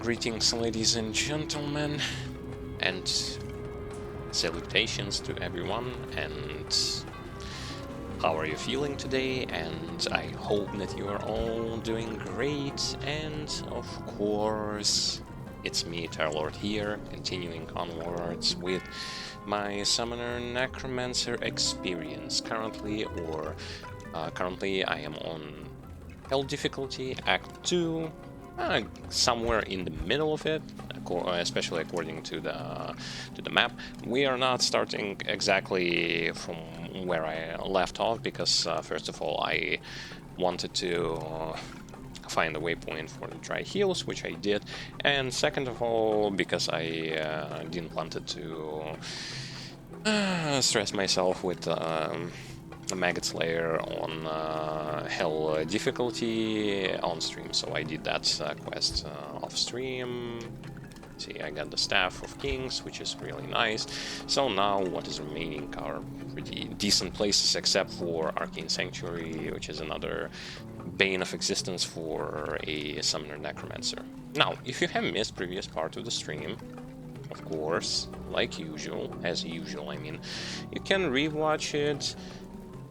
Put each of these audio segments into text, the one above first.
Greetings, ladies and gentlemen, and salutations to everyone, and how are you feeling today? And I hope that you are all doing great, and of course, it's me, Tarlord here, continuing onwards with my Summoner Necromancer experience currently, currently I am on Hell difficulty, Act 2, somewhere in the middle of it, especially according to the map. We are not starting exactly from where I left off, because first of all I wanted to find a waypoint for the dry heals, which I did, and second of all because I didn't want to stress myself with a Maggot Slayer on Hell difficulty on stream, so I did that quest off stream. See, I got the Staff of Kings, which is really nice. So now what is remaining are pretty decent places, except for Arcane Sanctuary, which is another bane of existence for a Summoner Necromancer. Now, if you have missed previous part of the stream, of course, like usual, as usual, I mean, you can rewatch it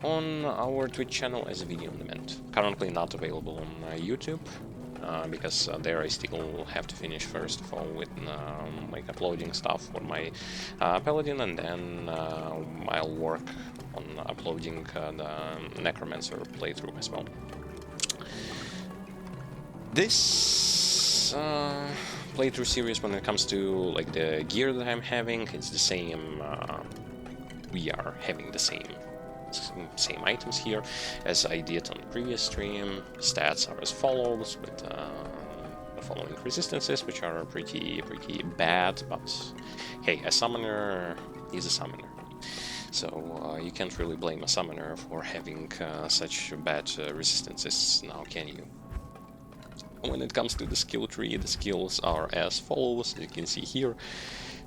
on our Twitch channel as a video on demand. Currently not available on YouTube, because there I still have to finish first of all with like uploading stuff for my Paladin, and then I'll work on uploading the Necromancer playthrough as well. This playthrough series, when it comes to like the gear that I'm having, it's the same. We are having the same items here as I did on the previous stream. Stats are as follows, with the following resistances, which are pretty bad, but hey, a summoner is a summoner, so you can't really blame a summoner for having such bad resistances, now can you? When it comes to the skill tree, the skills are as follows, as you can see here.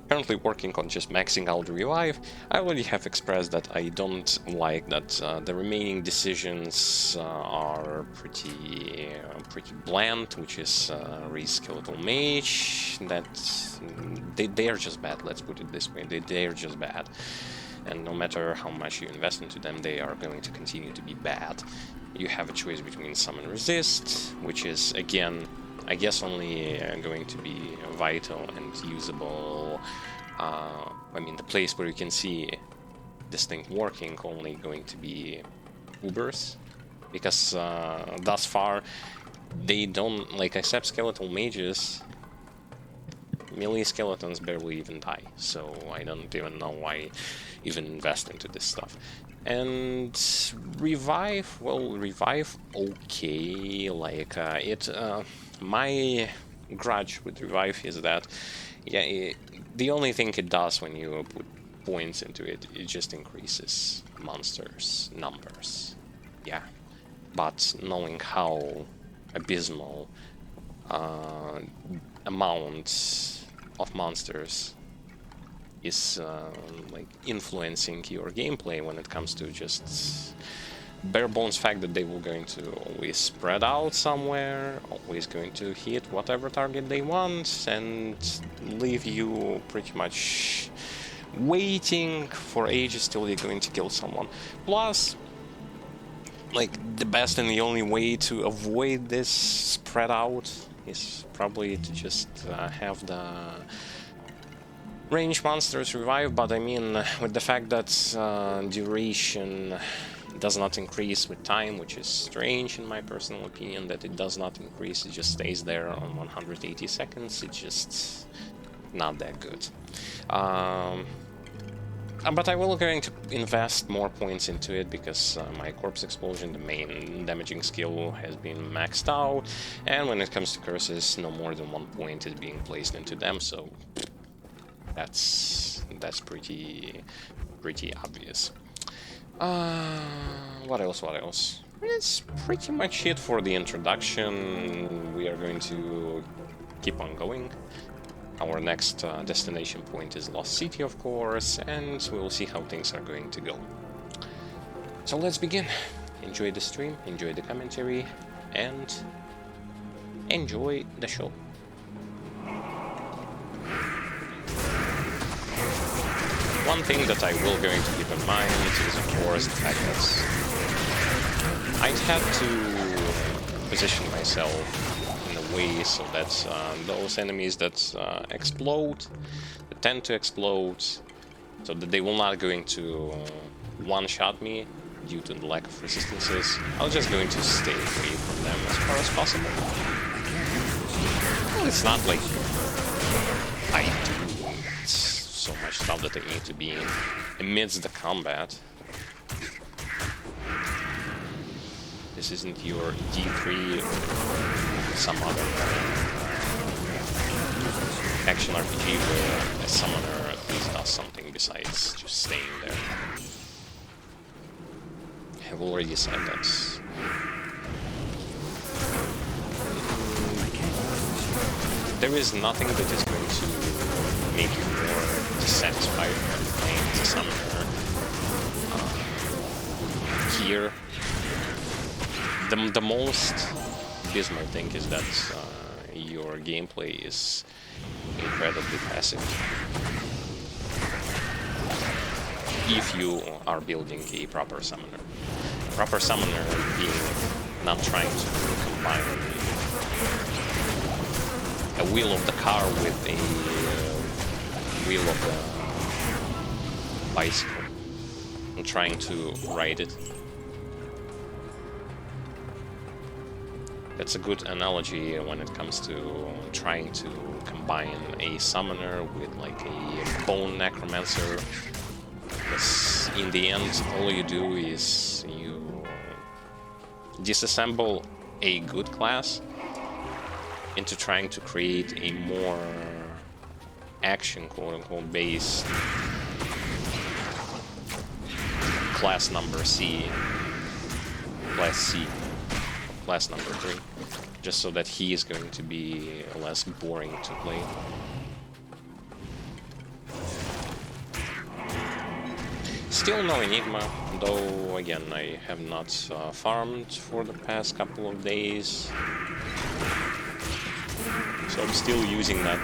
Currently working on just maxing out the revive. I already have expressed that I don't like that the remaining decisions are pretty bland, which is raise skeletal mage. That they are just bad. Let's put it this way: they are just bad, and no matter how much you invest into them, they are going to continue to be bad. You have a choice between summon resist, which is again, I guess, only going to be vital and usable. I mean, the place where you can see this thing working, only going to be Ubers, because thus far they don't, like, accept skeletal mages. Melee skeletons barely even die, so I don't even know why even invest into this stuff. And revive, well, revive, okay, like my grudge with revive is that, yeah, the only thing it does when you put points into it, it just increases monsters' numbers. Yeah, but knowing how abysmal amount of monsters is like influencing your gameplay when it comes to just bare bones fact that they were going to always spread out somewhere, always going to hit whatever target they want, and leave you pretty much waiting for ages till they're going to kill someone. Plus, like, the best and the only way to avoid this spread out is probably to just have the range monsters revive, but I mean, with the fact that duration does not increase with time, which is strange in my personal opinion, that it does not increase, it just stays there on 180 seconds, it's just not that good. But I will going to invest more points into it, because my Corpse Explosion, the main damaging skill, has been maxed out, and when it comes to curses, no more than 1 point is being placed into them, so that's pretty obvious. What else? It's pretty much it for the introduction. We are going to keep on going. Our next destination point is Lost City, of course, and we'll see how things are going to go. So let's begin. Enjoy the stream, enjoy the commentary, and enjoy the show. One thing that I will going to keep in mind is, of course, the fact that I'd have to position myself in a way so that those enemies that explode, that tend to explode, so that they will not going to one-shot me due to the lack of resistances. I'm just going to stay away from them as far as possible. Well, it's not like I do so much stuff that I need to be amidst the combat. This isn't your D3 or some other action RPG where a summoner at least does something besides just staying there. I've already said that. There is nothing that is going to make you more dissatisfied when playing as a summoner. Here, the most abysmal thing is that your gameplay is incredibly passive. If you are building a proper summoner. A proper summoner being not trying to combine a wheel of the car with a wheel of the bicycle and trying to ride it. That's a good analogy when it comes to trying to combine a summoner with like a bone necromancer. Because in the end, all you do is you disassemble a good class into trying to create a more action, quote-unquote, based class number C, class number 3, just so that he is going to be less boring to play. Still no Enigma, though again I have not farmed for the past couple of days. So I'm still using that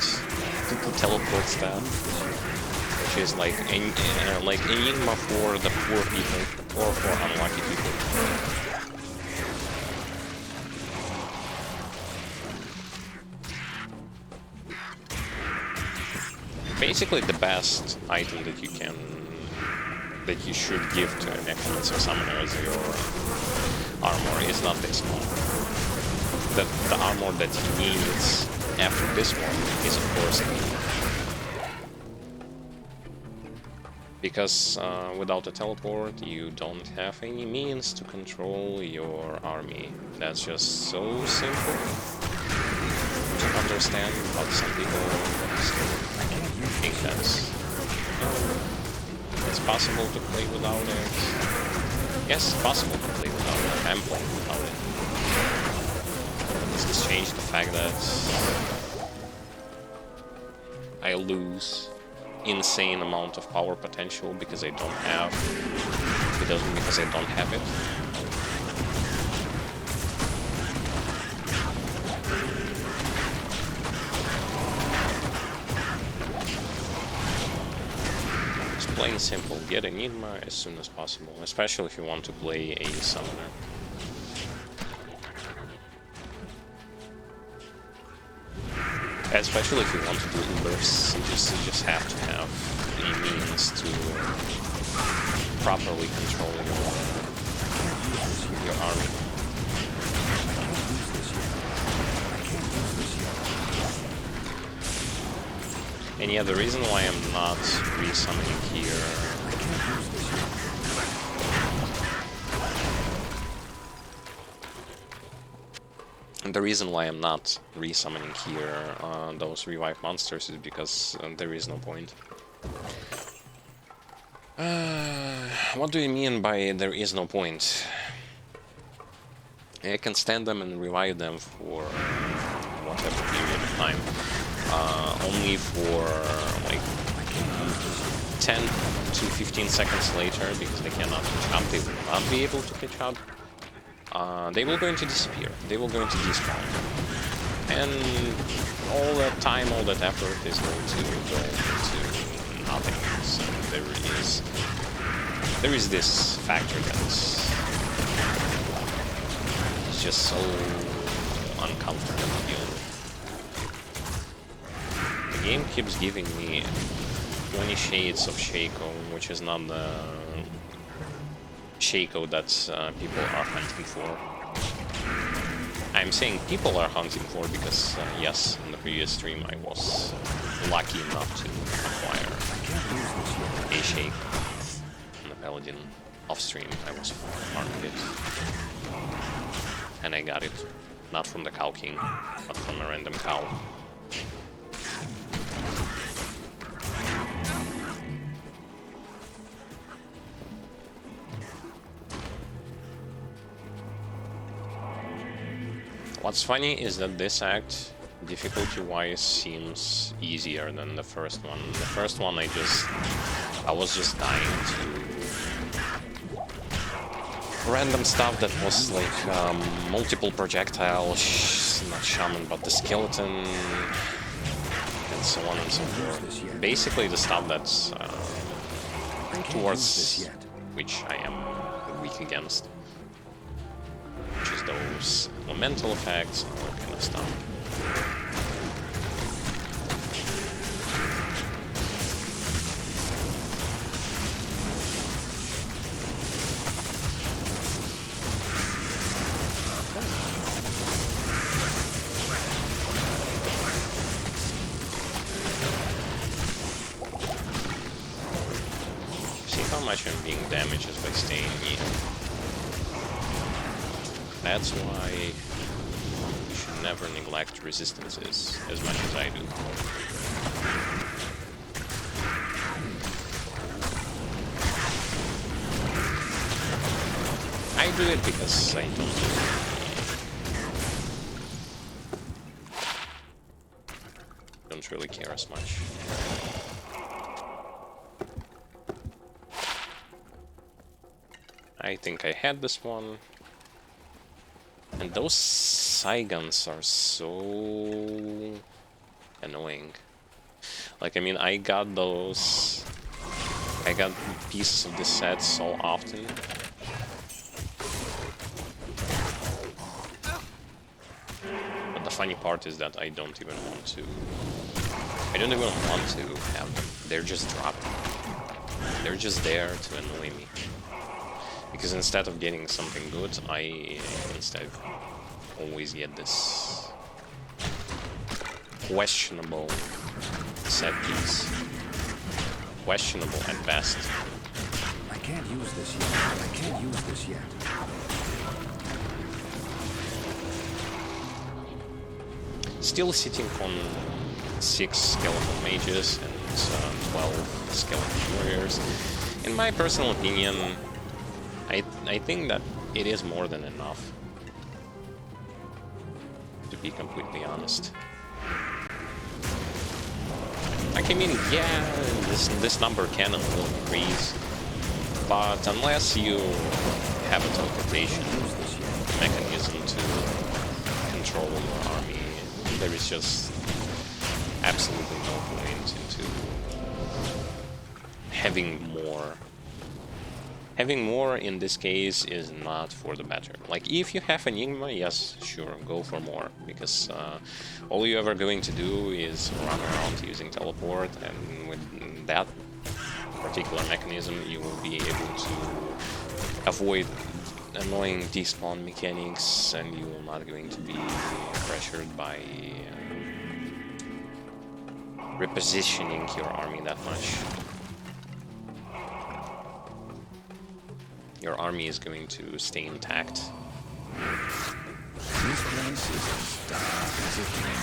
teleport stat, which is like Enigma for the poor people, or for unlucky people. Basically the best item that you should give to a Necromancer summoner as your armor is not this one. The armor that he needs after this one is of course Enigma. Because without a teleport you don't have any means to control your army. That's just so simple to understand, but some people think that's it's possible to play without it. Yes, it's possible to play without it. I'm playing without it. Does this change the fact that I lose insane amount of power potential because I don't have it? Plain simple, get Enigma as soon as possible, especially if you want to play a summoner. Especially if you want to do Ubers, you just have to have a means to properly control your army. And yeah, the reason why I'm not resummoning here those revive monsters is because there is no point. What do you mean by there is no point? I can stand them and revive them for whatever period of time. Only for like 10 to 15 seconds later, because they cannot catch up, they will not be able to catch up. They will going to disappear, they will going to despawn. And all that time, all that effort is going to go into nothing. So there is this factor that's just so uncomfortable to deal with. The game keeps giving me 20 shades of Shaco, which is not the Shaco that people are hunting for. I'm saying people are hunting for because, yes, in the previous stream I was lucky enough to acquire a Shaco. And the Paladin off stream I was farming it. And I got it, not from the Cow King, but from a random cow. What's funny is that this act, difficulty-wise, seems easier than the first one. The first one I was just dying to random stuff that was like multiple projectiles, not shaman, but the skeleton, and so on and so forth. Basically the stuff that's towards which I am weak against. Which is those elemental effects and all that kind of stuff. See how much I'm being damaged just by staying here. That's why you should never neglect resistances as much as I do. I do it because I don't really care as much. I think I had this one. And those Saigons are so annoying. Like, I mean, I got pieces of this set so often. But the funny part is that I don't even want to have them. They're just dropped. They're just there to annoy me. Because instead of getting something good, I instead always get this questionable set piece. Questionable at best. I can't use this yet. I can't use this yet. Still sitting on 6 skeletal mages and 12 skeleton warriors. In my personal opinion, I think that it is more than enough, to be completely honest. Like, I mean, yeah, this number can and will increase, but unless you have a teleportation mechanism to control your army, there is just absolutely no point into having more. Having more in this case is not for the better. Like, if you have Enigma, yes, sure, go for more, because all you're ever going to do is run around using teleport, and with that particular mechanism you will be able to avoid annoying despawn mechanics, and you are not going to be pressured by repositioning your army that much. Your army is going to stay intact. This place is as dark as it can.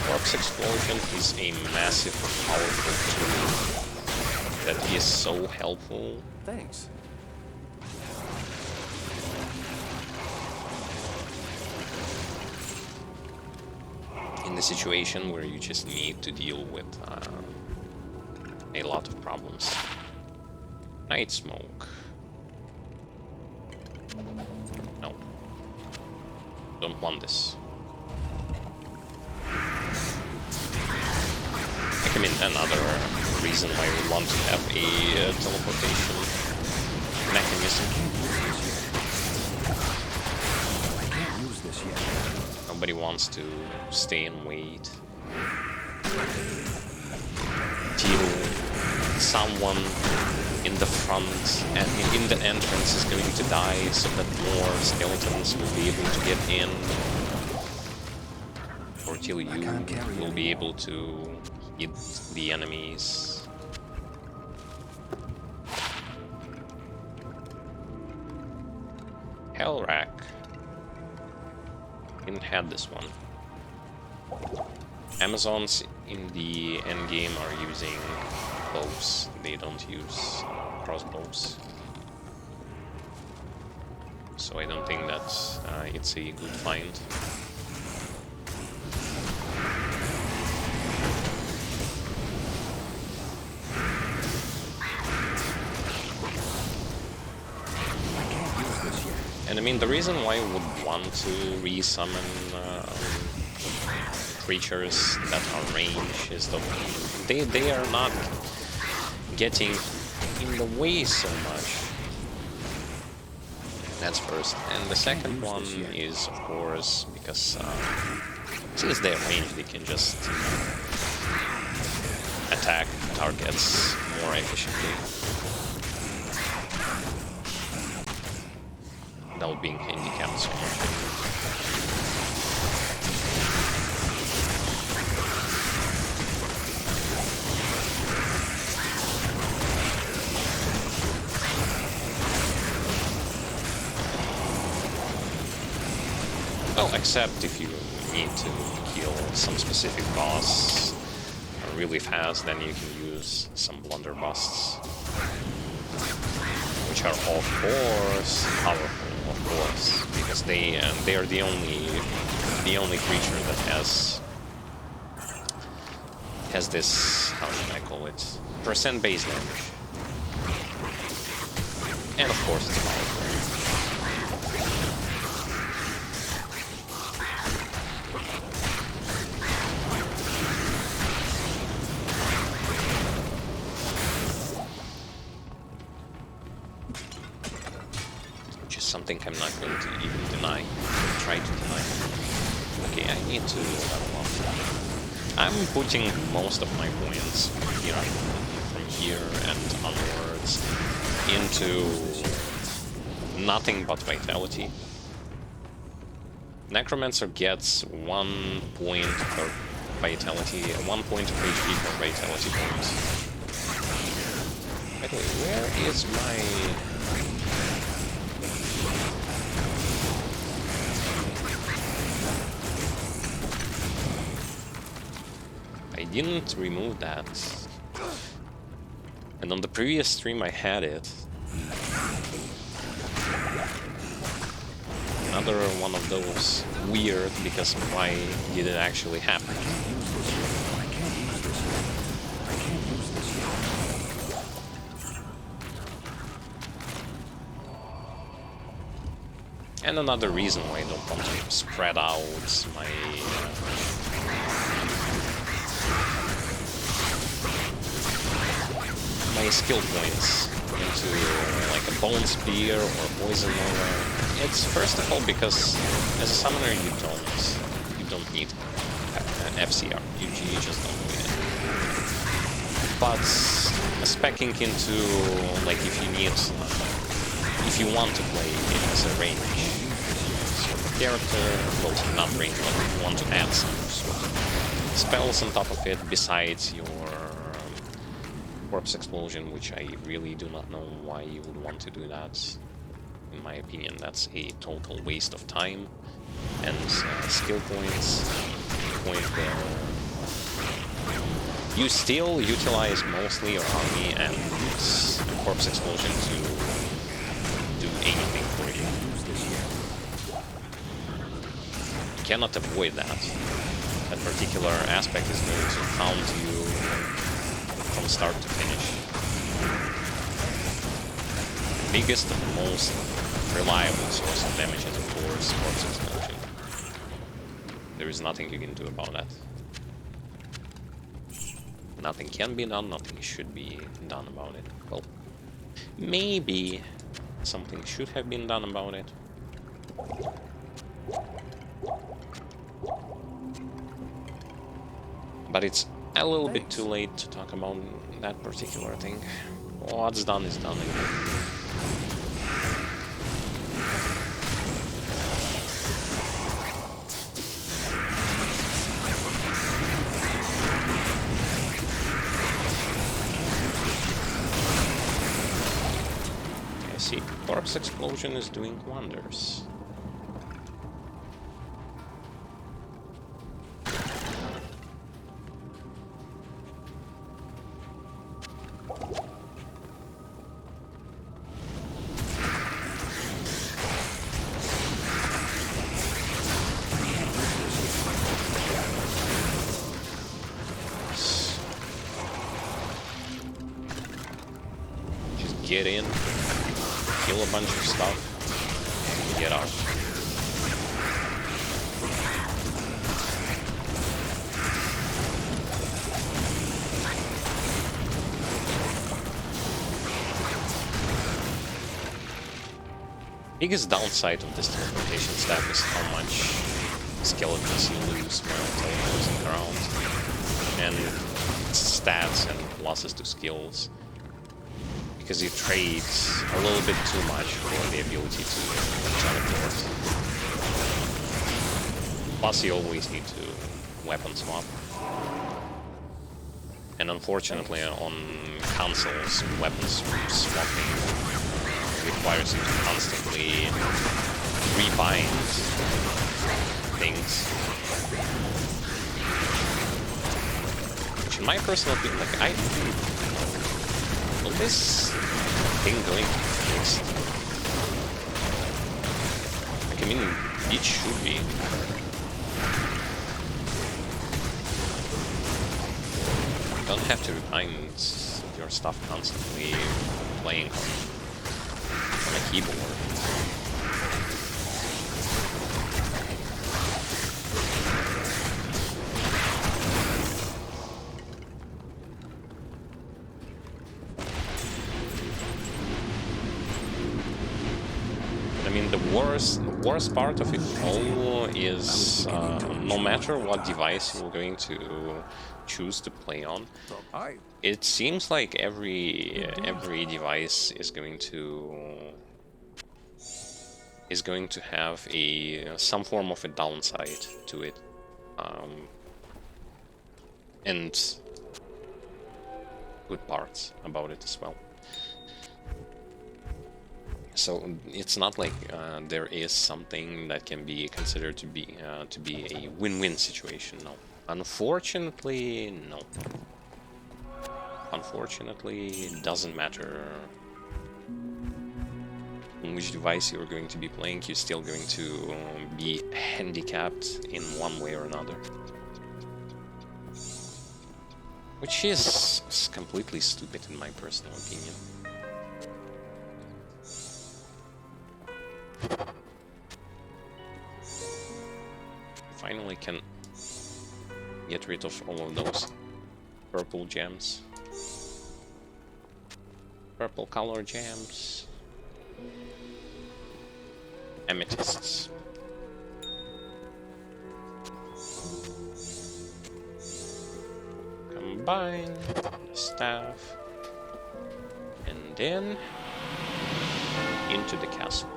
Corpse Explosion is a massive, powerful tool that is so helpful. Thanks. In the situation where you just need to deal with a lot of problems. Night Smoke. No. Don't want this. Like, I mean, another reason why we want to have a teleportation mechanism. I can't use this yet. Nobody wants to stay and wait till someone in the front and in the entrance is going to die so that more skeletons will be able to get in. Or till you will be able to hit the enemies. Hellrack. Didn't have this one. Amazons in the endgame are using bows. They don't use crossbows. So I don't think that it's a good find. And I mean, the reason why I would want to resummon creatures that are range is that they are not getting in the way so much. That's first. And the second one is, of course, because since they're range, they can just attack targets more efficiently. Without being handicapped so much. Well, except if you need to kill some specific boss really fast, then you can use some blunderbusts, which are of course powerful. Of course, because they are the only creature that has this, how should I call it, percent base damage, and of course it's powerful. Something I'm not going to even deny, try to deny. Okay, I need to level up. I'm putting most of my points here, from here and onwards, into nothing but vitality. Necromancer gets 1 point per vitality, 1 point of HP per vitality point. By the way, where is my... I didn't remove that. And on the previous stream I had it. Another one of those weird, because why did it actually happen? And another reason why I don't want to spread out my skill points into like a bone spear or poison aura. It's first of all because as a summoner you don't need an FCR. You just don't need it. But speccing into like if you want to play it as a range sort of character, well not range, but if you want to add some sort of spells on top of it besides your corpse explosion, which I really do not know why you would want to do that. In my opinion, that's a total waste of time and skill points. Point where you still utilize mostly your army and corpse explosion to do anything for you. You cannot avoid that. That particular aspect is going to haunt you from start to finish. The biggest and most reliable source of damage is, of course, corpse explosion. There is nothing you can do about that. nothing can be done, nothing should be done about it. Well, maybe something should have been done about it. But it's a little bit too late to talk about that particular thing. What's done is done. I see. Corpse explosion is doing wonders. Get in, kill a bunch of stuff, and get out. Biggest downside of this teleportation staff is how much skeletons you lose while teleporting around, and stats and losses to skills. Because you trade a little bit too much for the ability to teleport. Plus you always need to weapon swap. And unfortunately on consoles, weapon swapping requires you to constantly rebind things. Which in my personal opinion, like will this thing going to be fixed? Like, I mean, it should be. You don't have to remind your stuff constantly playing on a keyboard. The worst part of it all is no matter what device you're going to choose to play on, it seems like every device is going to have some form of a downside to it, and good parts about it as well. So it's not like there is something that can be considered to be a win-win situation. No, unfortunately, no. Unfortunately, it doesn't matter on which device you're going to be playing. You're still going to be handicapped in one way or another, which is completely stupid in my personal opinion. Finally can get rid of all of those purple gems. Purple color gems. Amethysts. Combine the staff. And then into the castle.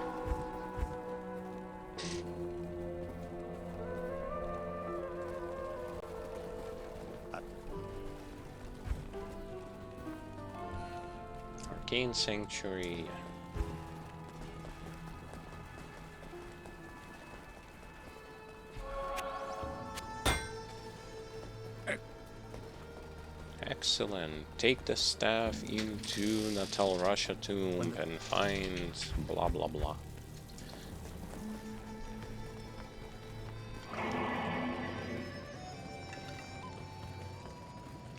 Arcane Sanctuary. Excellent. Take the staff into the Tal Rasha tomb and find blah blah blah.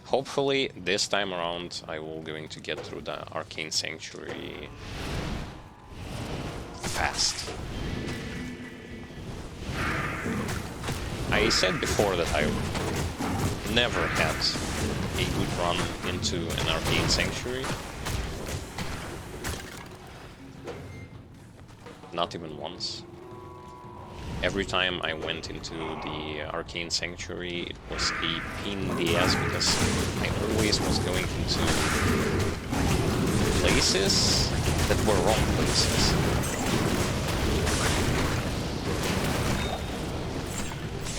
Hopefully, this time around, I will going to get through the Arcane Sanctuary fast. I said before that I never had a good run into an arcane sanctuary. Not even once. Every time I went into the arcane sanctuary, it was a pain in the ass because I always was going into places that were wrong places.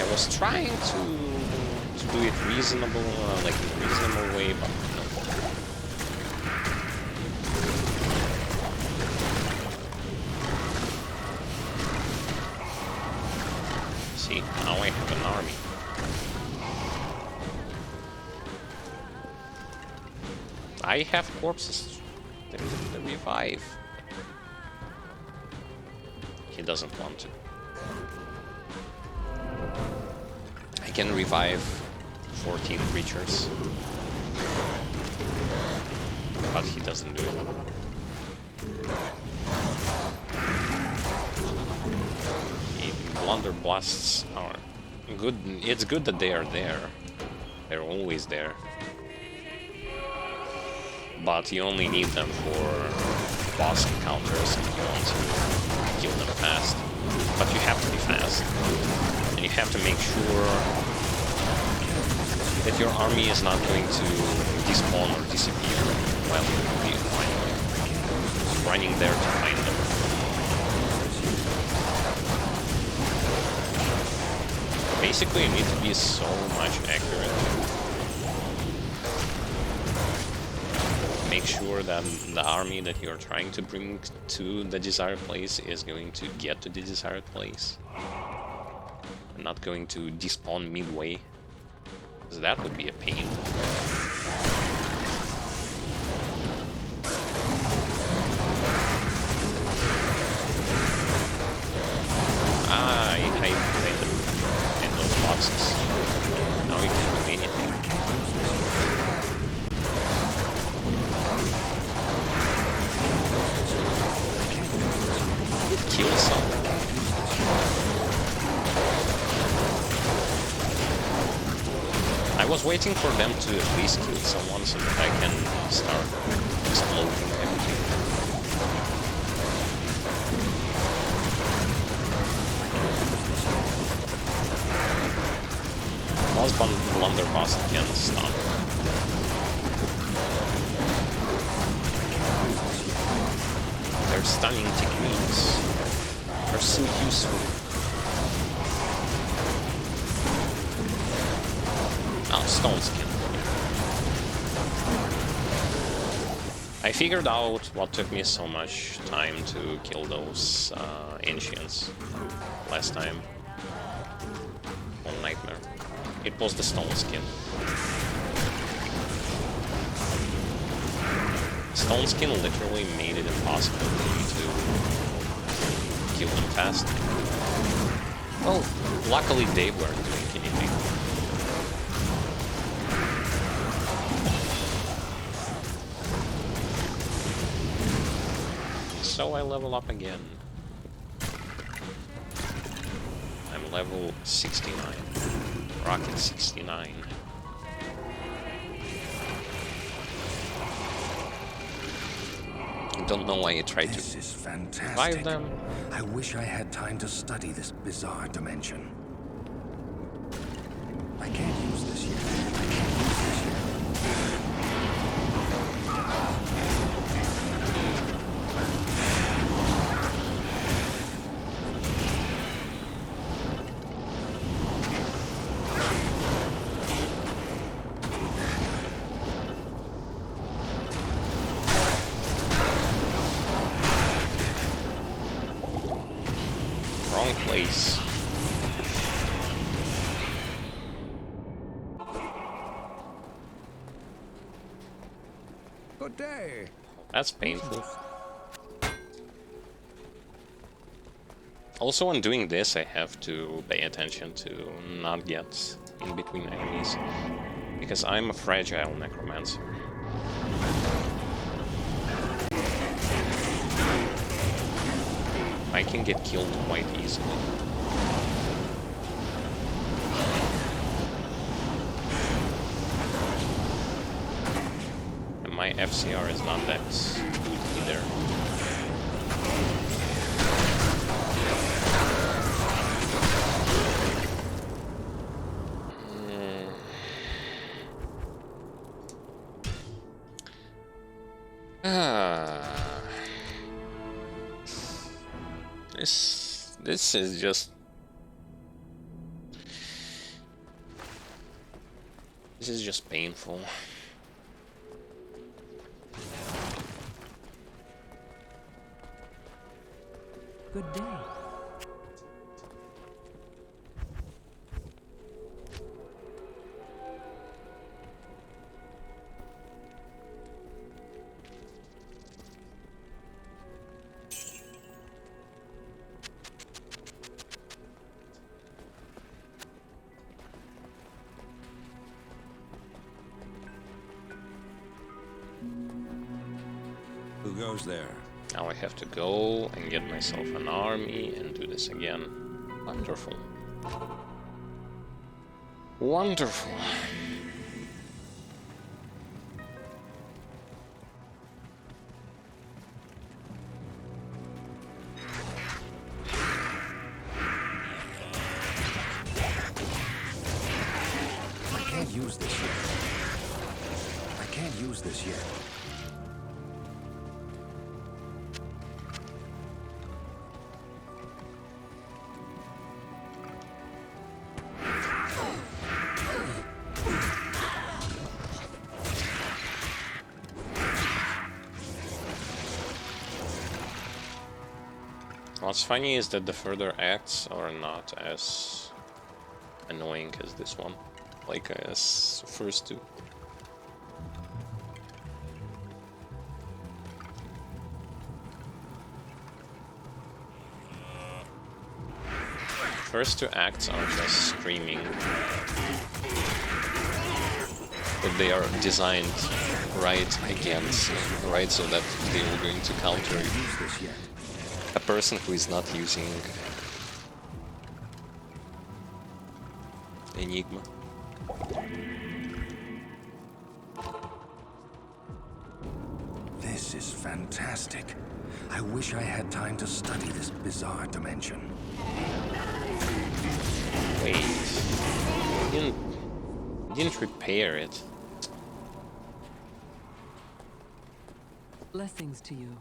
I was trying to do it reasonable, like in a reasonable way, but no. See, now I have an army. I have corpses that revive. He doesn't want to. I can revive 14 creatures, but he doesn't do it. Blunderblasts are good. It's good that they are there. They're always there. But you only need them for boss encounters if you want to kill them fast. But you have to be fast. And you have to make sure that your army is not going to despawn or disappear while you're running there to find them. Basically, you need to be so much accurate. Make sure that the army that you're trying to bring to the desired place is going to get to the desired place. And not going to despawn midway. Because that would be a pain. Boxes. Now we can do anything. Kill something. I was waiting for them to at least kill someone so that I can start exploding everything. Most blunderbuss can stun. Their stunning techniques are so useful. Oh, stone skin. I figured out what took me so much time to kill those ancients last time on Nightmare. It was the stone skin. Stone skin literally made it impossible for me to kill them fast. Well, luckily they weren't doing anything. So I level up again. I'm level 69. Rocket 69. I don't know why I tried to revive them. I wish I had time to study this bizarre dimension. I can't use this yet. I can't use this yet. Place. Good day. That's painful. Also, when doing this, I have to pay attention to not get in between enemies, because I'm a fragile Necromancer. I can get killed quite easily. my FCR is not that good either. This is just... This is just painful. Good day. Who goes there? Now I have to go and get myself an army and do this again. Wonderful. Wonderful. I can't use this yet. I can't use this yet. What's funny is that the further acts are not as annoying as this one, like as the first two. First two acts are just screaming, but they are designed right against, right so that they are going to counter a person who is not using Enigma. This is fantastic. I wish I had time to study this bizarre dimension. Wait, you didn't repair it. Blessings to you.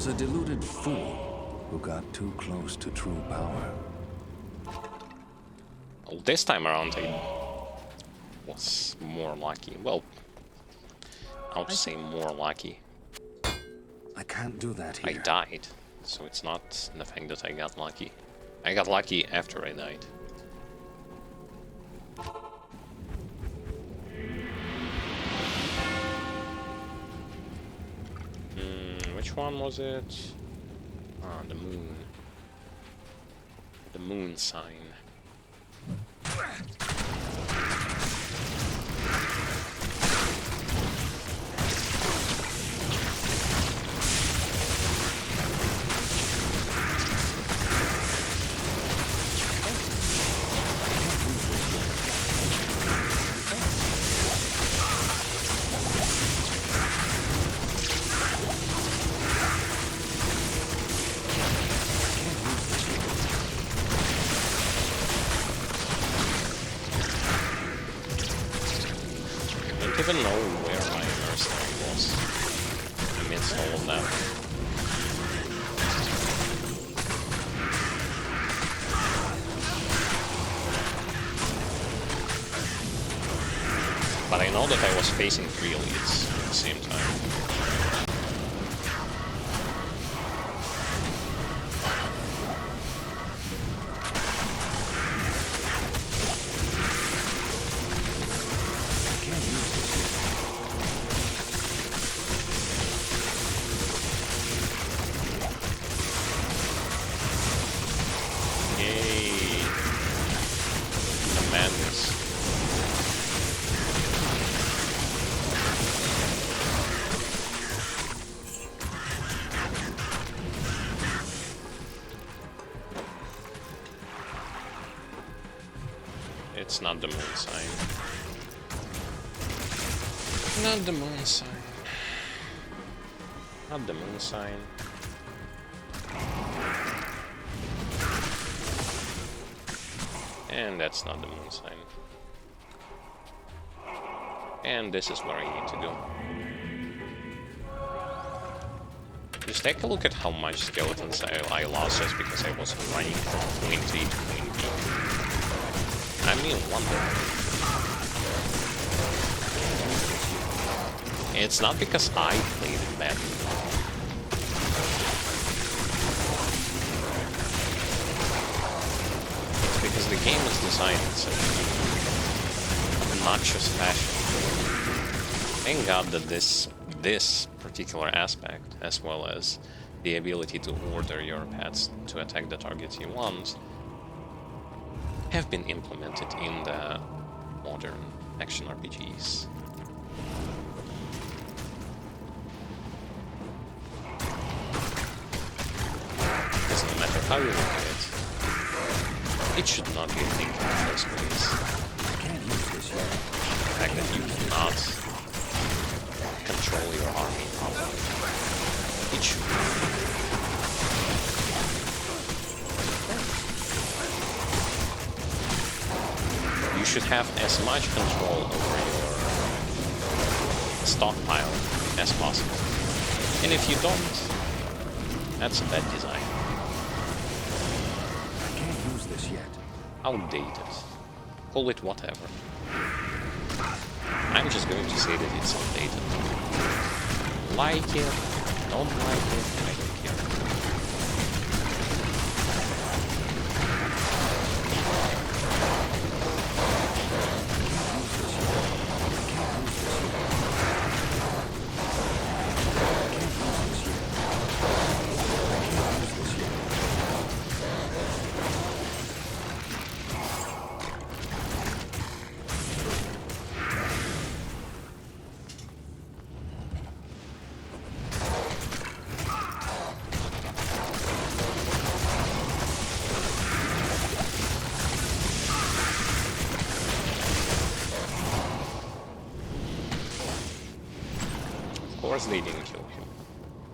A deluded fool who got too close to true power. Well, this time around I was more lucky. Well, I would say more lucky. I can't do that here. I died, so it's not the fact that I got lucky. I got lucky after I died. Which one was it? Ah, the moon. The moon sign. I don't even know where my mercenary was amidst all of that. But I know that I was facing 3 elites at the same time. It's not the moon sign. Not the moon sign. Not the moon sign. And that's not the moon sign. And this is where I need to go. Just take a look at how much skeletons I lost just because I was running from point A to point B. I mean, wonder. It's not because I played it badly. It's because the game is designed in such an obnoxious fashion. Thank God that this particular aspect, as well as the ability to order your pets to attack the targets you want, have been implemented in the modern action RPGs. Because no matter how you look at it, it should not be a thing in the first place. The fact that you cannot control your army properly. It should not. You should have as much control over your stockpile as possible. And if you don't, that's a bad design. I can't use this yet. Outdated. Call it whatever. I'm just going to say that it's outdated. Like it, don't like it, I don't care. Of course they didn't kill him.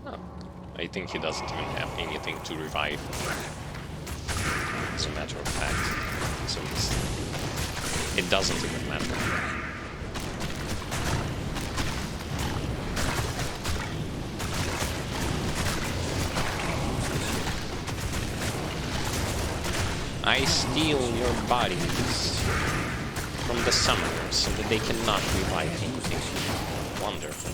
Oh. I think he doesn't even have anything to revive. As a matter of fact. So it doesn't even matter. I steal your bodies from the summoners so that they cannot revive anything. Wonderful.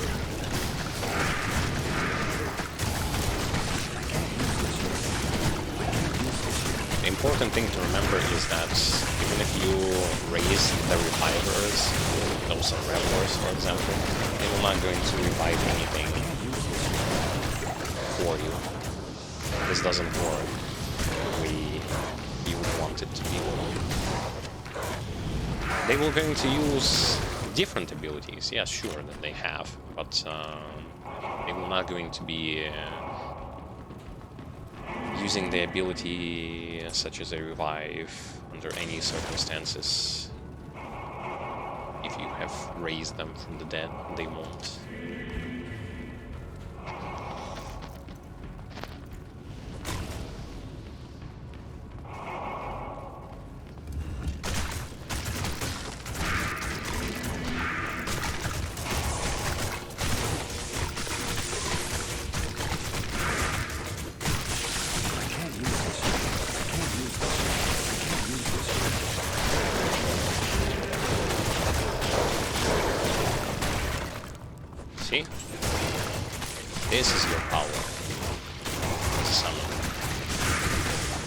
The important thing to remember is that even if you raise the revivers, those are revelers for example, they will not going to revive anything for you. This doesn't work the way you would want it to be. They will going to use different abilities, yes, sure, that they have, but they will not going to be using the ability such as a revive under any circumstances. If you have raised them from the dead, they won't. See? This is your power as a summoner.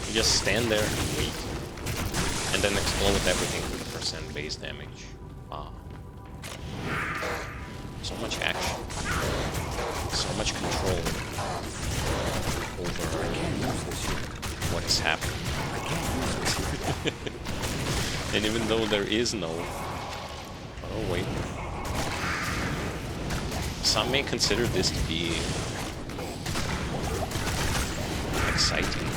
You just stand there and wait, and then explode everything with a % base damage. Wow. So much action. So much control over what is happening. And even though there is no... Oh wait. Some may consider this to be exciting.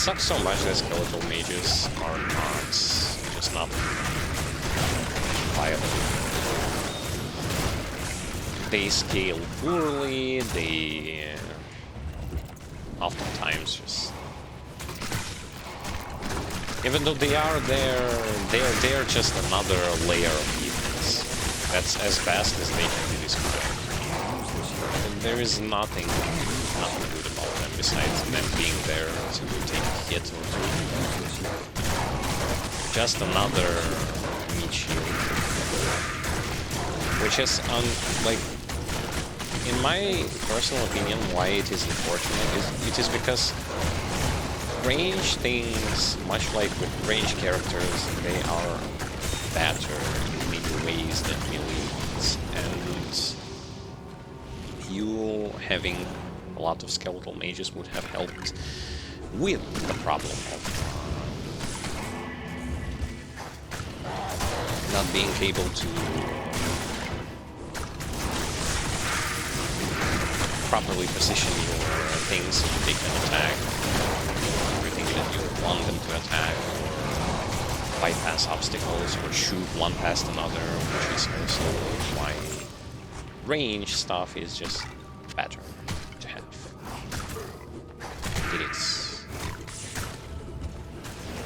sucks so much that skeletal mages are not just not viable. They scale poorly, they oftentimes just... Even though they are there, they're just another layer of evils. That's as best as they can be described. And there is nothing good about them besides them being there to take a hit or two. Just another meat shield. Which is, like, in my personal opinion, why it is unfortunate is because range things, much like with range characters, they are better in many ways than melee ones, and you having a lot of skeletal mages would have helped with the problem of not being able to properly position your things so they can attack everything that you want them to attack, bypass obstacles or shoot one past another, which is also why range stuff is just better to have. It is.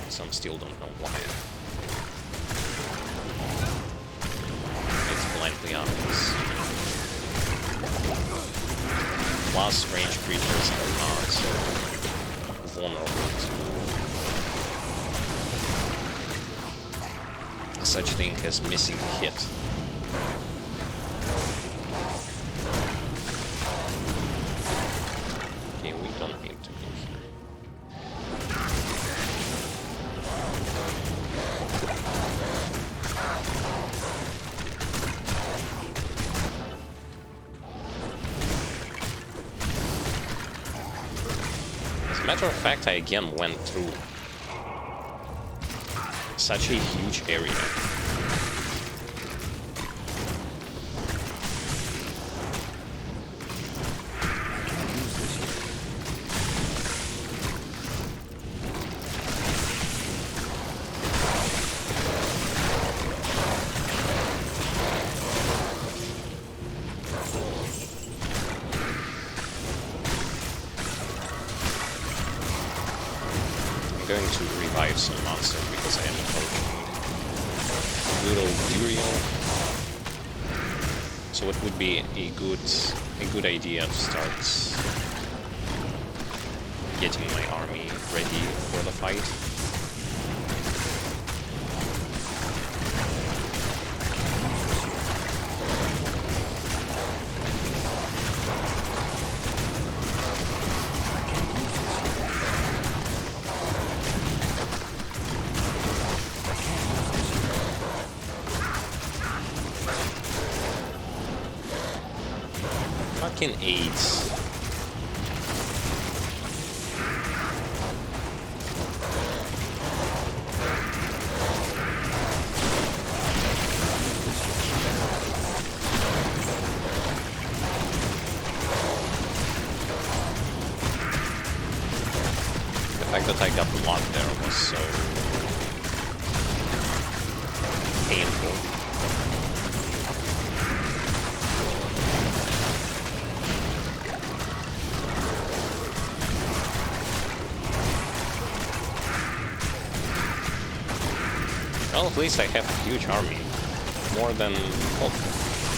Some still don't know why. It's blindly obvious. Plus, range creatures are not vulnerable to such thing as missing a hit. Okay, we don't need to be here. As a matter of fact, I again went through such a huge area. I'm going to revive some monsters because I am approaching good old Diablo. So it would be a good idea to start getting my army ready for the fight. Fucking AIDS. The fact that I got blocked there was so painful. Well, at least I have a huge army. More than... well,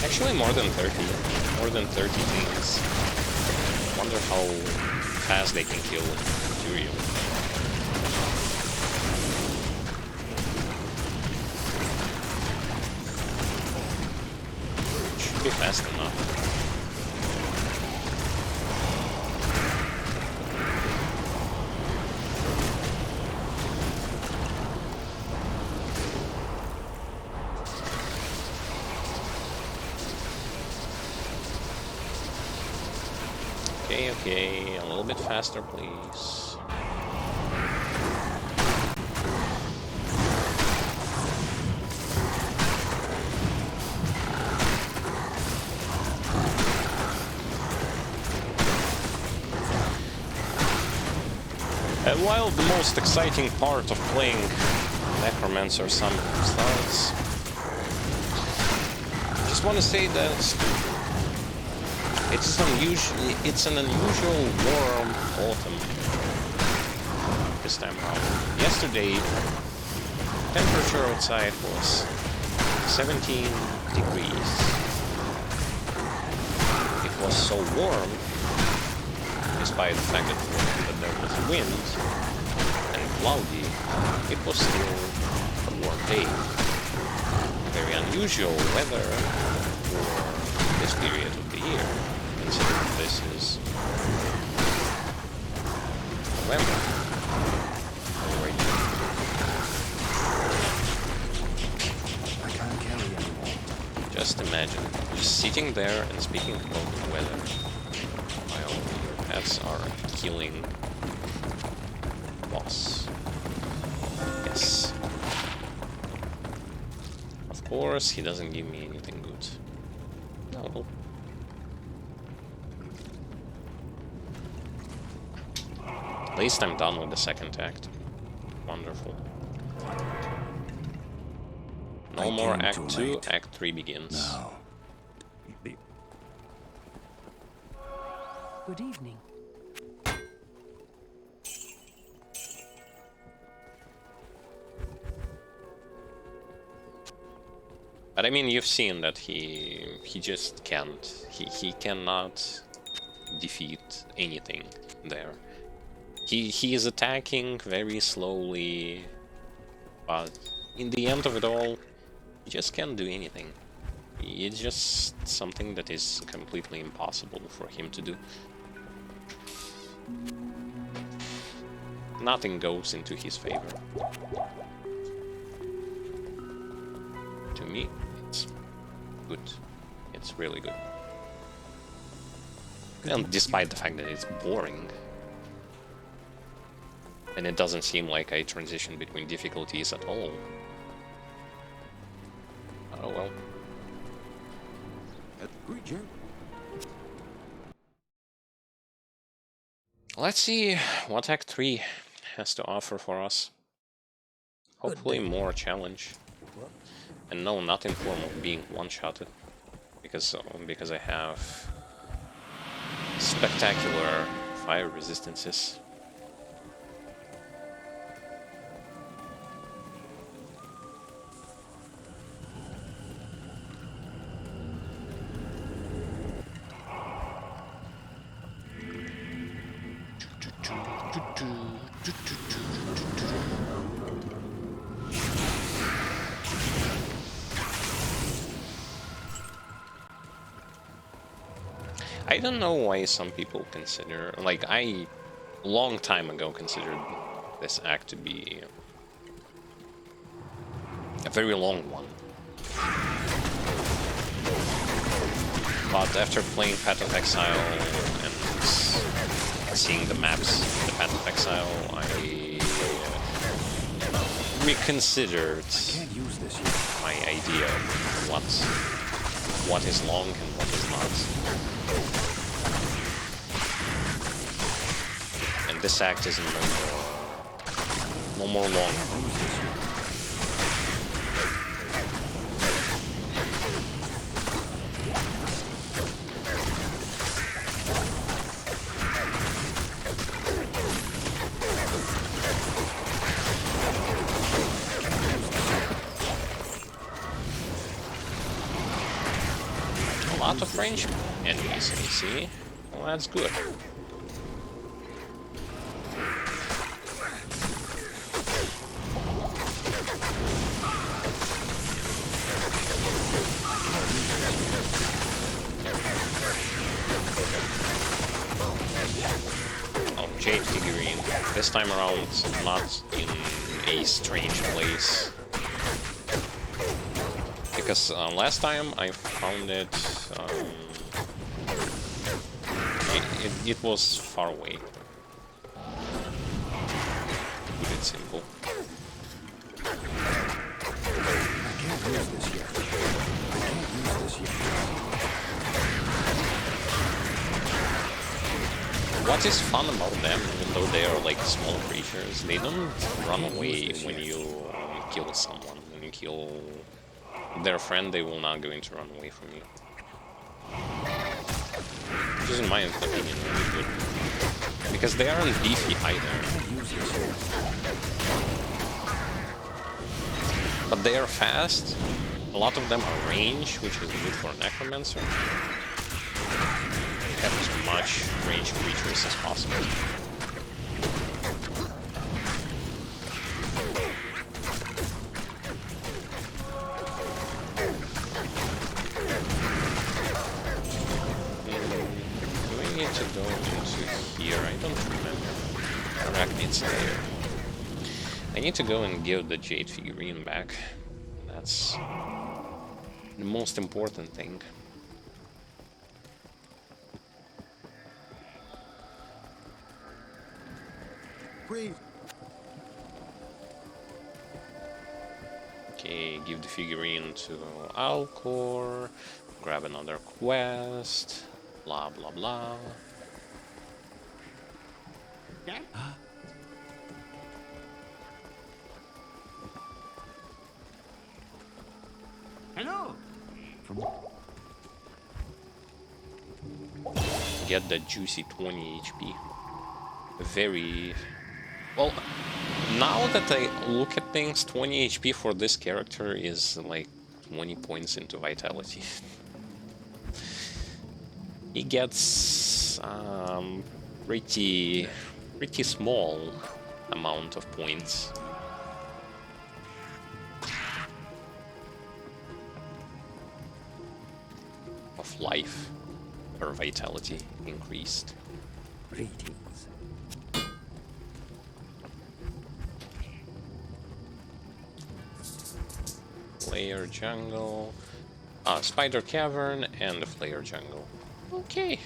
actually more than 30. More than 30 things. Wonder how fast they can kill Diablo. Should be fast enough. Okay, a little bit faster, please. while the most exciting part of playing Necromancer sometimes starts, I just want to say that it's an unusual warm autumn this time around. Yesterday, temperature outside was 17 degrees. It was so warm, despite the fact that there was wind and cloudy, it was still a warm day. Very unusual weather for this period of the year, considering this is November already. I can't carry anymore. Just imagine, just sitting there and speaking about the weather while your pets are killing boss. Yes. Of course, he doesn't give me anything good. No. At least I'm done with the second act. Wonderful. No more Act 2, Act 3 begins. No. Good evening. But I mean, you've seen that he just can't. He cannot defeat anything there. He is attacking very slowly, but in the end of it all, he just can't do anything. It's just something that is completely impossible for him to do. Nothing goes into his favor. To me, it's good. It's really good. And despite the fact that it's boring, and it doesn't seem like I transition between difficulties at all. Oh well. Let's see what Act 3 has to offer for us. Hopefully more challenge. And no, not in form of being one-shotted. Because I have spectacular fire resistances. I don't know why some people consider, like, I long time ago considered this act to be a very long one. But after playing Path of Exile and seeing the maps in the Path of Exile, I reconsidered my idea of what is long and what is not. And this act is no more long. A lot of range enemies, you see? Well, that's good. Oh, Jade figurine. This time around, not in a strange place. Because last time I found it, it was far away. Keep it simple. I can't use this yet. what is fun about them, even though they are like small creatures, they don't run away when you kill someone. When you kill their friend, they will not going to run away from you. Which is, in my opinion, really good. Because they aren't beefy either. But they are fast. A lot of them are range, which is good for Necromancer. Have as much range creatures as possible. Do I need to go into here? I don't remember. Arachnid Slayer. I need to go and give the Jade figurine back. That's the most important thing. Breathe. Okay, give the figurine to Alcor, grab another quest, blah blah blah. Yeah? Hello. Get the juicy 20 HP. Very... Well, now that I look at things, 20 HP for this character is like 20 points into vitality. He gets pretty small amount of points. Of life or vitality increased. Greetings. Player jungle, spider cavern, and the player jungle. Okay,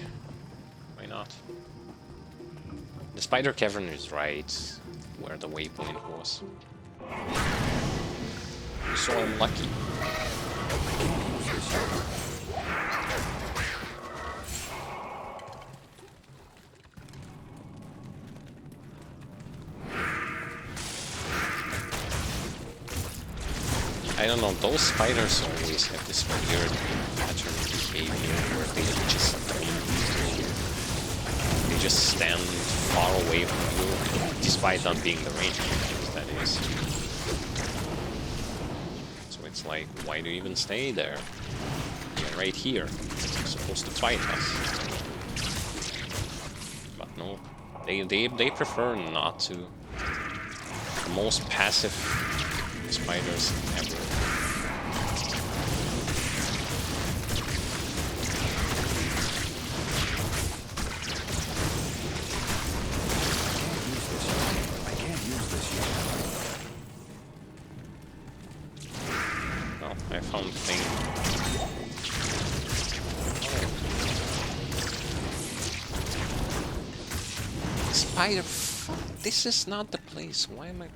why not? The spider cavern is right where the waypoint was. So I'm lucky. I don't know, those spiders always have this weird pattern of behavior where they just don't move. They just stand far away from you, despite not being the range creatures, that is. So it's like, why do you even stay there? You're right here. You're supposed to fight us. But no, they prefer not to. The most passive spiders ever. I can't use this yet. Oh, I found the thing. Oh. Spider, this is not the place. Why am I...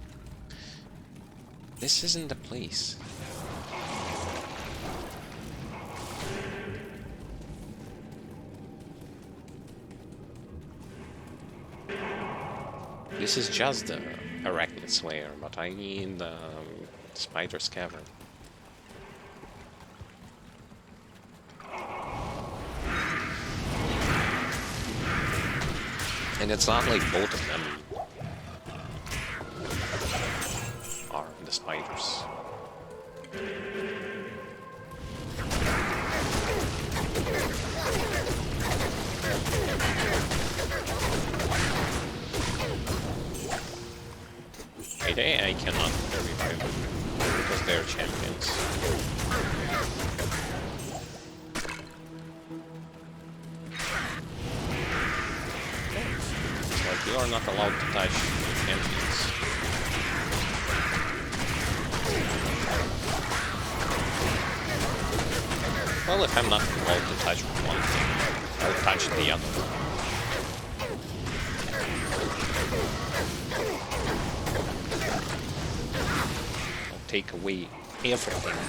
This isn't the place. This is just the Arachnid Slayer, but I need the Spider's Cavern. And it's not like both of them are the spiders. I cannot revive them because they're champions. Like, you are not allowed to touch champions. Well, if I'm not allowed to touch one thing, I'll touch the other one. I'll take away everything.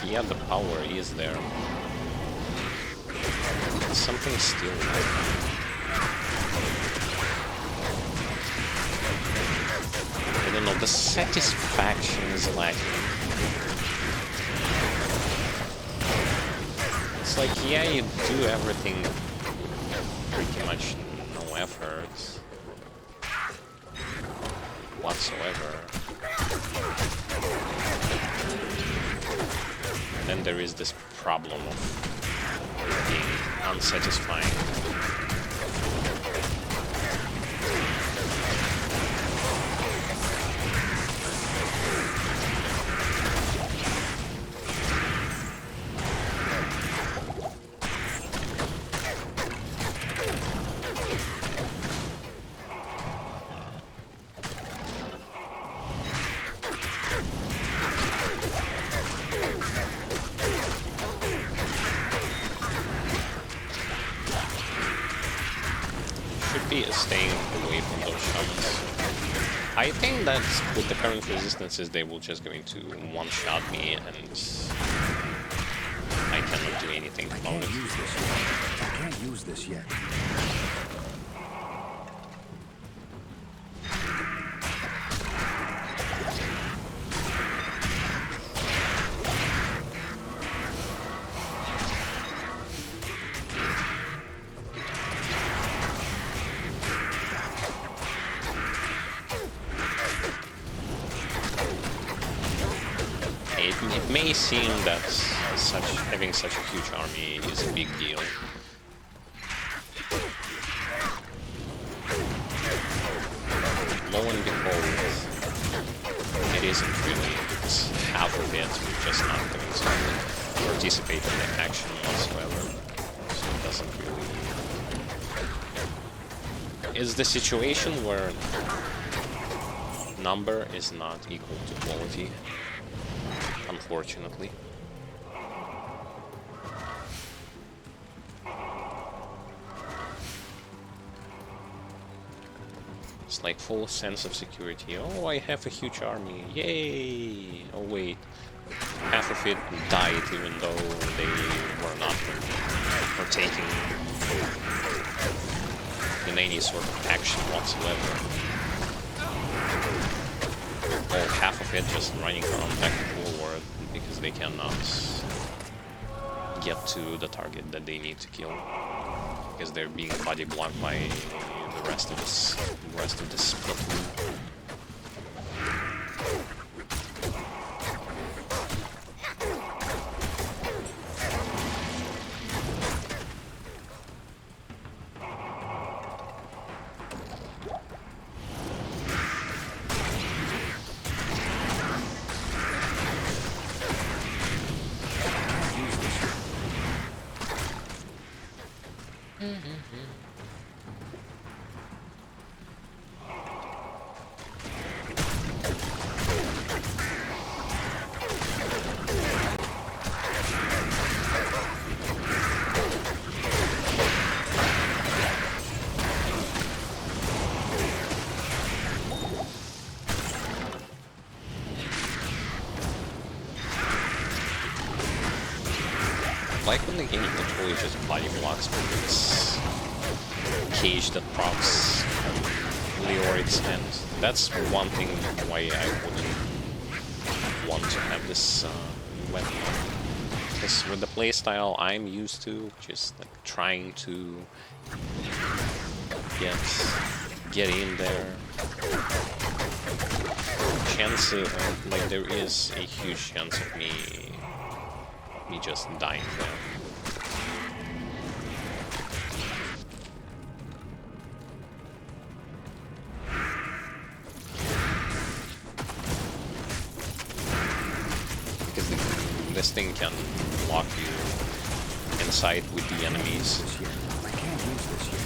yeah, the power is there. Something still lacking. I don't know, the satisfaction is lacking. It's like, yeah, you do everything pretty much no effort whatsoever. Then there is this problem of being unsatisfying. Staying away from those shamans. I think that with the current resistances they will just going to one-shot me and I cannot do anything about it. I can't use this yet. It may seem that having such a huge army is a big deal. Lo and behold, it isn't really, because half of it we're just not going to participate in the action whatsoever. So it doesn't really... It's the situation where number is not equal to quality. Unfortunately. It's like full sense of security. Oh, I have a huge army. Yay! Oh wait, half of it died even though they were not partaking in any sort of action whatsoever. Well, half of it just running around back and forward because they cannot get to the target that they need to kill because they're being body blocked by the rest of this platoon. Like when the game literally just body blocks with this cage that procs Leori's hand. That's one thing why I wouldn't want to have this weapon. Because with the playstyle I'm used to, just like trying to get in there. Chance like there is a huge chance of me just dying there. Because this thing can lock you inside with the enemies. I can't use this yet.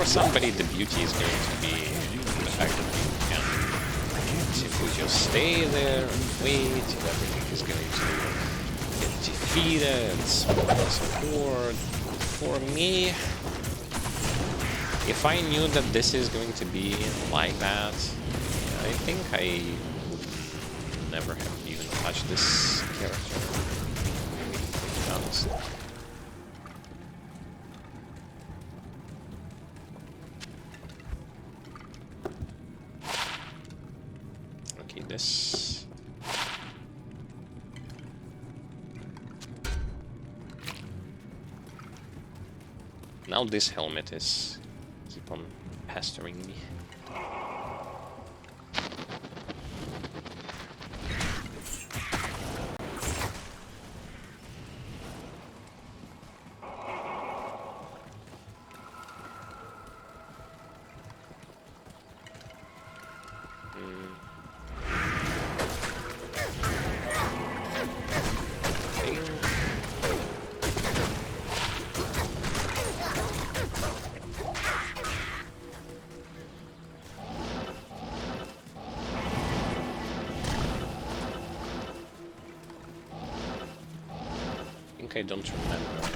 for somebody, the beauty is going to be the fact that you can simply just stay there and wait till everything is going to get defeated, support. For me, if I knew that this is going to be like that, I think I would never have even touched this character, to be honest. Okay, this... Now this helmet is keep on pestering me. I don't remember.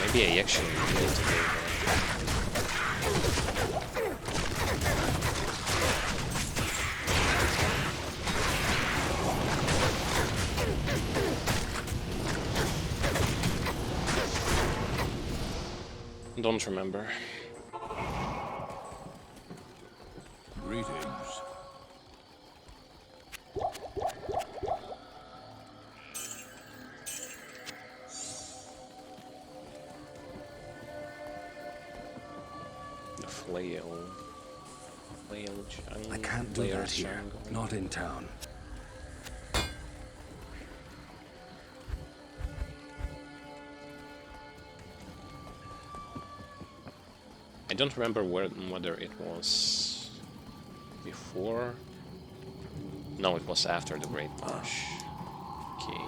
Maybe I actually need to go there. Don't remember. Greetings. The flail I can't do that here. Not in town. I don't remember whether it was before. No, it was after the Great March. Okay.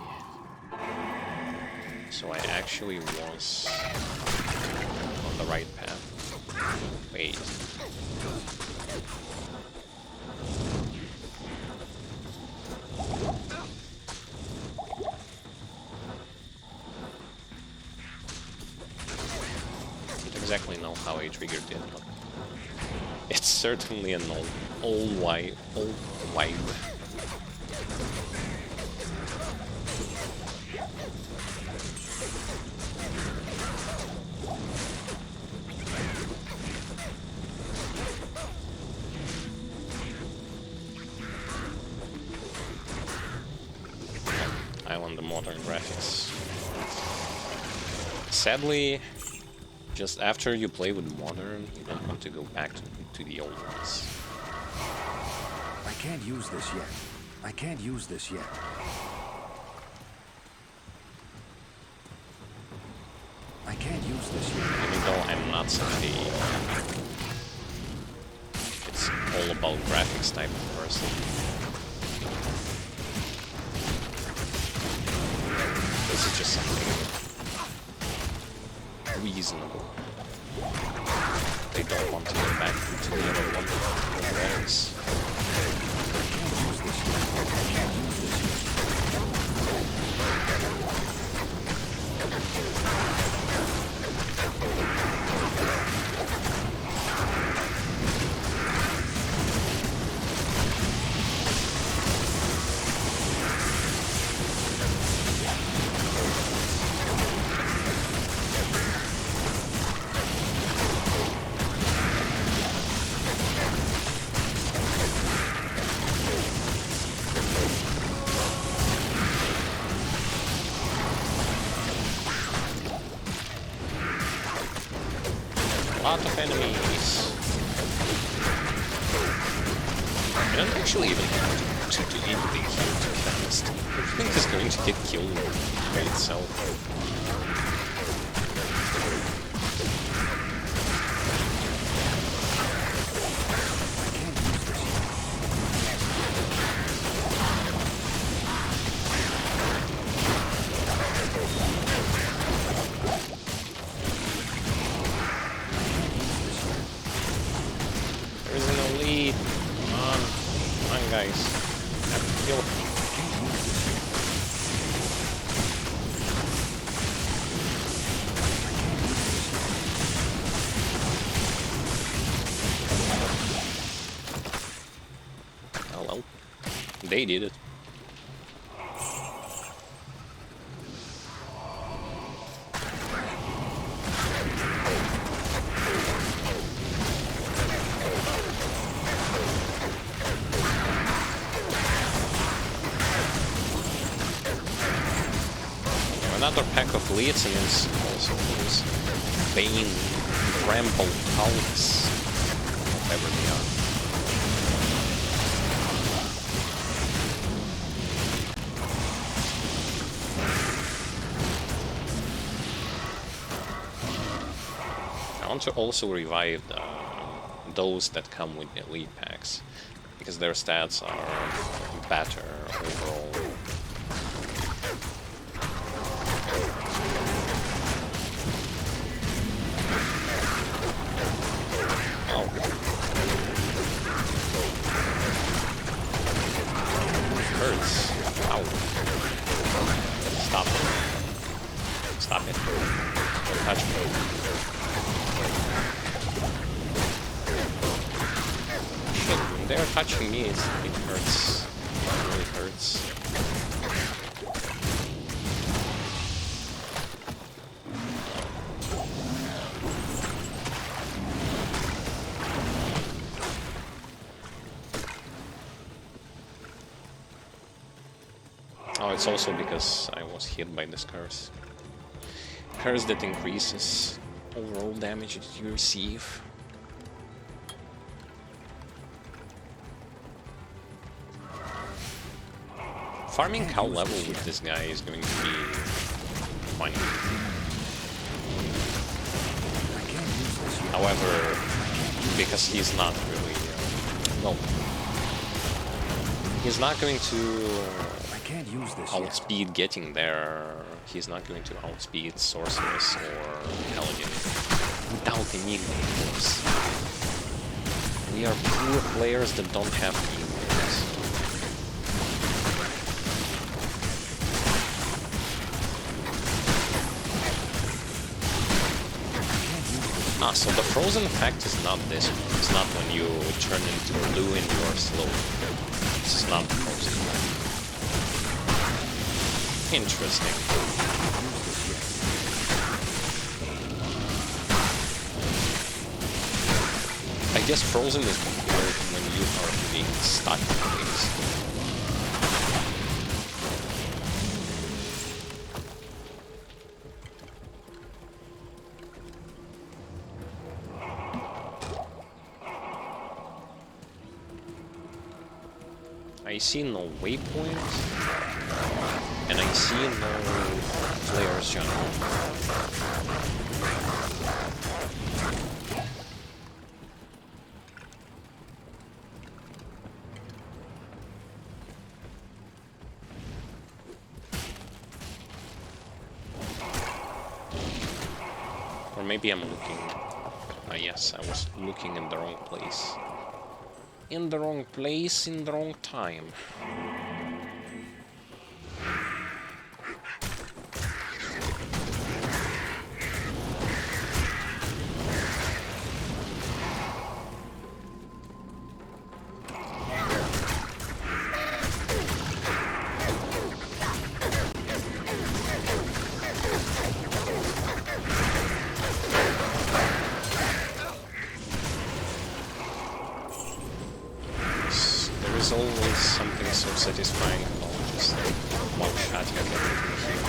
So I actually was on the right path. Wait. Exactly know how I triggered it, but it's certainly an old vibe. I want the modern graphics. Sadly, just after you play with modern, you don't want to go back to the old ones. I can't use this yet. I can't use this yet. I can't use this yet. Even though I'm not such a... It's all about graphics type of person. This is just something reasonable. They don't want to go back to the other one. Always. Lot of enemies. I don't actually even have to do anything here, to be honest. Everything is going to get killed by itself. guys. Kill. Oh well. They did it. Another pack of leads and it's also those Bane Bramble Hulks, whatever they are. I want to also revive those that come with the elite packs, because their stats are better overall. Hurts. Ow. Stop it. Stop it. Don't touch me. Shit, when they're touching me, it hurts. It really hurts. Oh, it's also because I was hit by this curse. Curse that increases overall damage that you receive. Farming cow level with this guy is going to be fine. However, because he's not really... well, he's not going to... Can't use this outspeed getting there. He's not going to outspeed Sorceress or Paladin without enigma, of course. We are poor players that don't have enigmas. Ah, so the frozen effect is not this one. It's not when you turn into blue and you are slow. This is not the frozen effect. Interesting. I guess frozen is compared when you are being stuck in things. I see no waypoint. And I see no players general. Or maybe I'm looking... yes, I was looking in the wrong place. In the wrong place, in the wrong time. There's always something so satisfying about just one-shotting everything here.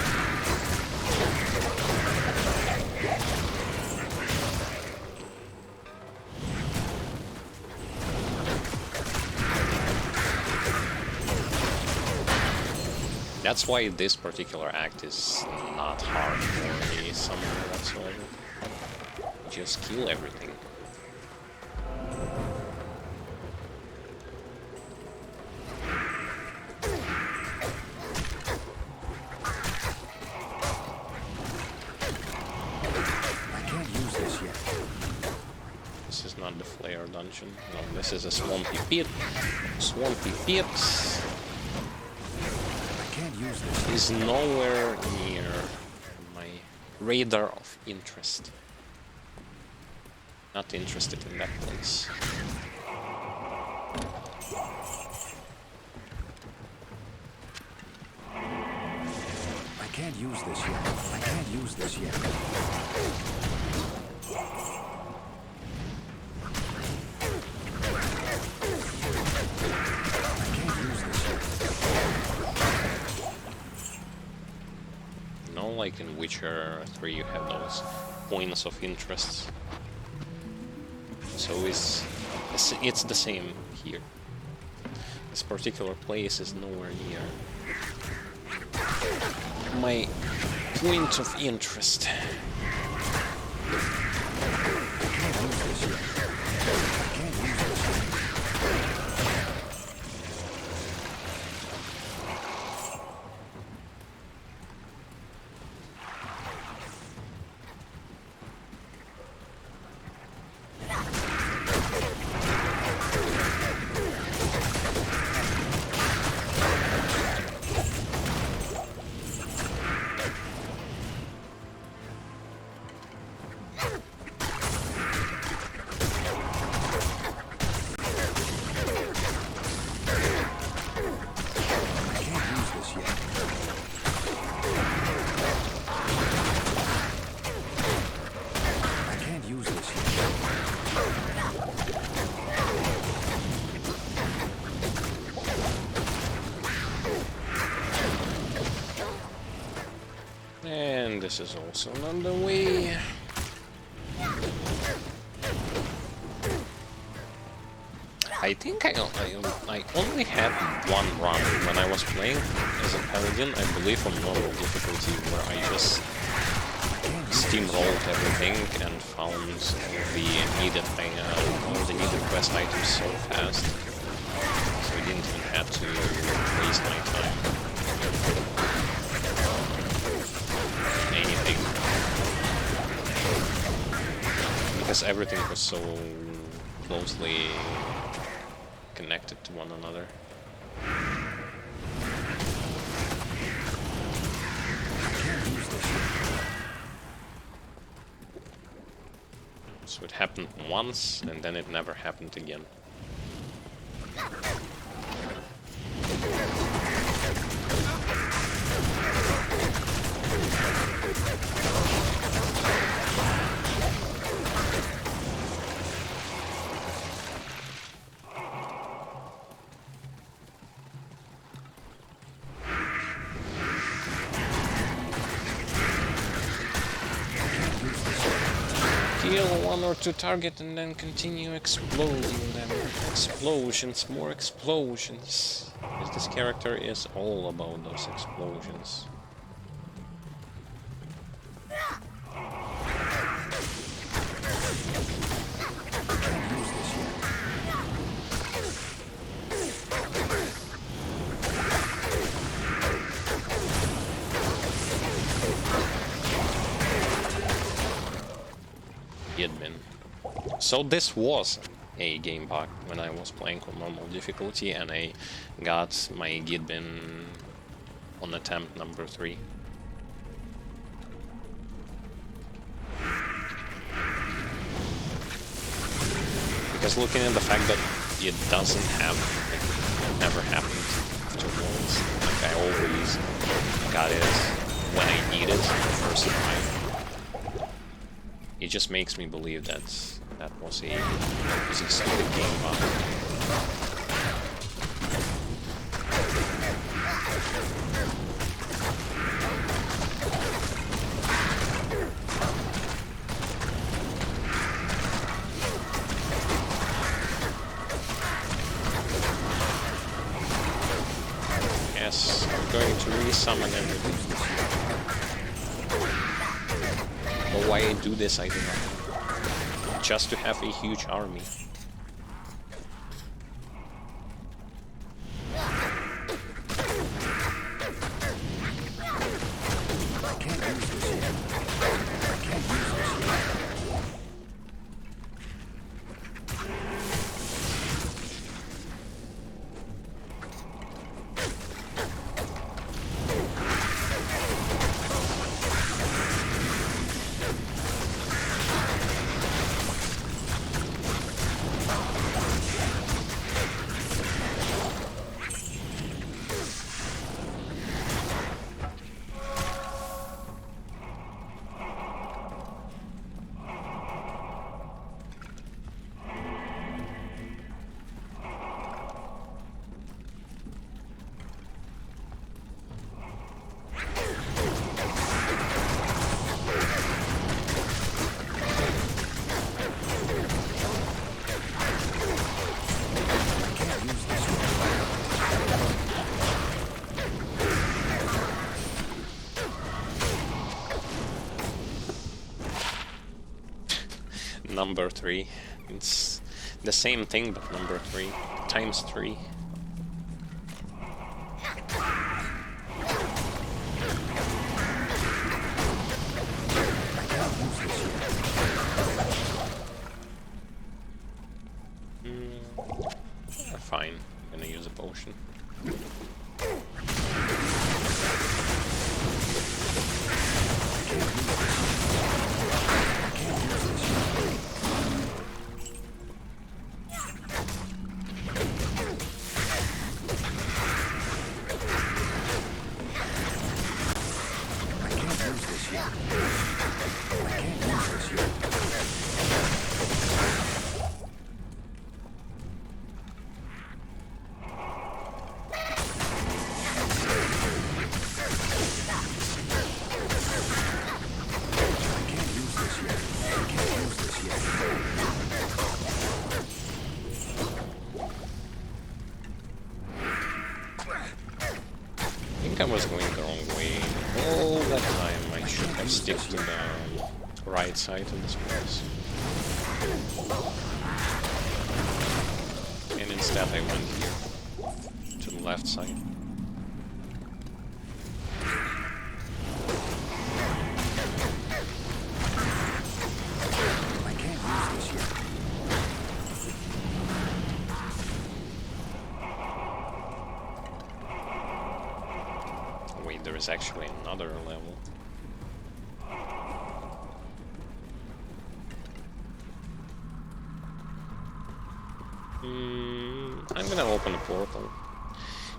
That's why this particular act is not hard for me somewhere whatsoever. Just kill everything. this is not the Flare dungeon. No, this is a swampy pit. Swampy pit I can't use this. is nowhere near my radar of interest. Not interested in that place. I can't use this yet. I can't use this yet. I can't use this yet. You know, like in Witcher 3 you have those points of interest. So it's the same here. This particular place is nowhere near my point of interest. I can't use this yet. I can't use this yet. And this is also not the way. I think I only had one run when I was playing as a paladin, I believe on normal difficulty, where I just steamrolled everything and found all the needed quest items so fast, so I didn't even have to waste my time. Anything. Because everything was so closely connected to one another. So it happened once, and then it never happened again. Kill one or two targets and then continue exploding them. Explosions, more explosions. Because this character is all about those explosions. So this was a game bug when I was playing on normal difficulty, and I got my Gidbin on attempt number 3. Because looking at the fact that it doesn't have, like, it never happened afterwards, like I always got it when I need it the first time, it just makes me believe that that was a stupid game bug. Yes, I'm going to resummon everything. But why I do this, I don't know. Just to have a huge army. number 3. It's the same thing, but number 3 times 3. Fine, I'm gonna use a potion. I was going the wrong way all that time. I should have stick to the right side of this place. And instead I went here to the left side. I can't use this yet. Wait, there is actually another level. I'm gonna open a portal,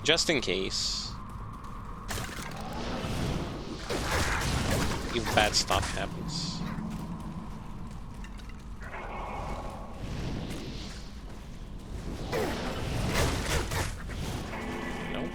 just in case. If bad stuff happens. Nope.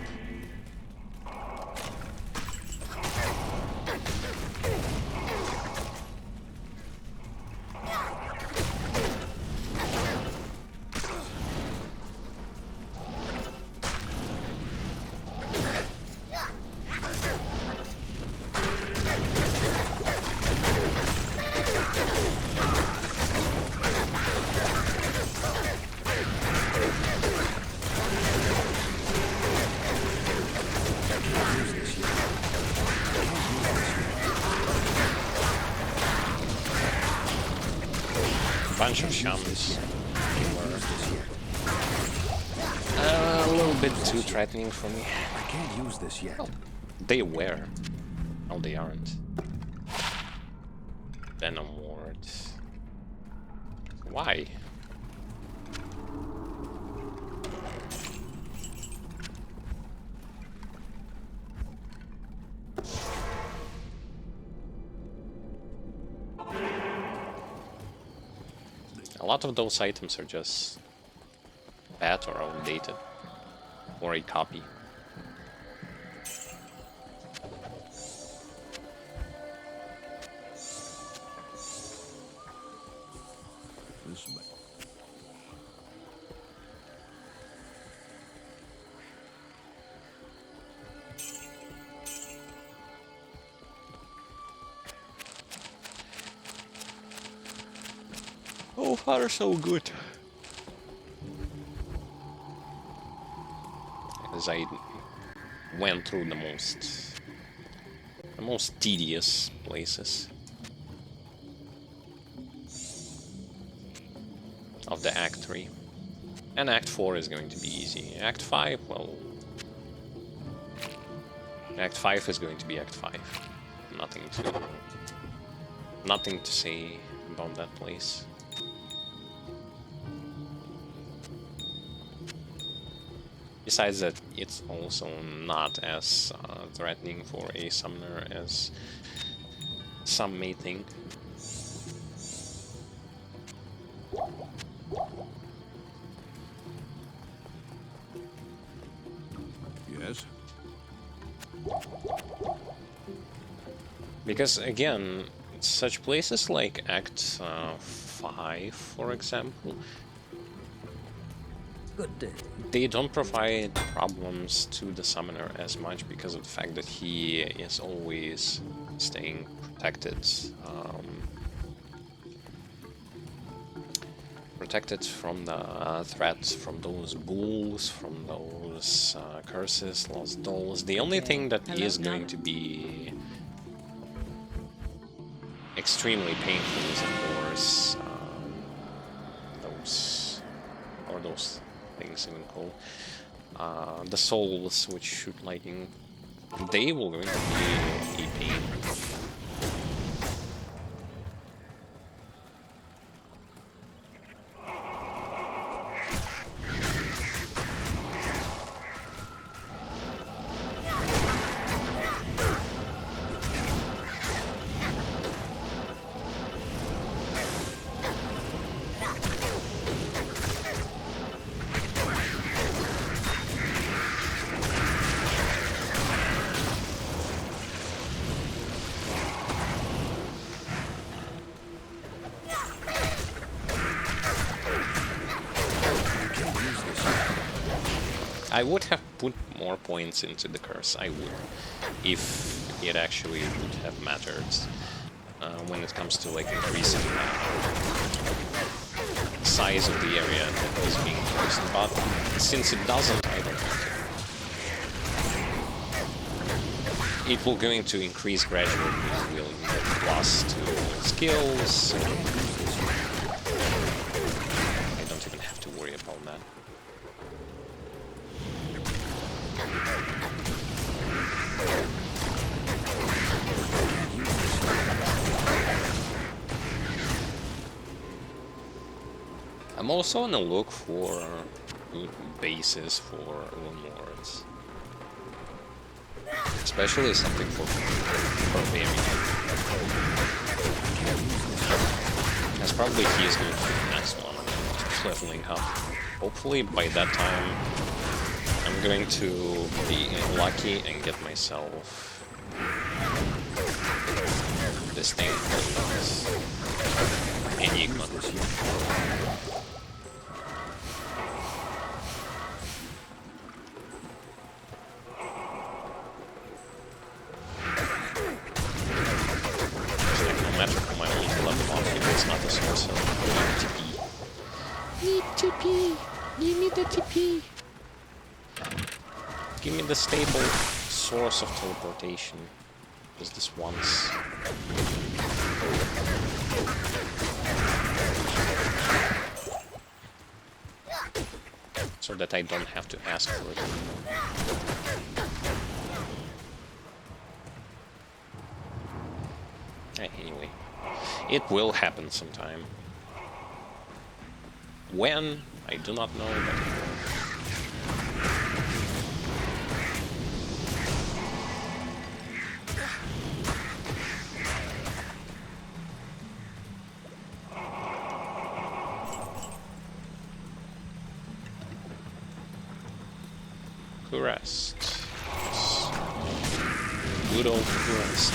Bunch of shamans were a little bit too threatening for me. I can't use this yet. Oh, they were. Oh, they aren't. Venom wards. Why? A lot of those items are just bad or outdated, or a copy. This way. Oh, far so good. As I went through the most tedious places of the Act 3. And Act 4 is going to be easy. Act 5, well... Act 5 is going to be Act 5. Nothing to say about that place. Besides that, it's also not as threatening for a summoner as some may think. Yes? Because again, such places like Act 5, for example, Good day. they don't provide problems to the summoner as much because of the fact that he is always staying protected. protected from the threats from those bulls, from those curses, lost dolls. The only thing that is going to be extremely painful is, of course, those things even called the souls which shoot lightning. They will going to be a pain. I would have put more points into the curse, I would, if it actually would have mattered when it comes to like increasing the size of the area that is being cursed, but since it doesn't, I don't care. It will going to increase gradually, it will get plus to skills. I don't even have to worry about that. I'm also on the look for good bases for Warlords. Especially something for Barbarian. As probably he is going to be the next one, leveling up. Hopefully by that time I'm going to be lucky and get myself this thing called Enigma. It's not a source of TP. Need TP! Give me the TP! Give me the stable source of teleportation. Just this once. So that I don't have to ask for it. Anyway. It will happen sometime. When? I do not know, but it will. Kurest. Yes. Good old Kurest.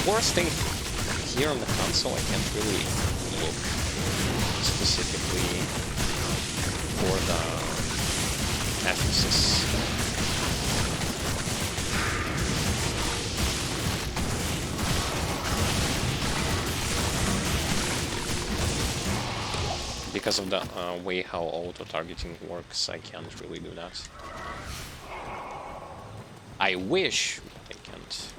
Worst thing here on the console, I can't really look specifically for the Ephesus. Because of the way how auto-targeting works, I can't really do that. I wish, but I can't.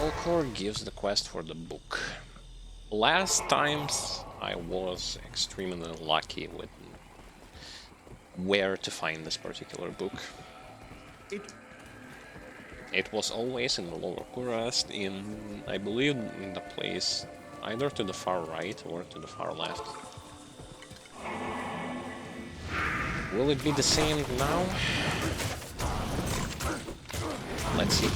Elcor gives the quest for the book. Last times I was extremely lucky with where to find this particular book. It was always in the Lower Kurest, in, I believe, in the place either to the far right or to the far left. Will it be the same now? Let's see.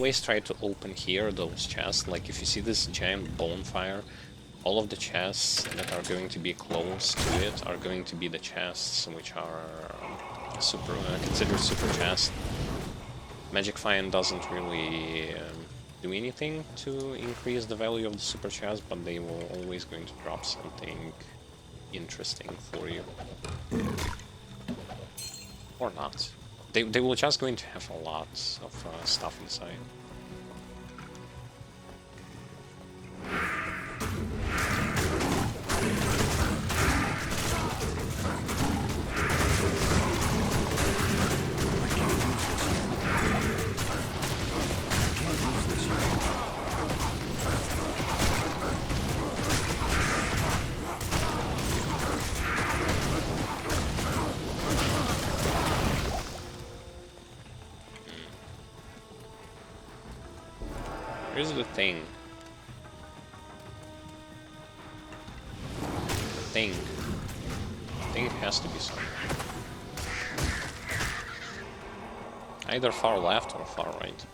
always try to open here those chests. Like if you see this giant bonfire, all of the chests that are going to be close to it are going to be the chests which are super considered super chests. Magic Find doesn't really do anything to increase the value of the super chest, but they will always going to drop something interesting for you. Or not. They will just going to have a lot of stuff inside. Here's the thing. The thing has to be somewhere. Either far left or far right.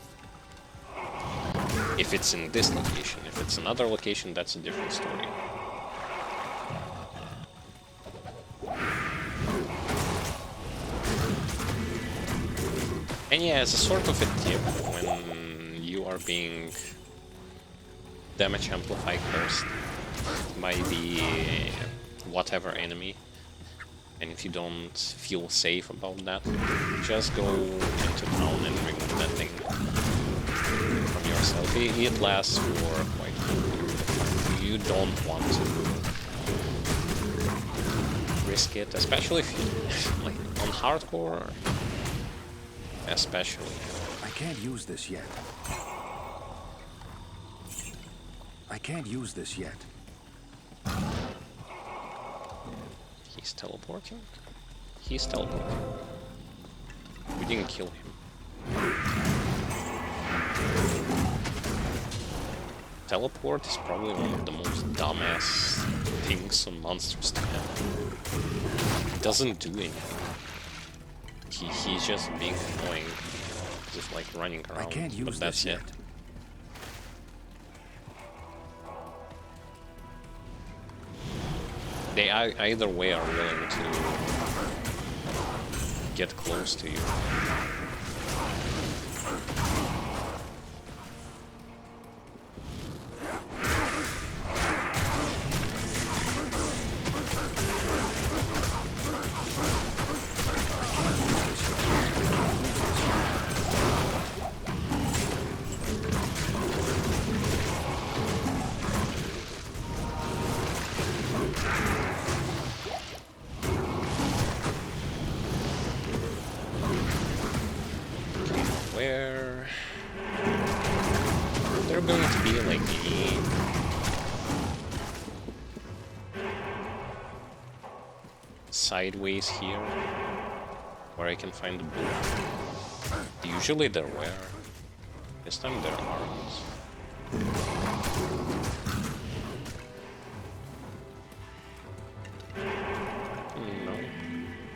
If it's in this location. If it's another location, that's a different story. And yeah, as a sort of a tip, when you are being damage amplified first by the whatever enemy, and if you don't feel safe about that, just go into town and remove that thing from yourself. It lasts for quite a while. You don't want to risk it, especially if you like on hardcore. Especially. I can't use this yet. I can't use this yet. He's teleporting? He's teleporting. We didn't kill him. Teleport is probably one of the most dumbass things on monsters to have. It doesn't do anything. He's just being annoying, just like running around. I can't use but that's this it. yet. They either way are willing to get close to you. Where they're going to be like sideways here, where I can find the book. Usually they're where. This time there aren't. No,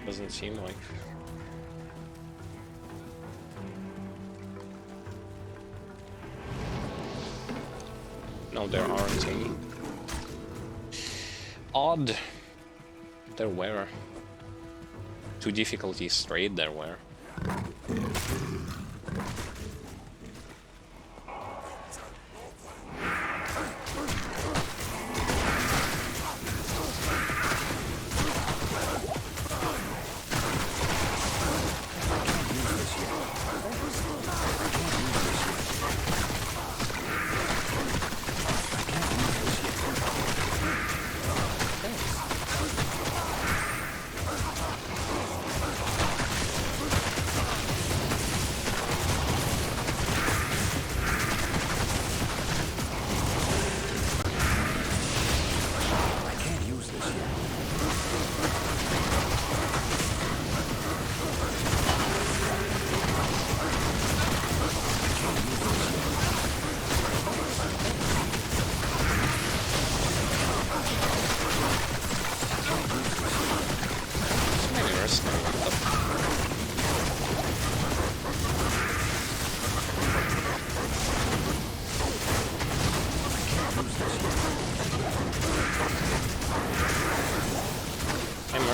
doesn't seem like. No, there aren't any. Odd. There were. 2 difficulties straight there were.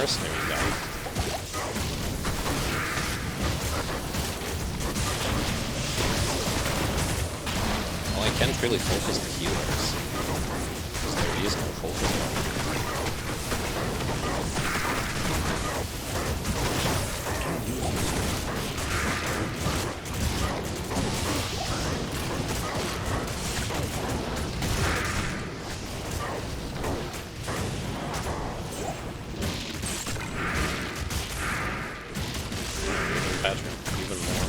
mercenary guy. Well, I can't really focus the healers. Because there is no focus on. Even more.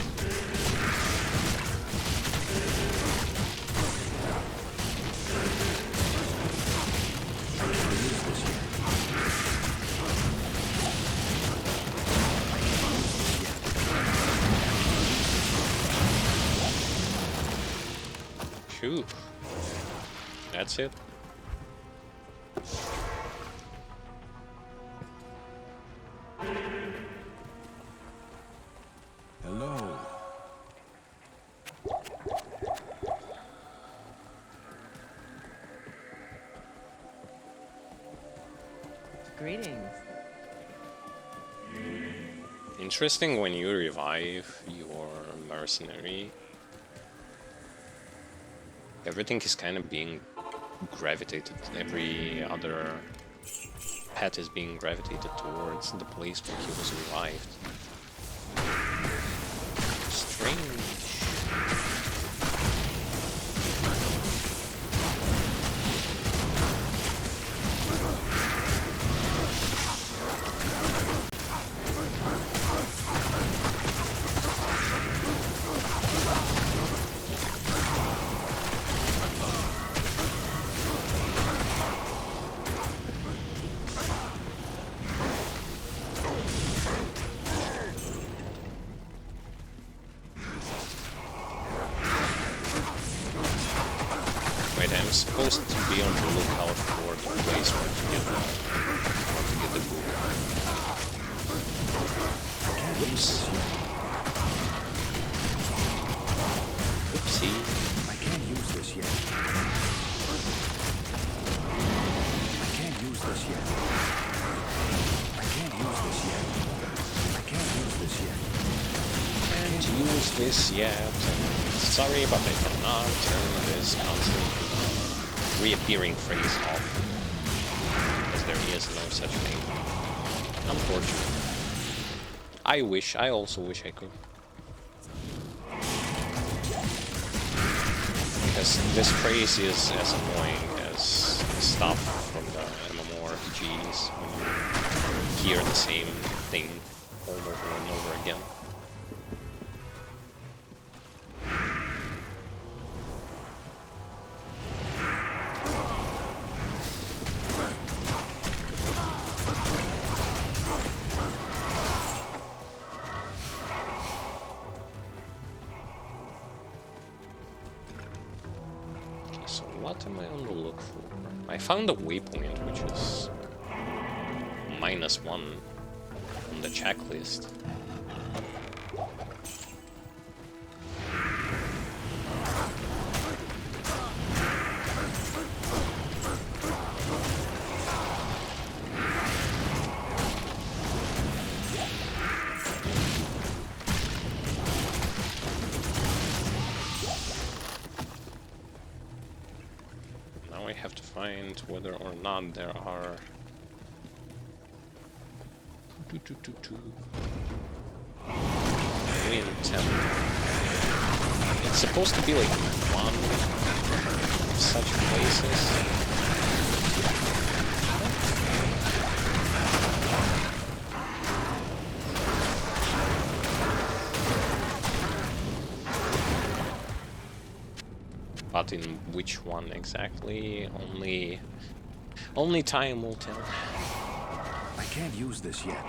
Phew. That's it. Hello. Greetings. Interesting when you revive your mercenary. Everything is kind of being gravitated. Every other pet is being gravitated towards the place where he was revived. Strange. Wait, I'm supposed to be on the lookout for the place where to get the book. Whoops. Oopsie. I can't use this yet. I can't use this yet. I can't use this yet. I can't use this yet. Can't use this yet. Sorry, but I cannot turn this constant reappearing phrase off. Because there is no such thing. Unfortunately. I also wish I could. Because this phrase is as annoying as stuff from the MMORPGs when you hear the same thing over and over again. So what am I on the look for? I found a waypoint which is -1 on the checklist. I have to find whether or not there are Wind Temple. It's supposed to be like one of such places. But in which one exactly? Only time will tell. I can't use this yet.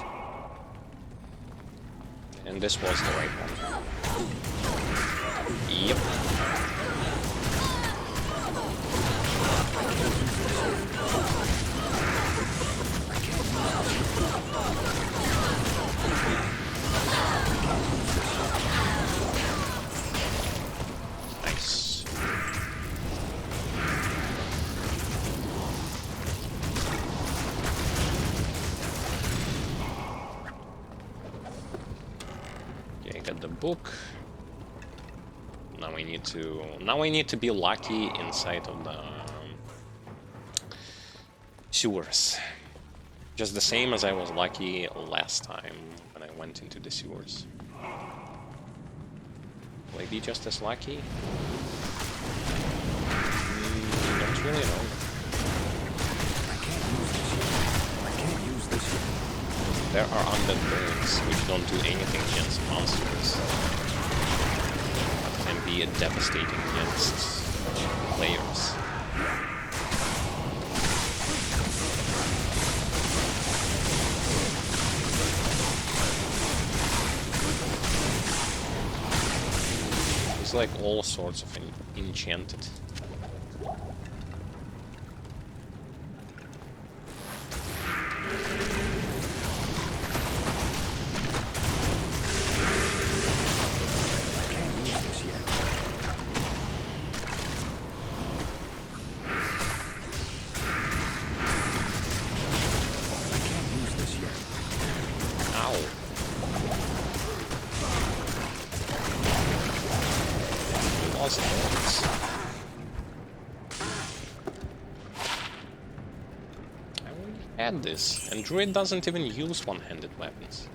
And this was the right one. Yep. Nice. book. Now I need to be lucky inside of the sewers. Just the same as I was lucky last time when I went into the sewers. Will I be just as lucky? Don't really know. I can't use this yet. There are undead birds which don't do anything against monsters, but can be devastating against players. It's like all sorts of enchanted. This, and Druid doesn't even use one-handed weapons.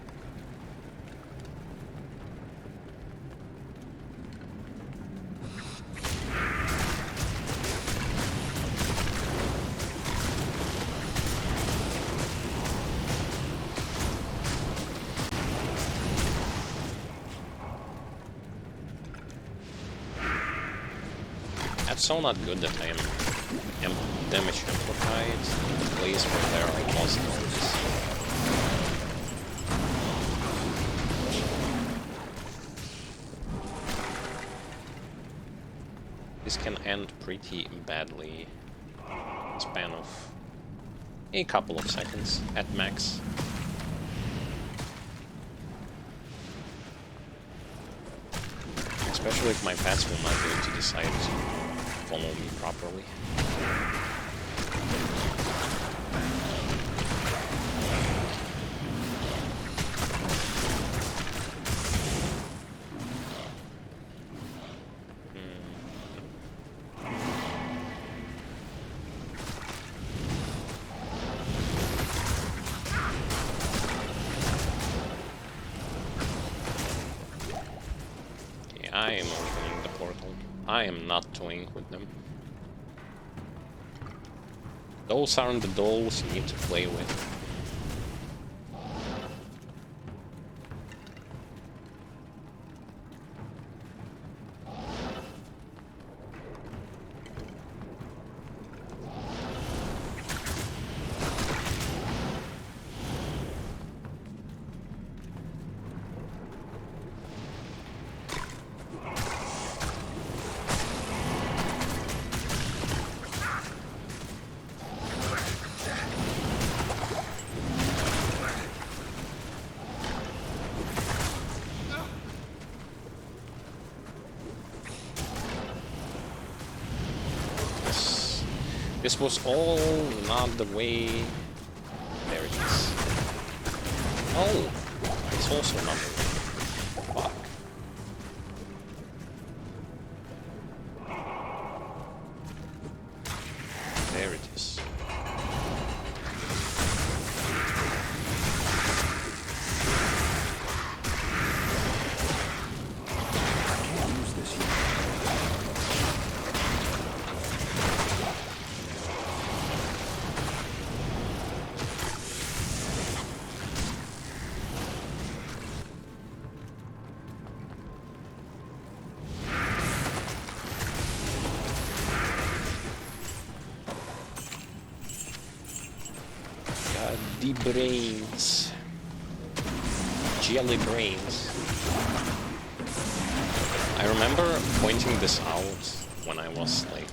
That's so not good that I am damage amplified in the place where there are monsters. This can end pretty badly in a span of a couple of seconds at max. Especially if my pets will not be able to decide to follow me properly. I am opening the portal. I am not toying with them. Those aren't the dolls you need to play with. This was all not the way. There it is. Oh, it's also not the way. Fuck. There it is. The brains. Jelly brains. I remember pointing this out when I was like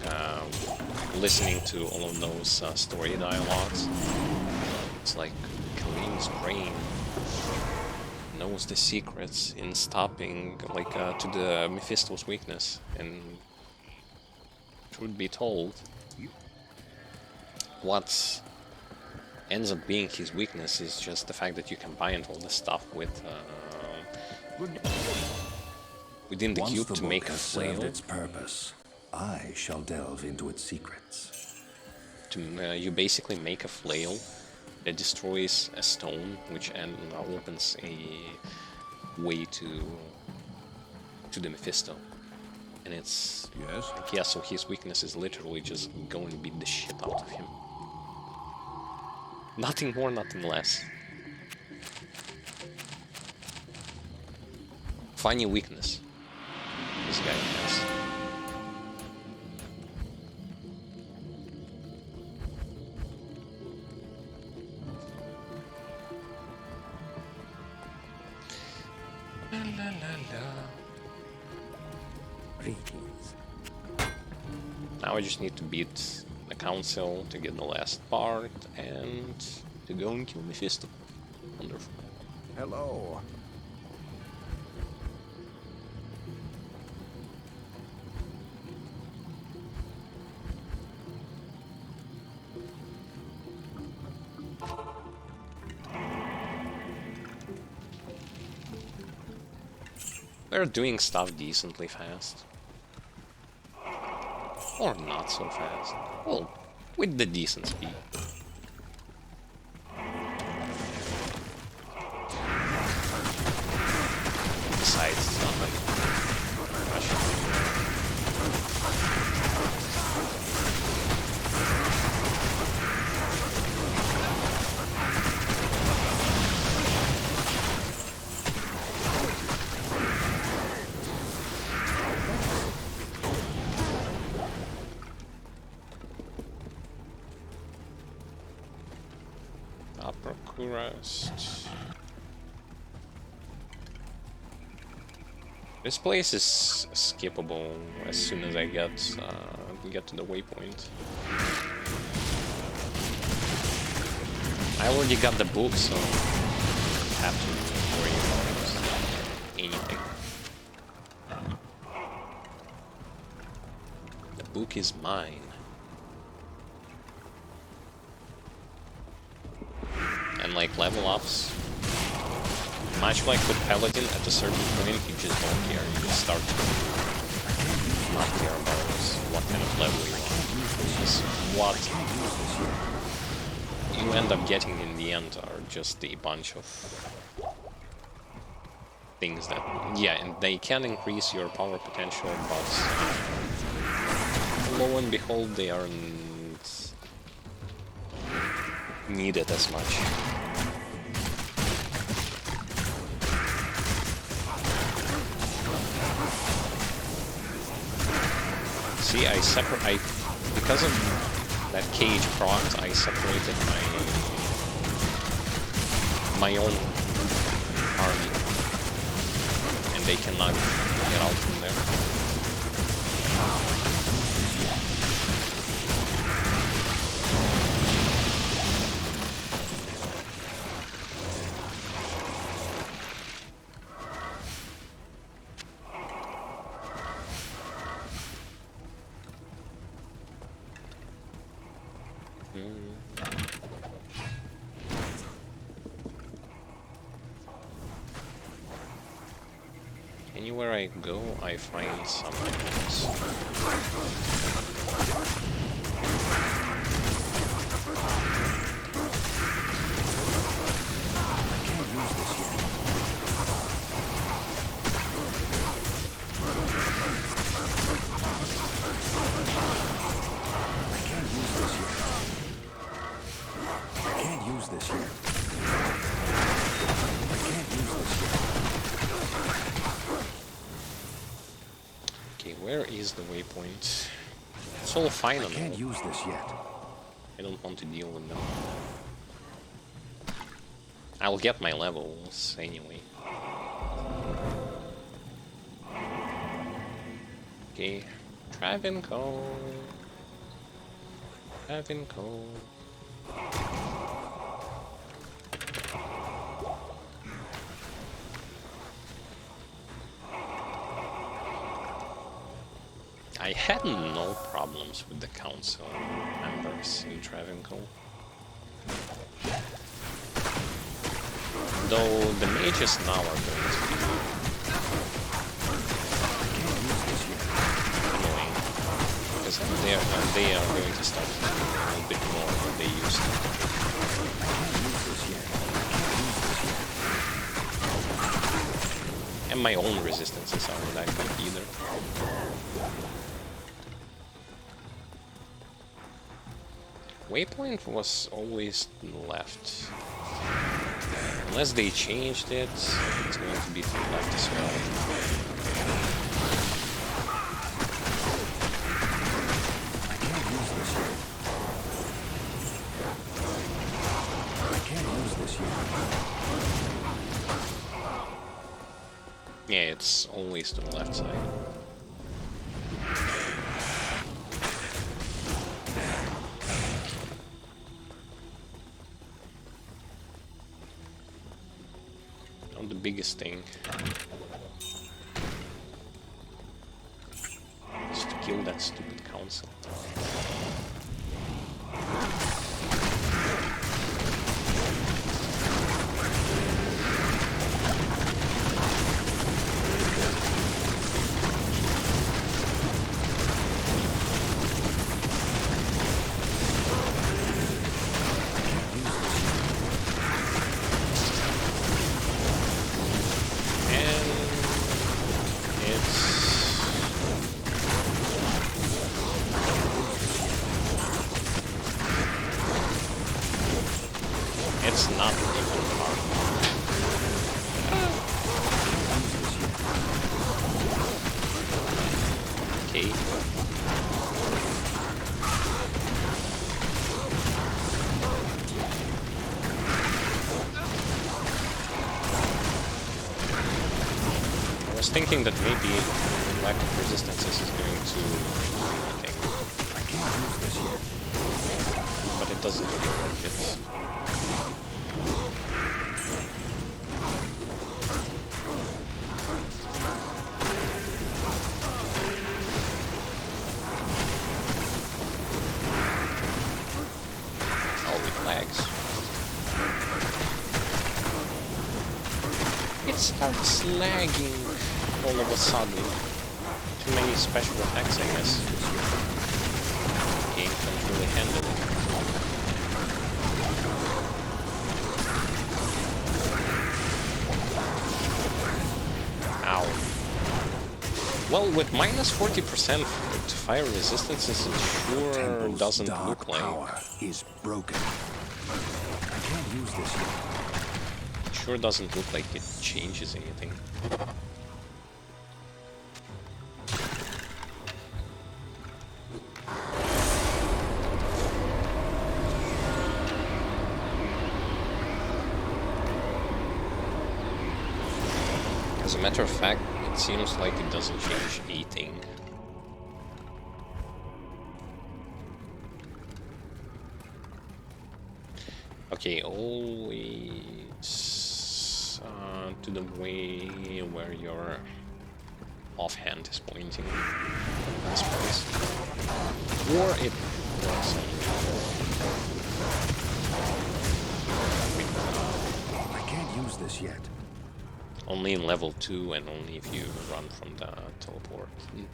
listening to all of those story dialogues. It's like Kaleem's brain knows the secrets in stopping like to the Mephisto's weakness, and truth be told, what ends up being his weakness is just the fact that you combine all this stuff with within the Once cube the to book make a has served flail. its purpose, I shall delve into its secrets. You basically make a flail that destroys a stone, which opens a way to the Mephisto. And it's Yes? like, yeah, so his weakness is literally just go and beat the shit out of him. Nothing more, nothing less. Funny weakness this guy has. La la la la. Greetings. Now I just need to beat the council to get the last part and to go and kill Mephisto. Wonderful. Hello. They're doing stuff decently fast. Or not so fast. Well, with the decent speed. Besides, it's not like rushing. Rest. This place is skippable as soon as I get to the waypoint. I already got the book, so I don't have to worry about anything. The book is mine. And like level ups, much like with Paladin, at a certain point you just don't care. You just start to not care about what kind of level you want. Because what you end up getting in the end are just a bunch of things that, yeah, and they can increase your power potential, but lo and behold, they aren't needed as much. See, because of that cage prompt, I separated my own army, and they cannot get out from there. Anywhere I go, I find some items. Where is the waypoint? It's all fine. I can't use this yet. I don't want to deal with them. I'll get my levels anyway. Okay, Travinco. Travinco. I had no problems with the council members in Travinco. Though the mages now are going to be resistances, and they are going to start healing a little bit more than they used to. And my own resistances aren't that good either. Waypoint was always to the left. Unless they changed it, it's going to be to the left as well. Yeah, it's always to the left side. Not the biggest thing. Just to kill that stupid council. It's not even hard. Okay. I was thinking that maybe lack of resistances is going to do anything. But it doesn't really work yet. It starts lagging all of a sudden. Too many special attacks, I guess. Game can't really handle it. Ow. Well, with minus 40% to fire resistances, it sure doesn't look like. Power is broken. I can't use this yet. Sure doesn't look like it changes anything. As a matter of fact, it seems like it doesn't change anything. Okay, always to the way where your offhand is pointing. This place. Or it works I can't use this yet. only in level 2 and only if you run from the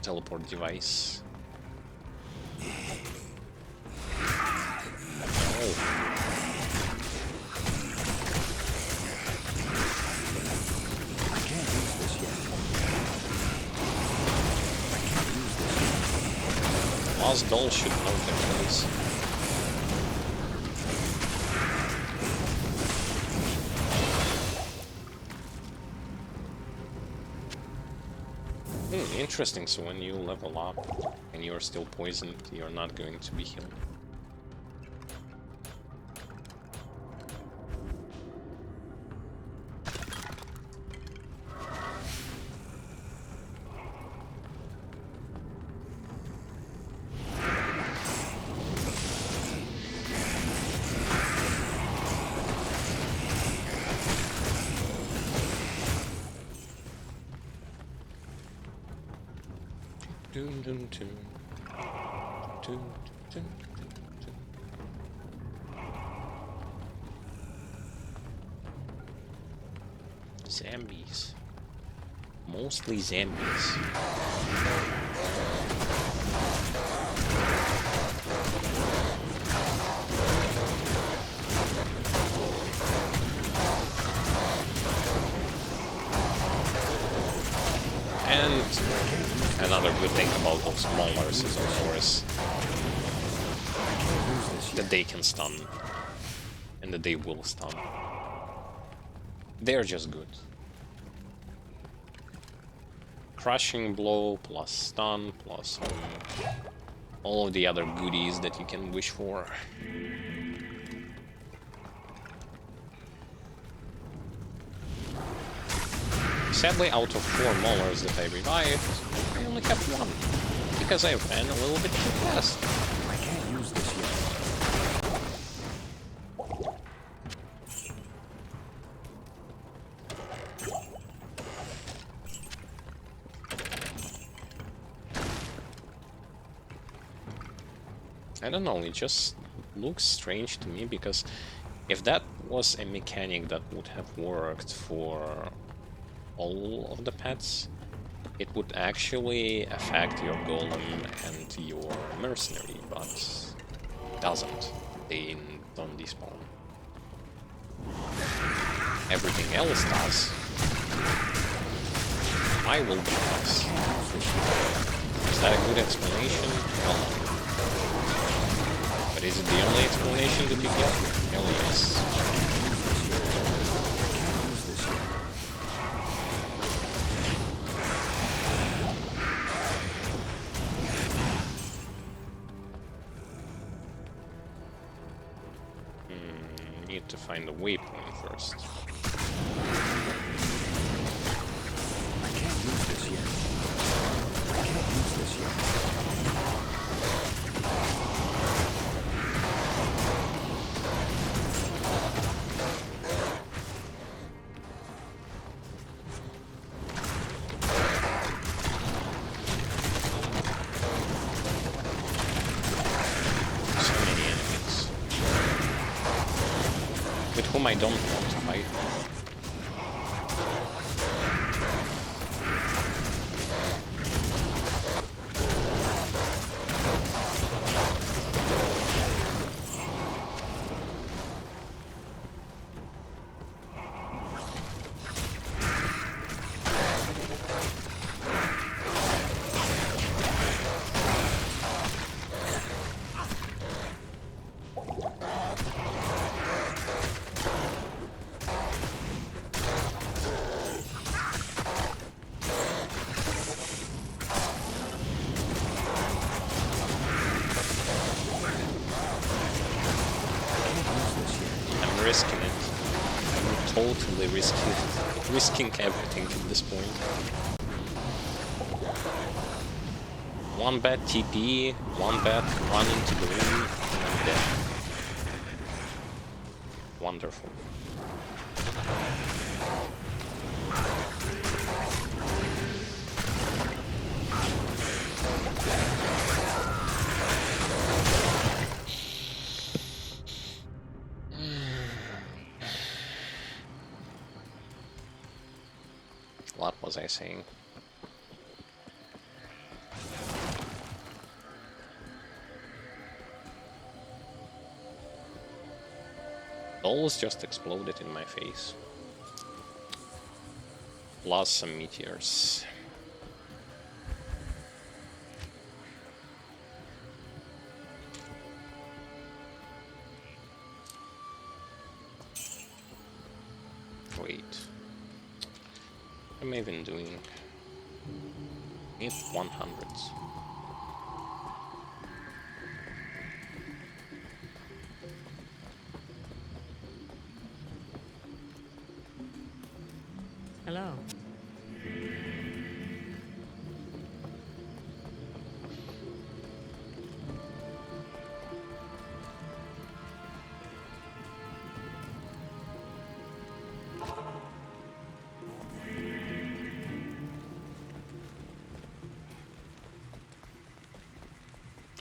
teleport device. Oh. Lost Doll should know the place. Interesting, so when you level up and you're still poisoned, you're not going to be healed. Dun, dun, dun. Dun, dun, dun, dun. Zombies. Mostly zombies. good thing about those maulers is, of course, that they can stun. And that they will stun. They're just good. Crushing blow, plus stun, plus all of the other goodies that you can wish for. Sadly, out of 4 maulers that I revived, I only have 1. Because I ran a little bit too fast. I can't use this yet. I don't know, it just looks strange to me, because if that was a mechanic that would have worked for all of the pets, it would actually affect your golem and your mercenary, but it doesn't. They don't despawn. Everything else does. I will be us. Is that a good explanation? Well, no. But is it the only explanation that you get? Hell yes. Need to find a waypoint first. I can't use this yet. I can't use this yet. So many enemies. With whom I don't want to fight. Risking it. I'm totally risking everything at this point. One bad TP, one bad run into the room, and I'm dead. Wonderful. What was I saying? Balls just exploded in my face. Plus some meteors. Wait. What am I even doing? Need 100s. Hello.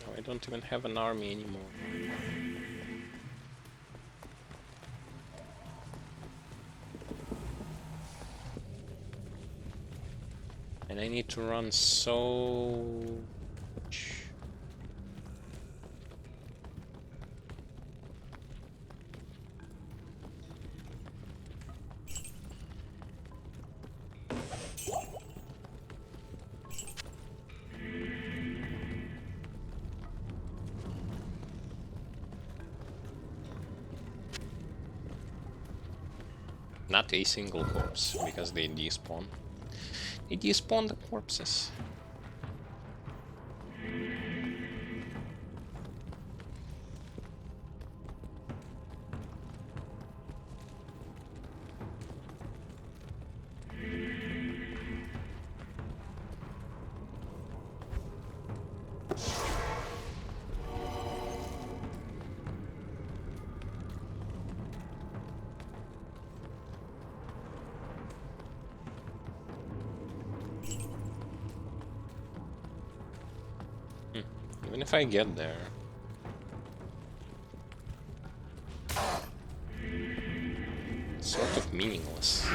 Oh, I don't even have an army anymore. And I need to run so much. Not a single corpse, because they despawn. They despawn the corpses. Even if I get there. It's sort of meaningless.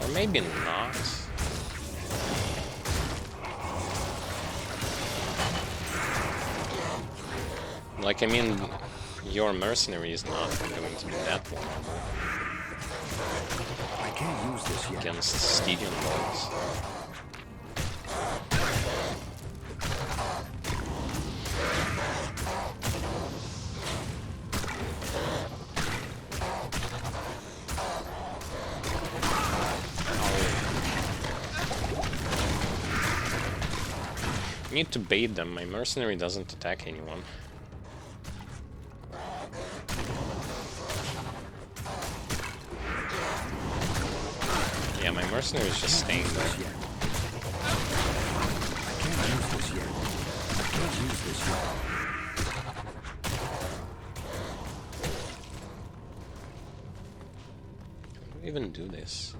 Or maybe not. Like, I mean, your mercenary is not going to be that vulnerable I can't use this yet. against Stygian boys. I need to bait them. My mercenary doesn't attack anyone. Yeah, my mercenary is just staying there. I can't use this yet. I can't use this yet. How do we even do this?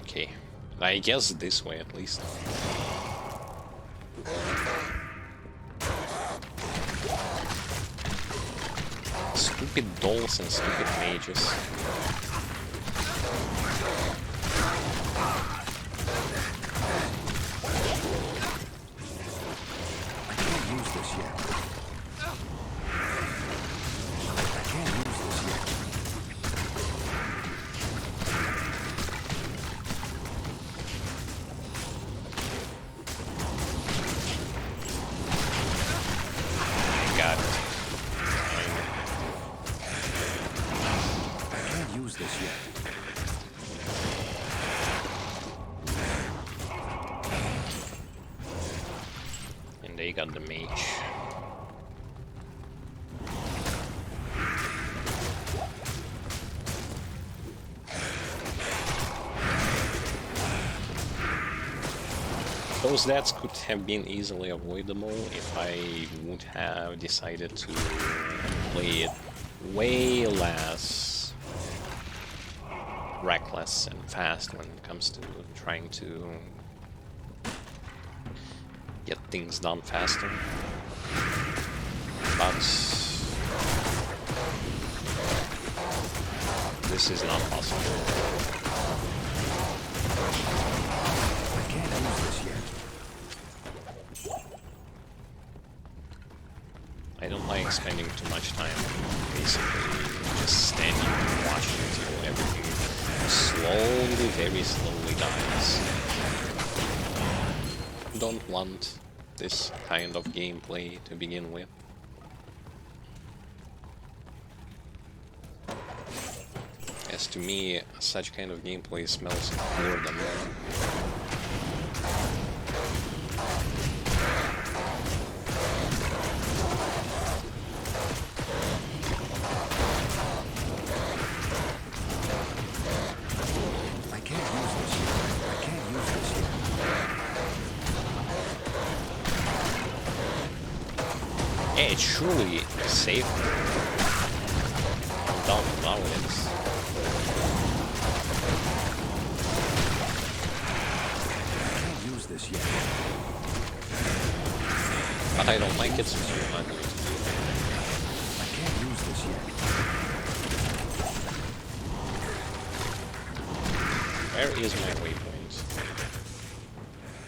Okay, I guess this way at least. Stupid dolls and stupid mages. I can't use this yet. I can't use this yet. Got it. I can't use this yet. And they got the mage. Those deaths could have been easily avoidable if I would have decided to play it way less reckless and fast when it comes to trying to get things done faster. But this is not possible. I can't use this yet. I don't like spending too much time basically just standing and watching until everything slowly, very slowly dies. Don't want this kind of gameplay to begin with. As to me, such kind of gameplay smells of boredom. I can't use this yet. I can't use this yet. Yeah, it's surely safe. Don't know it is. I can't use this yet. I don't like it, so I'm not going to do it. I can't use this yet. Where is my waypoint?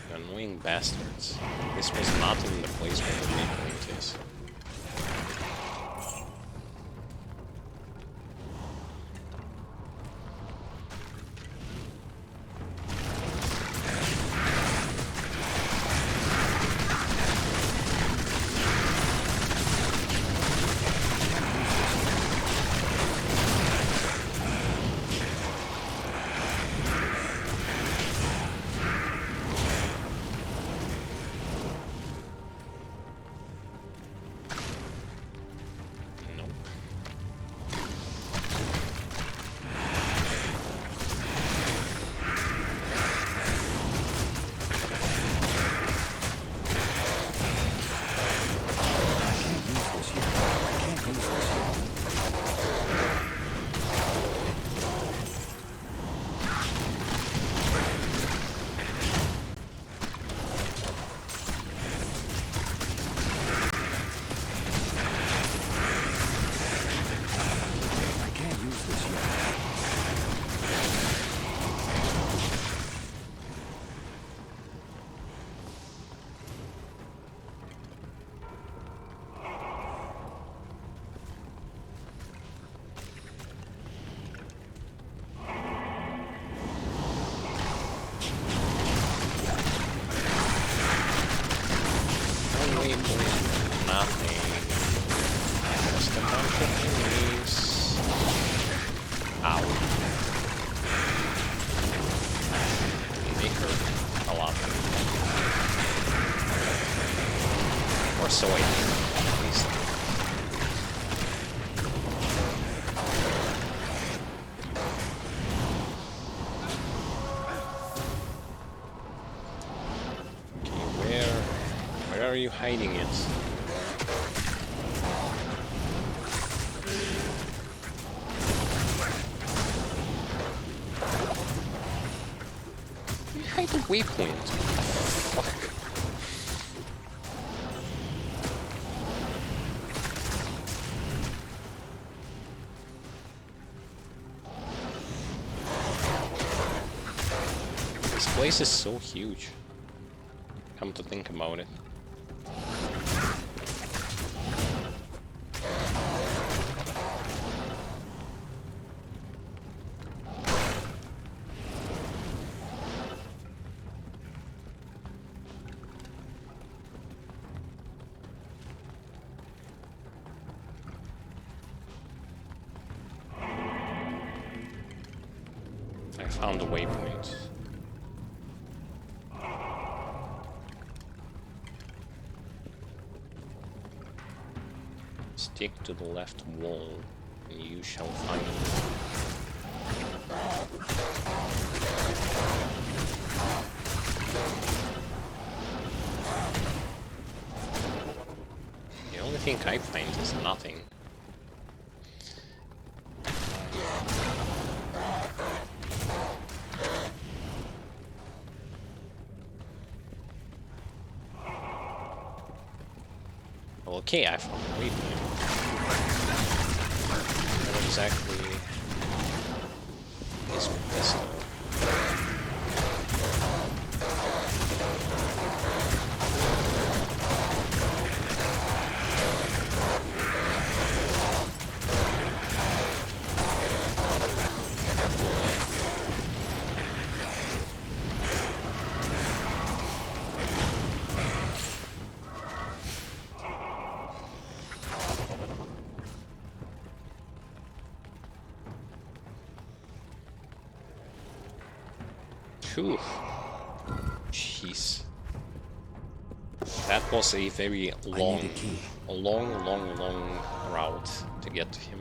You annoying bastards. This was not in the place where the waypoint is. So I think, at least. Okay, where are you hiding it? You hide the waypoint. Fuck. This place is so huge. Come to think about it. I found the waypoint. Stick to the left wall, and you shall find it. The only thing I find is nothing. Okay, I found the waypoint. What exactly is this though? Phew. Jeez. That was a very long route to get to him.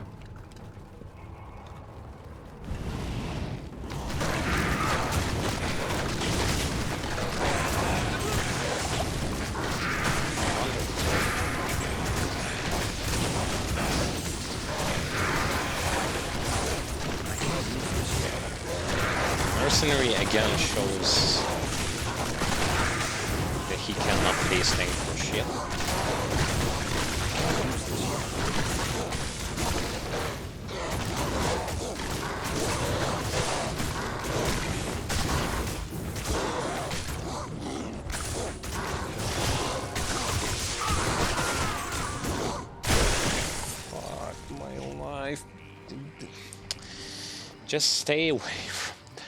Mercenary again shows that he cannot pay Stank for shit. Just stay away from that.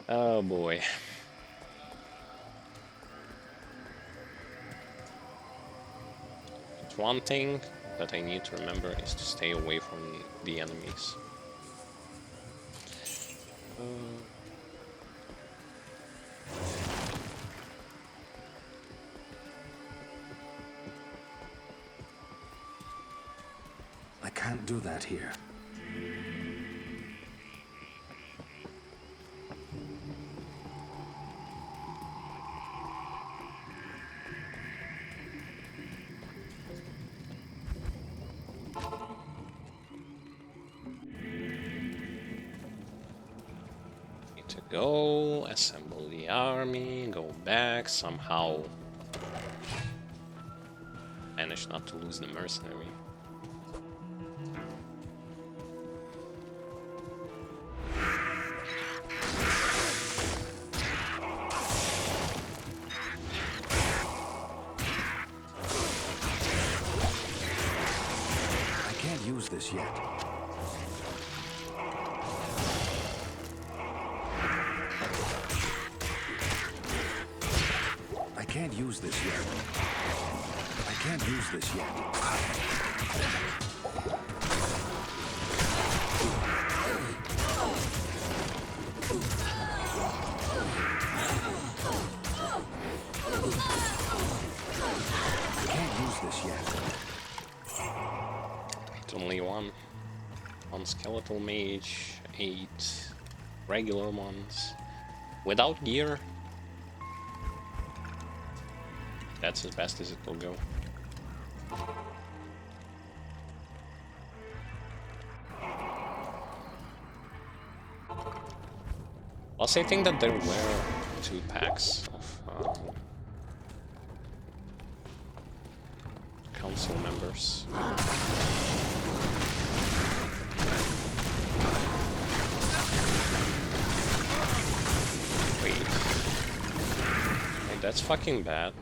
Oh boy. But one thing that I need to remember is to stay away from the enemies. I can't do that here. Need to go, assemble the army, go back, somehow manage not to lose the mercenary. I can't use this yet. I can't use this yet. I can't use this yet. I can't use this yet. It's only one skeletal mage, 8 regular ones, without gear. That's as best as it will go. Plus, I think that there were 2 packs of council members. Wait. Hey, that's fucking bad.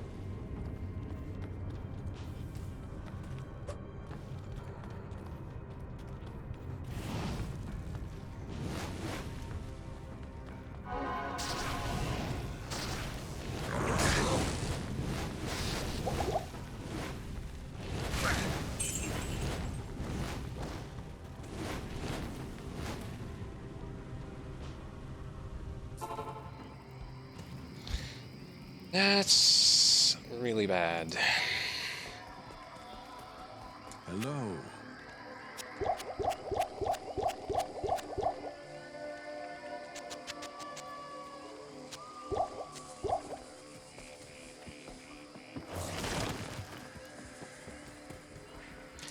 That's really bad. Hello.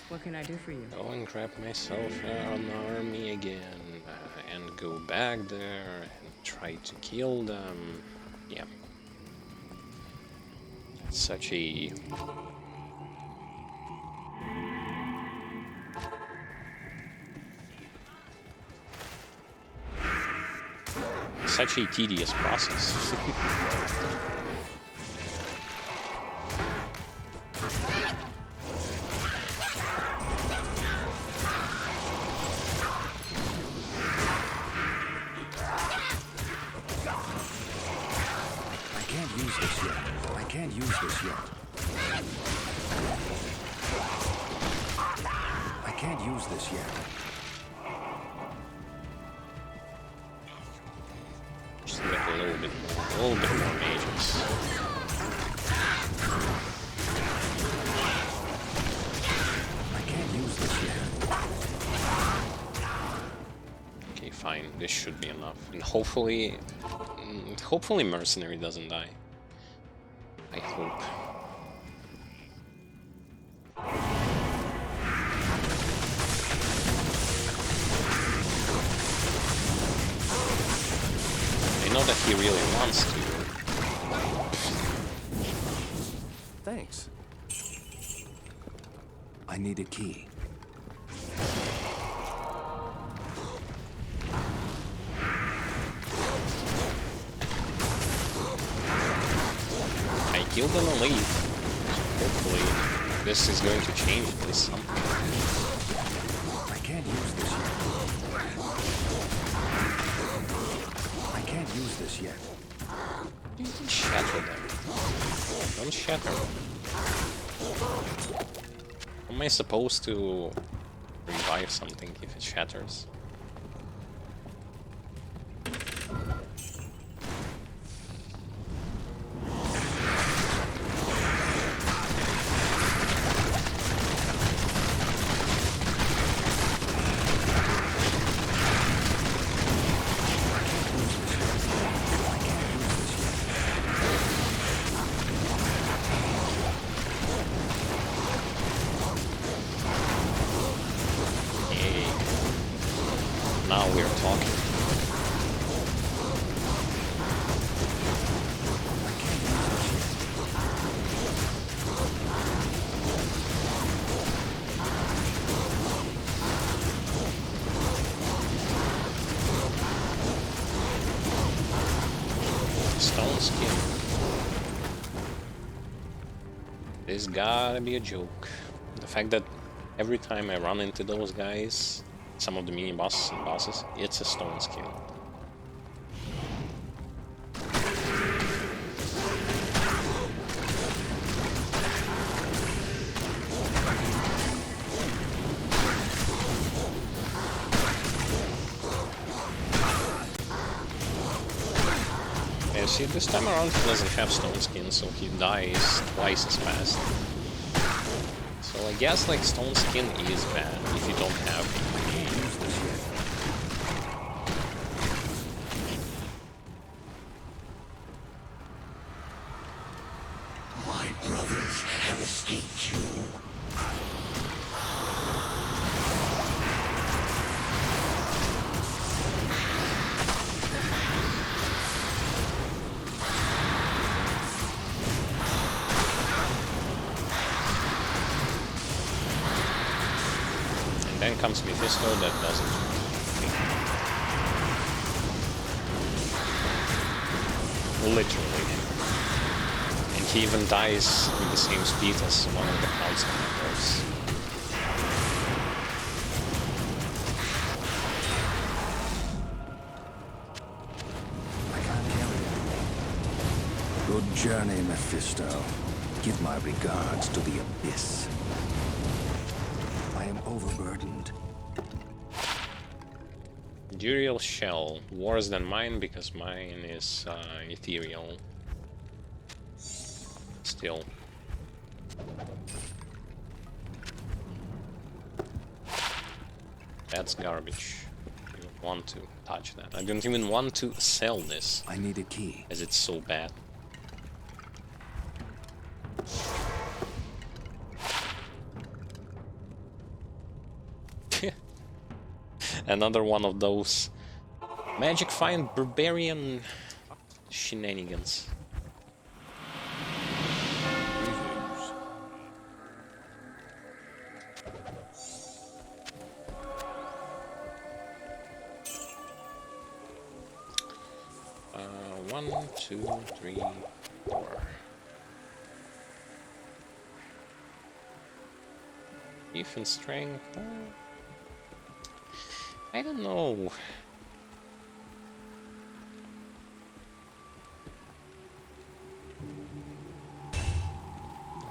What can I do for you? Go and grab myself an army again and go back there and try to kill them. Yeah. That's such a... such a tedious process. I can't use this yet. I can't use this yet. Just get a little bit more mages. I can't use this yet. Okay, fine. This should be enough. And hopefully Mercenary doesn't die. I hope. I know that he really wants to. Thanks. I need a key. I killed an elite. Hopefully this is going to change this somehow. I can't use this yet. don't shatter. Am I supposed to revive something if it shatters? Now we're talking. Stone skin. This gotta be a joke. The fact that every time I run into those guys, some of the mini bosses and bosses, it's a stone skin. Yeah, see, this time around he doesn't have stone skin, so he dies twice as fast. So I guess like stone skin is bad if you don't have it. My brothers have escaped you. And then comes Mephisto that doesn't. Literally. And he even dies with the same speed as one of the council members. I can't carry it. Good journey, Mephisto. Give my regards to the Abyss. I am overburdened. Ethereal shell. Worse than mine because mine is ethereal. Still. That's garbage. I don't want to touch that. I don't even want to sell this, I need a key. as it's so bad. Another one of those magic find barbarian shenanigans. One, two, three, four. Beef and strength. I don't know.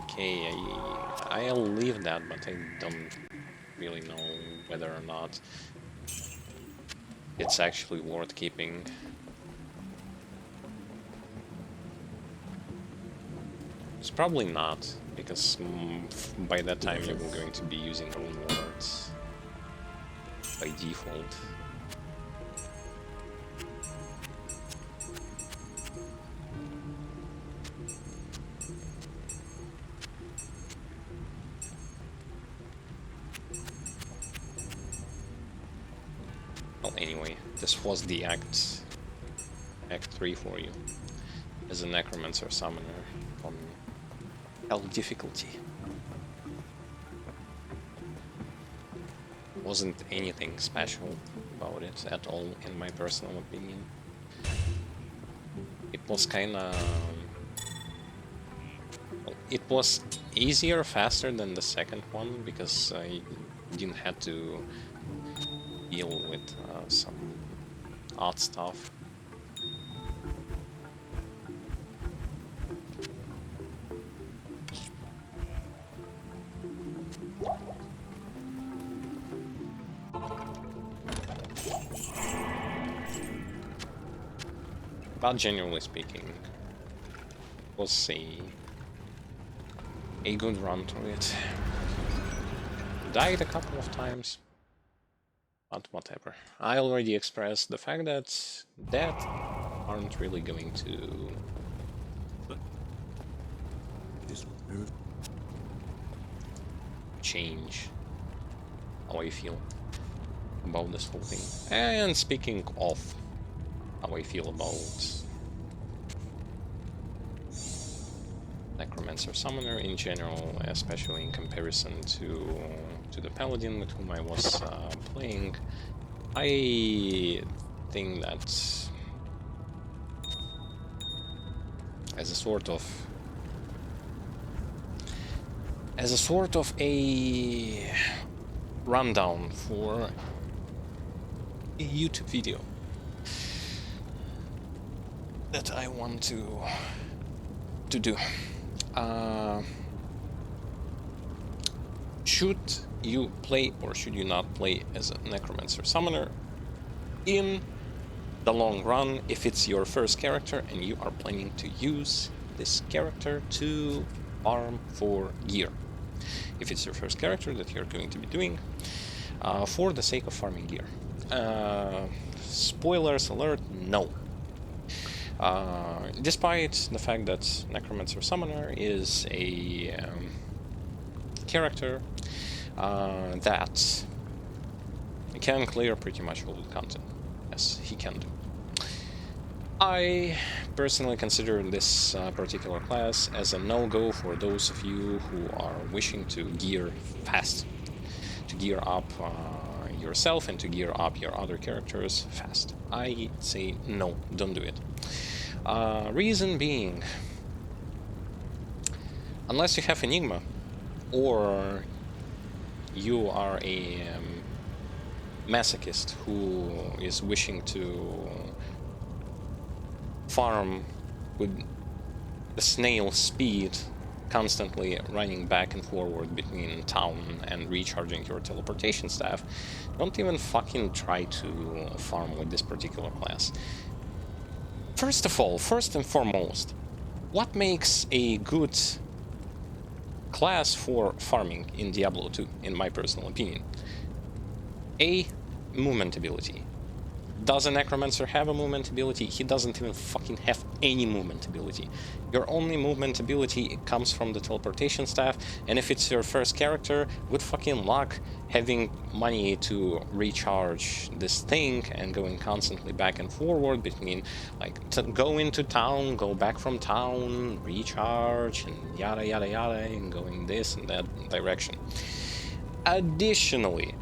Okay, I'll leave that, but I don't really know whether or not it's actually worth keeping. It's probably not, because by that time you're going to be using rune words by default. Well, anyway, this was the Act 3 for you, as a Necromancer summoner on Hell difficulty. Wasn't anything special about it at all, in my personal opinion. It was kinda... well, it was easier, faster than the second one, because I didn't have to deal with some odd stuff. but generally speaking, was a good run through it. Died a couple of times, but whatever. I already expressed the fact that death aren't really going to change how I feel about this whole thing. And speaking of how I feel about Necromancer Summoner in general, especially in comparison to the Paladin with whom I was playing, I think that as a sort of a rundown for a YouTube video that I want to do. Should you play or should you not play as a Necromancer Summoner in the long run if it's your first character and you are planning to use this character to farm for gear? If it's your first character that you're going to be doing for the sake of farming gear. Spoilers alert, no. Despite the fact that Necromancer Summoner is a character that can clear pretty much all the content, as he can do. I personally consider this particular class as a no-go for those of you who are wishing to gear fast, to gear up yourself and to gear up your other characters fast. I say no, don't do it. Reason being, unless you have Enigma or you are a masochist who is wishing to farm with the snail speed, constantly running back and forward between town and recharging your teleportation staff, don't even fucking try to farm with this particular class. First of all, first and foremost, what makes a good class for farming in Diablo 2, in my personal opinion? A, movement ability. Does a Necromancer have a movement ability? He doesn't even fucking have any movement ability. Your only movement ability comes from the teleportation staff, and if it's your first character, with fucking luck, having money to recharge this thing and going constantly back and forward between, like, go into town, go back from town, recharge, and yada yada yada, and going this and that direction. Additionally,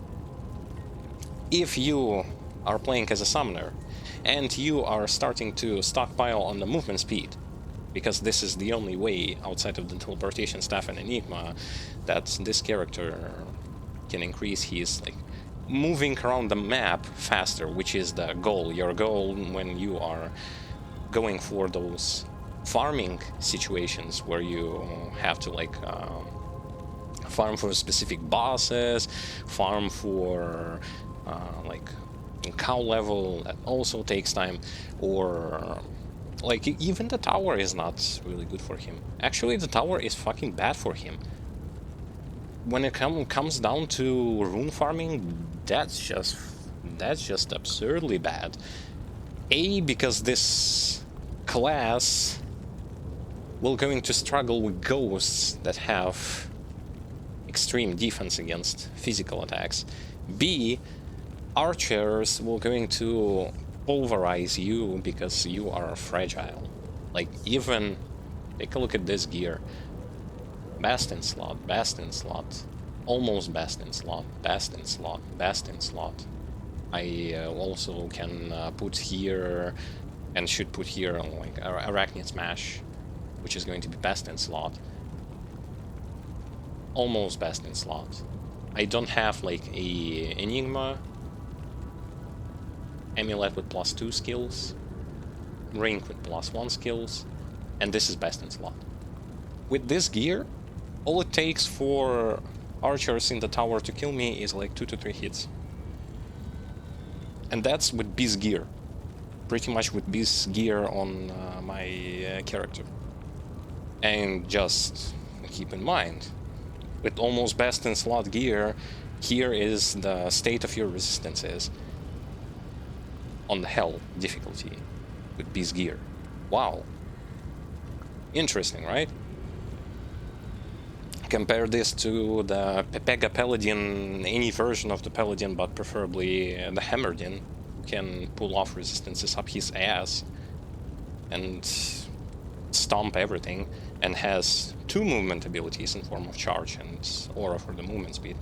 if you are playing as a summoner and you are starting to stockpile on the movement speed, because this is the only way outside of the teleportation staff and Enigma that this character can increase his like moving around the map faster, which is the goal. Your goal when you are going for those farming situations where you have to like farm for specific bosses, farm for like cow level, that also takes time, or like even the tower is not really good for him. Actually, the tower is fucking bad for him. When it comes down to rune farming, that's just absurdly bad. A, because this class will going to struggle with ghosts that have extreme defense against physical attacks. B, archers will going to pulverize you because you are fragile. Like, even take a look at this gear. Bastion slot, almost bastion slot, bastion slot. I also can put here and should put here like Arachnid Smash, which is going to be bastion slot. Almost bastion slot. I don't have like a Enigma Amulet with +2 skills, Ring with +1 skills, and this is bastion slot. With this gear, all it takes for archers in the tower to kill me is like 2 to 3 hits. And that's with this gear. pretty much with this gear on my character. And just keep in mind, with almost best in slot gear, here is the state of your resistances on the hell difficulty with this gear. Wow. Interesting, right? Compare this to the Pepega Paladin, any version of the Paladin, but preferably the Hammerdin, who can pull off resistances up his ass and stomp everything, and has 2 movement abilities in form of charge and aura for the movement speed,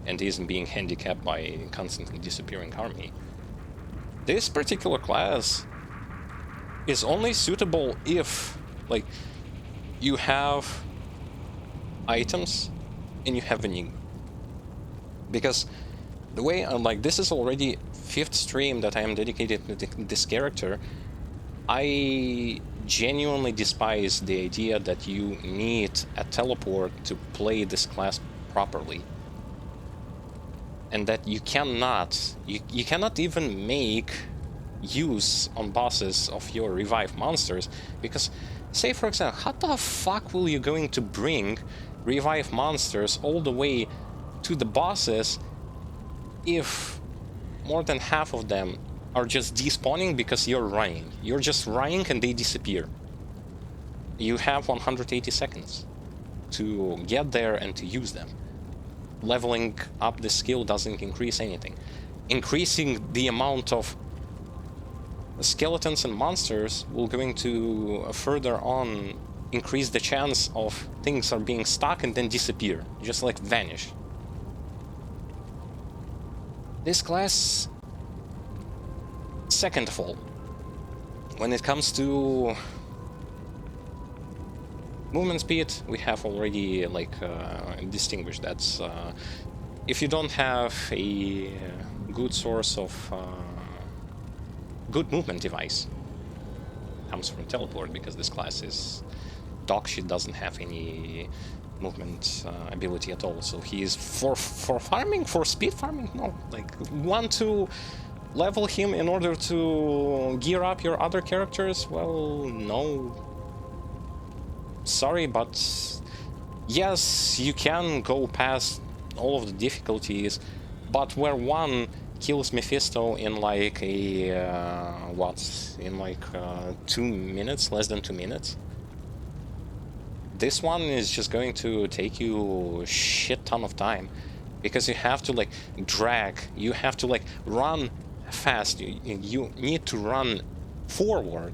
and isn't being handicapped by a constantly disappearing army. This particular class is only suitable if, like, you have items and you have Enigma. Because the way, like, this is already 5th stream that I am dedicated to this character, I genuinely despise the idea that you need a teleport to play this class properly. And that you cannot even make use on bosses of your revive monsters, because, say for example, how the fuck will you going to bring revive monsters all the way to the bosses if more than half of them are just despawning because you're running? You're just running and they disappear. You have 180 seconds to get there and to use them. Leveling up the skill doesn't increase anything. Increasing the amount of skeletons and monsters will going to further on increase the chance of things are being stuck and then disappear, just like vanish. This class, second of all, when it comes to movement speed, we have already distinguished that. If you don't have a good source of good movement device, comes from teleport, because this class is dog shit, doesn't have any movement ability at all. So he is for farming, for speed farming, no. Like, want to level him in order to gear up your other characters? Well, no. Sorry, but yes, you can go past all of the difficulties, but where one kills Mephisto in like a 2 minutes, less than 2 minutes, this one is just going to take you a shit ton of time, because you have to like drag, you have to like run fast, you need to run forward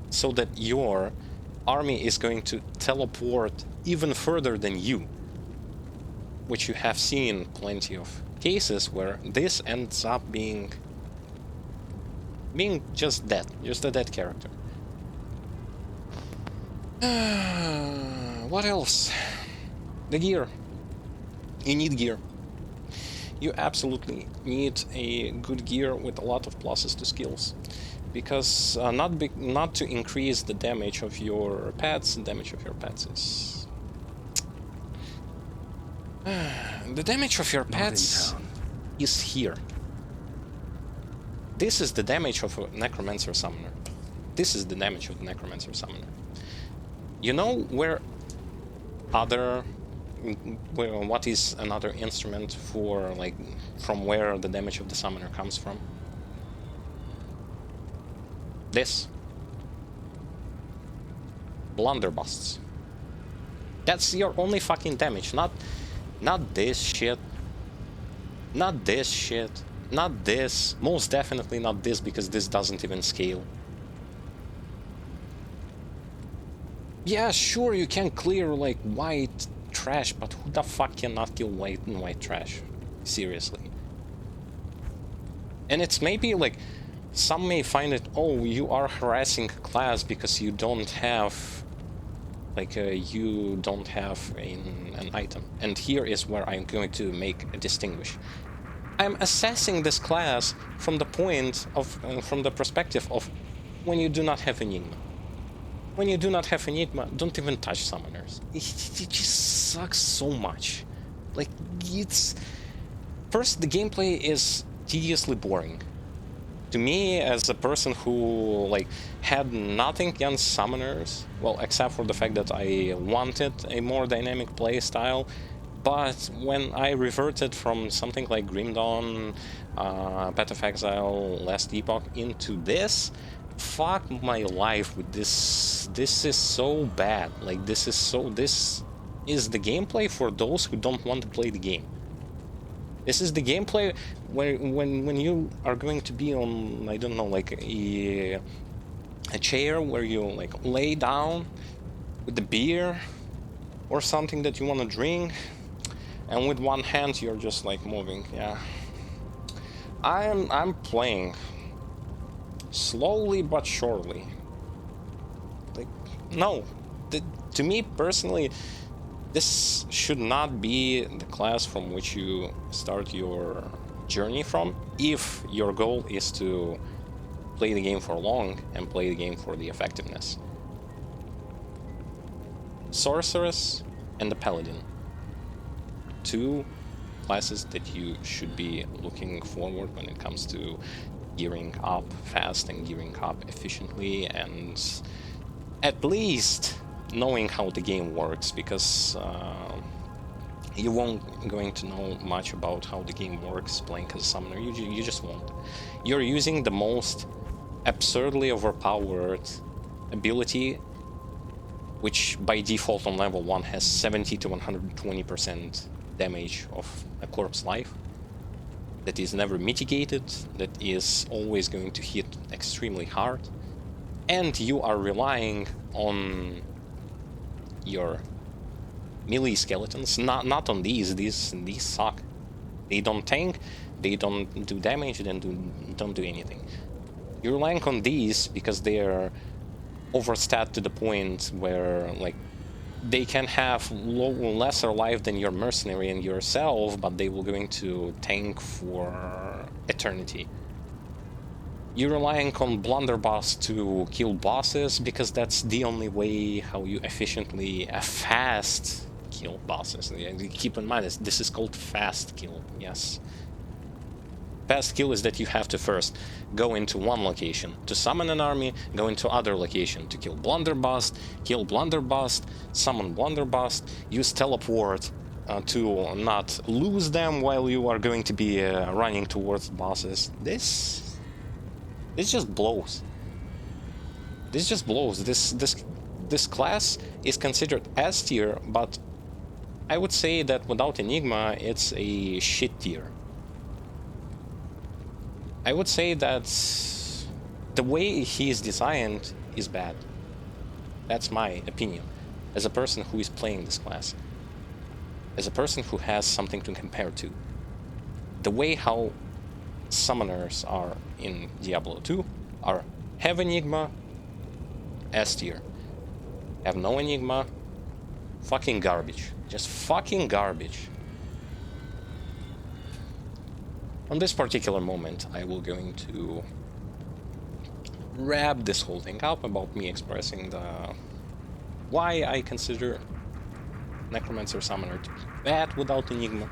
so that your army is going to teleport even further than you, which you have seen plenty of cases where this ends up being just dead, just a dead character. What else? The gear. You need gear. You absolutely need a good gear with a lot of pluses to skills, because not to increase the damage of your pets. The damage of your pets is the damage of your pets is here. This is the damage of a Necromancer summoner. This is the damage of the Necromancer summoner. You know what is another instrument for, like, from where the damage of the summoner comes from? This. Blunderbusts. That's your only fucking damage, not this shit. Not this shit. Not this. Most definitely not this, because this doesn't even scale. Yeah, sure, you can clear, like, white trash, but who the fuck cannot kill white trash? Seriously. And it's maybe, like, some may find it, oh, you are harassing class because you don't have, like, you don't have an item. And here is where I'm going to make a distinguish. I'm assessing this class from the point of, from the perspective of when you do not have Enigma. When you do not have Enigma, don't even touch summoners. It just sucks so much. Like, it's... First, the gameplay is tediously boring. to me, as a person who like had nothing against summoners, well, except for the fact that I wanted a more dynamic play style, but when I reverted from something like Grim Dawn, Path of Exile, Last Epoch into this, fuck my life with this. This is so bad. Like, this is the gameplay for those who don't want to play the game. This is the gameplay when you are going to be on, I don't know, like a chair where you like lay down with the beer or something that you want to drink, and with one hand you're just like moving. Yeah, I'm playing slowly but surely. Like, no, to me personally, this should not be the class from which you start your journey from, if your goal is to play the game for long and play the game for the effectiveness. Sorceress and the Paladin, two classes that you should be looking forward when it comes to gearing up fast and gearing up efficiently, and at least knowing how the game works, because you won't going to know much about how the game works playing as a summoner. You just won't. You're using the most absurdly overpowered ability, which by default on level 1 has 70 to 120% damage of a corpse life, that is never mitigated, that is always going to hit extremely hard, and you are relying on your melee skeletons, not on these suck. They don't tank, they don't do damage, they don't do anything. You're relying on these because they are overstat to the point where like they can have lesser life than your mercenary and yourself, but they will going to tank for eternity. You're relying on blunderbuss to kill bosses because that's the only way how you efficiently fast kill bosses. Keep in mind, this is called fast kill. Yes. Fast kill is that you have to first go into one location to summon an army, go into other location to kill blunderbuss, summon blunderbuss, use teleport to not lose them while you are going to be running towards bosses. This just blows. This just blows. This class is considered S tier, but I would say that without Enigma, it's a shit tier. I would say that the way he is designed is bad. That's my opinion, as a person who is playing this class. As a person who has something to compare to. The way how summoners are in Diablo 2 are have Enigma, S tier. Have no Enigma, fucking garbage. Just fucking garbage. On this particular moment, I will going to wrap this whole thing up about me expressing why I consider Necromancer Summoner to be bad without Enigma,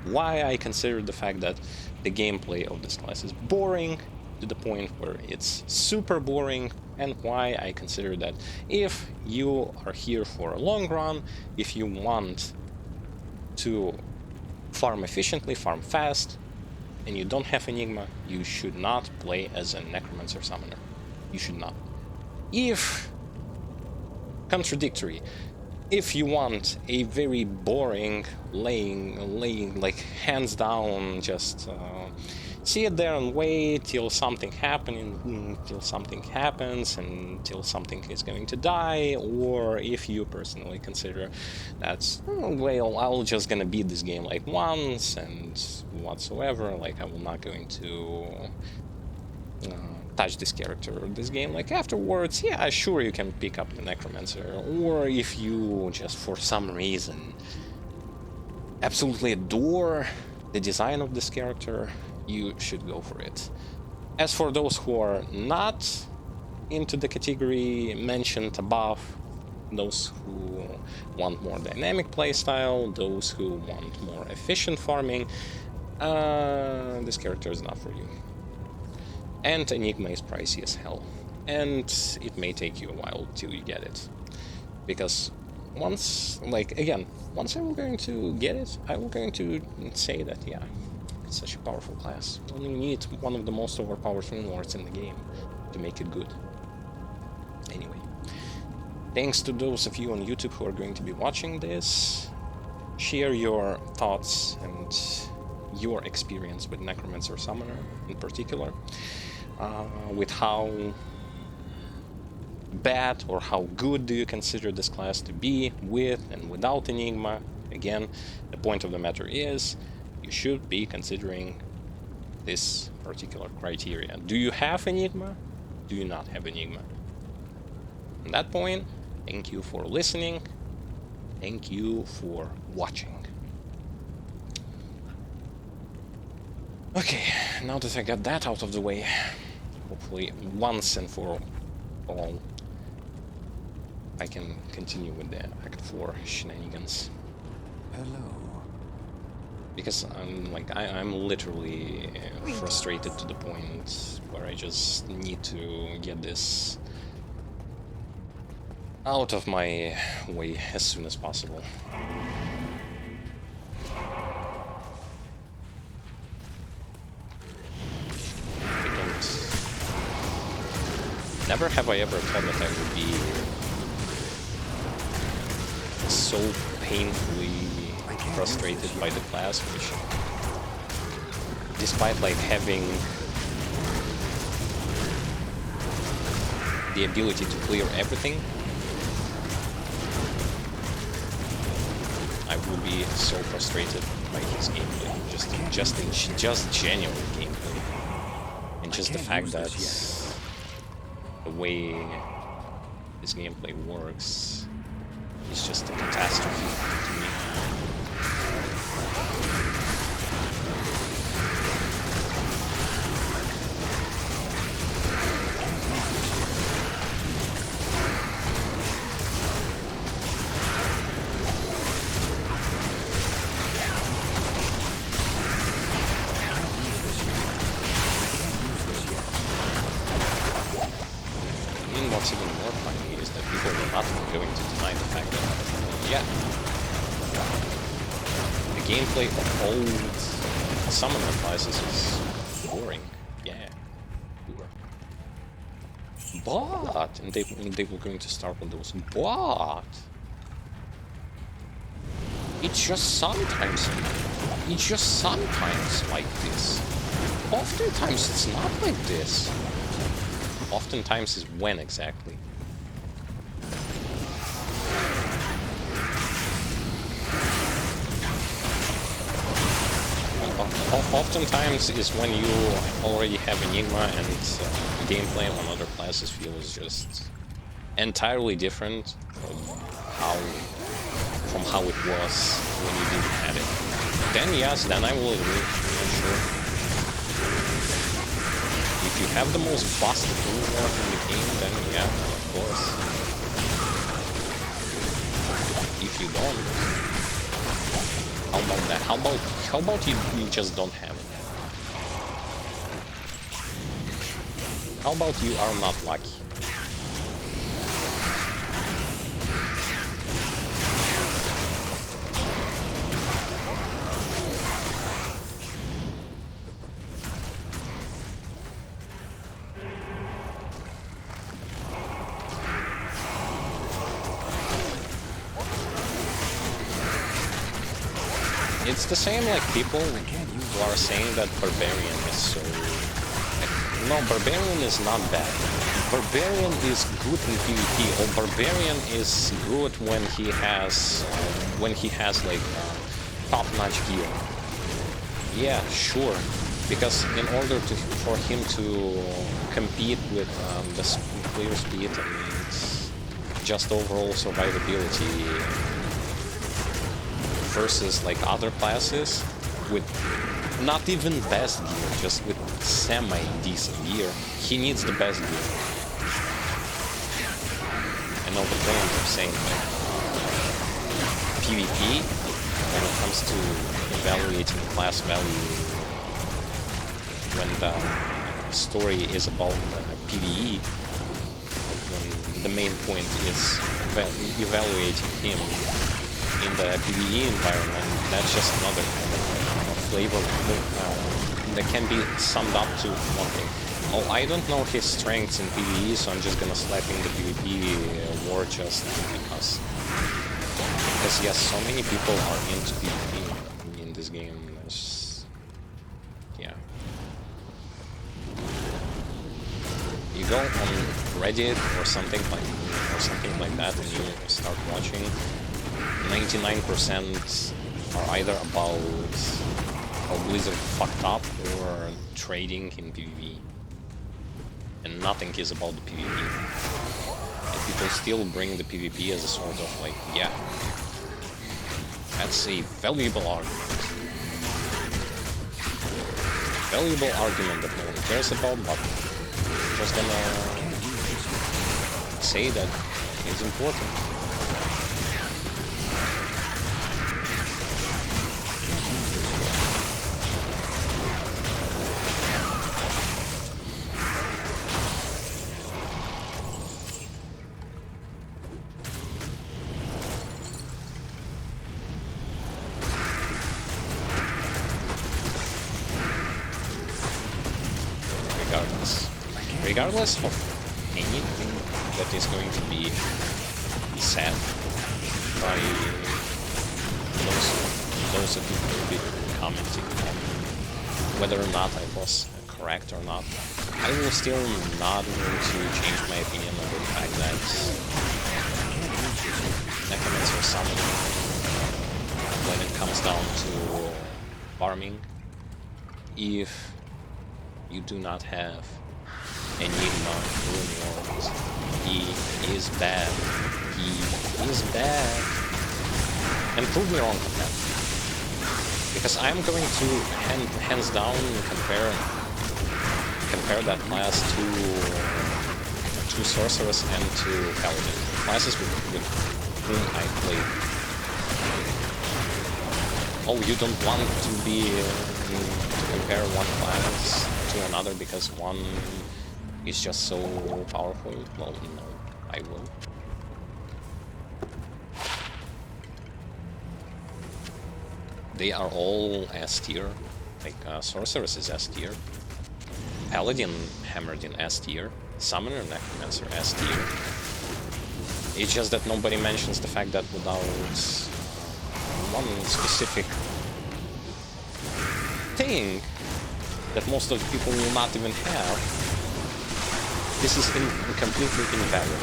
why I consider the fact that the gameplay of this class is boring to the point where it's super boring, and why I consider that if you are here for a long run, if you want to farm efficiently, farm fast, and you don't have Enigma, you should not play as a Necromancer Summoner. You should not. If contradictory, if you want a very boring laying like hands down, just sit there and wait till something happens and till something is going to die, or if you personally consider that's well, I'll just gonna beat this game like once and whatsoever, like I will not going to touch this character or this game like afterwards, yeah, sure, you can pick up the Necromancer. Or if you just for some reason absolutely adore the design of this character, you should go for it. As for those who are not into the category mentioned above, those who want more dynamic playstyle, those who want more efficient farming, this character is not for you. And Enigma is pricey as hell. And it may take you a while till you get it. Because once, like, again, once I'm going to get it, I'm going to say that, yeah, it's such a powerful class. You only need one of the most overpowered rune lords in the game to make it good. Anyway, thanks to those of you on YouTube who are going to be watching this. Share your thoughts and your experience with Necromancer Summoner in particular, with how bad or how good do you consider this class to be with and without Enigma. Again, the point of the matter is you should be considering this particular criteria. Do you have Enigma? Do you not have Enigma? On that point, thank you for listening. Thank you for watching. Okay, now that I got that out of the way, hopefully once and for all, I can continue with the Act 4 shenanigans. Hello. Because I'm literally frustrated to the point where I just need to get this out of my way as soon as possible. Never have I ever thought that I would be so painfully frustrated by the class, which, despite like having the ability to clear everything, I will be so frustrated by his gameplay, just genuine gameplay, and just the fact that the way this gameplay works is just a catastrophe to me. What's even more funny is that people are not going to deny the fact that, yeah, the gameplay of old summoner classes is boring. Yeah, poor. But, and they were going to start with those, but it's just sometimes like this. Oftentimes it's not like this. Oftentimes is when exactly. Oftentimes is when you already have Enigma and gameplay on other classes feels just entirely different from how it was when you didn't have it. Then yes, then I will agree, for sure. If you have the most busted reward in the game, then yeah, of course. If you don't, how about that? How about you just don't have it? How about you are not lucky? It's the same like people who are saying that Barbarian is so... No, Barbarian is not bad. Barbarian is good in PvP, or Barbarian is good when he has like top-notch gear. Yeah, sure. Because in order for him to compete with the clear speed and just overall survivability versus like other classes with not even best gear, just with semi-decent gear, he needs the best gear. I know the point of saying like PvP, when it comes to evaluating class value when story is about PvE, when the main point is evaluating him in the PvE environment, that's just another kind of flavor that can be summed up to one thing. Oh, I don't know his strengths in PvE, so I'm just gonna slap in the PvP war just because. Because yes, so many people are into PvP in this game. Yeah. You go on Reddit or something like that, and you start watching. 99% are either about how Blizzard fucked up or trading in PvP. And nothing is about the PvP. And people still bring the PvP as a sort of like, yeah, that's a valuable argument. Valuable argument that no one cares about, but I'm just gonna say that it's important. Regardless of anything that is going to be said by those of you who will be commenting on whether or not I was correct or not, I will still not going to change my opinion on the fact that Necromancer summoning, when it comes down to farming, if you do not have Enigma Runeworld, he is bad. He is bad. And prove me wrong on that. Because I'm going to hands down compare that class to Sorceress and to Paladin. Classes with whom I played. Oh, you don't want to be to compare one class to another because one is just so powerful? Well, no, I will. They are all S tier. Like, Sorceress is S tier. Paladin hammered in S tier. Summoner Necromancer S tier. It's just that nobody mentions the fact that without one specific thing that most of the people will not even have, this is completely invaluable.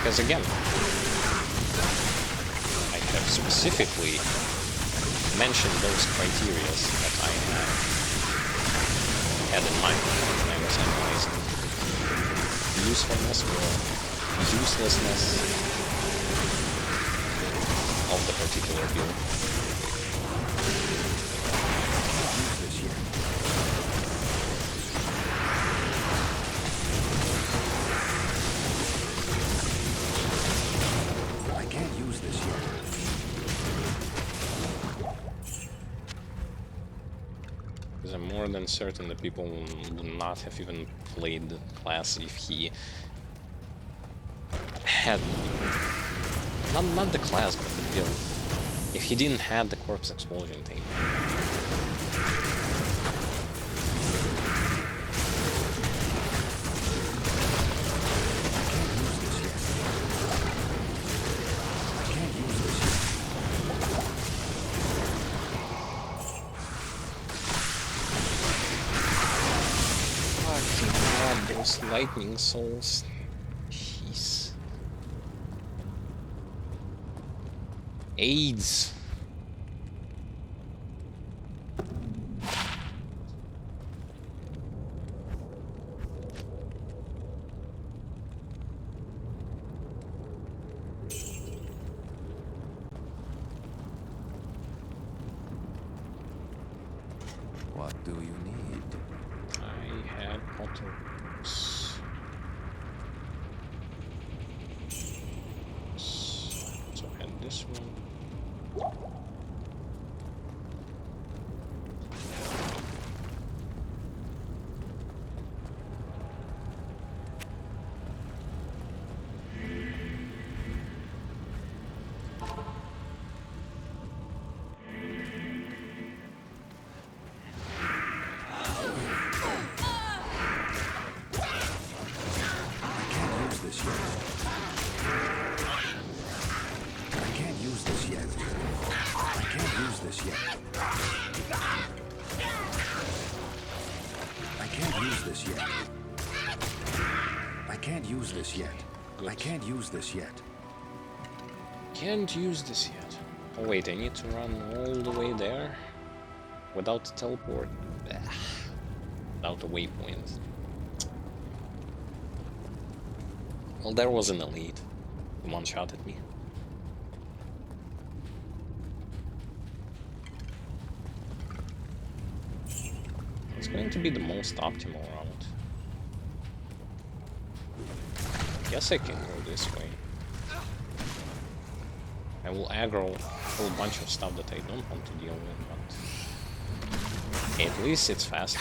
Because again, I have specifically mentioned those criteria that I had in mind when I was analyzing the usefulness or uselessness of the particular build. I'm more than certain that people would not have even played the class if he had not the class but the build. If he didn't have the corpse explosion thing. Those lightning souls. Jeez. AIDS. What do you need? I had bottles. So I had this one. I can't use this yet. I can't use this yet. I can't use this yet. I can't use this yet. I can't use this yet. Can't use this yet. Oh wait, I need to run all the way there without a teleport. Without a waypoint. Well, there was an elite. One shot at me. It's going to be the most optimal route. Guess I can go this way. I will aggro a whole bunch of stuff that I don't want to deal with, but at least it's faster.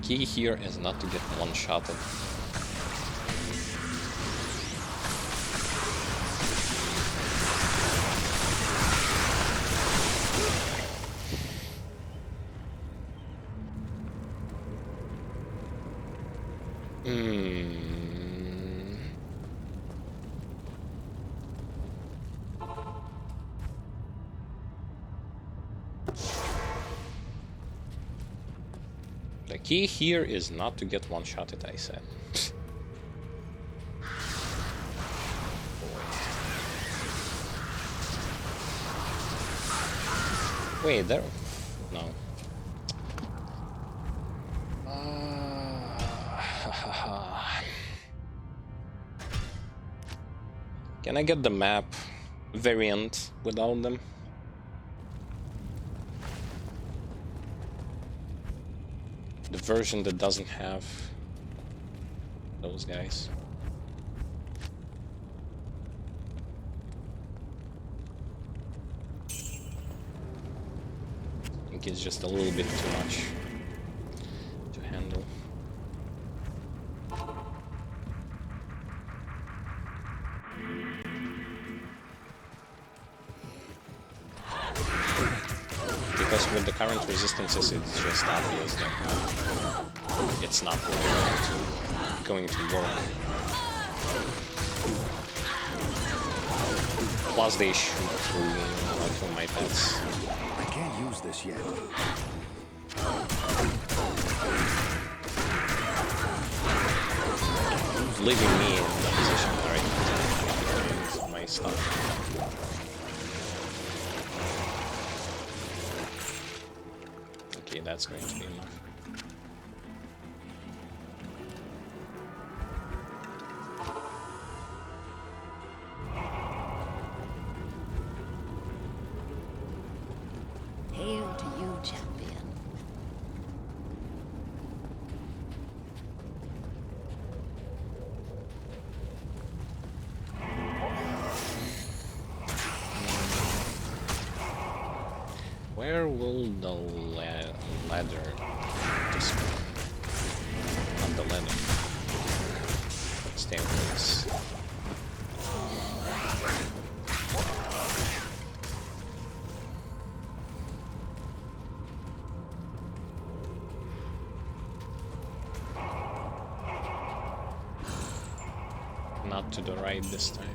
Key here is not to get one-shotted. The key here is not to get one-shotted, I said. Wait, there... No. Can I get the map variant without them? The version that doesn't have those guys. I think it's just a little bit too much to handle. Because with the current resistances, it's just obvious that it's not going to work. Plus they shoot through my pets. I can't use this yet. Leaving me in the position where I can use my stuff. Okay, that's going to be enough. Hail to you, champion. Where will the ladder just go? Not the ladder. Staircase. not to the right this time.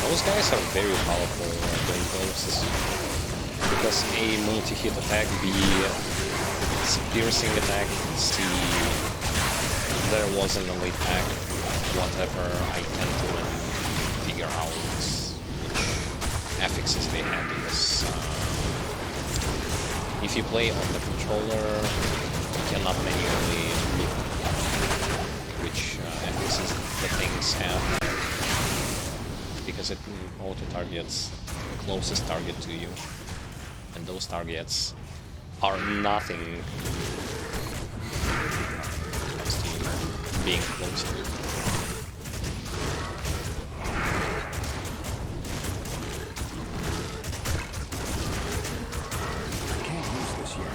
Those guys are very powerful during bonuses. Because A, multi-hit attack, B, it's a piercing attack, C, there was an elite pack, whatever, I tend to figure out which affixes they have, because if you play on the controller, you cannot manually read which affixes the things have, because it auto-targets the closest target to you. And those targets are nothing comes to you being close to you. I can't use this yet.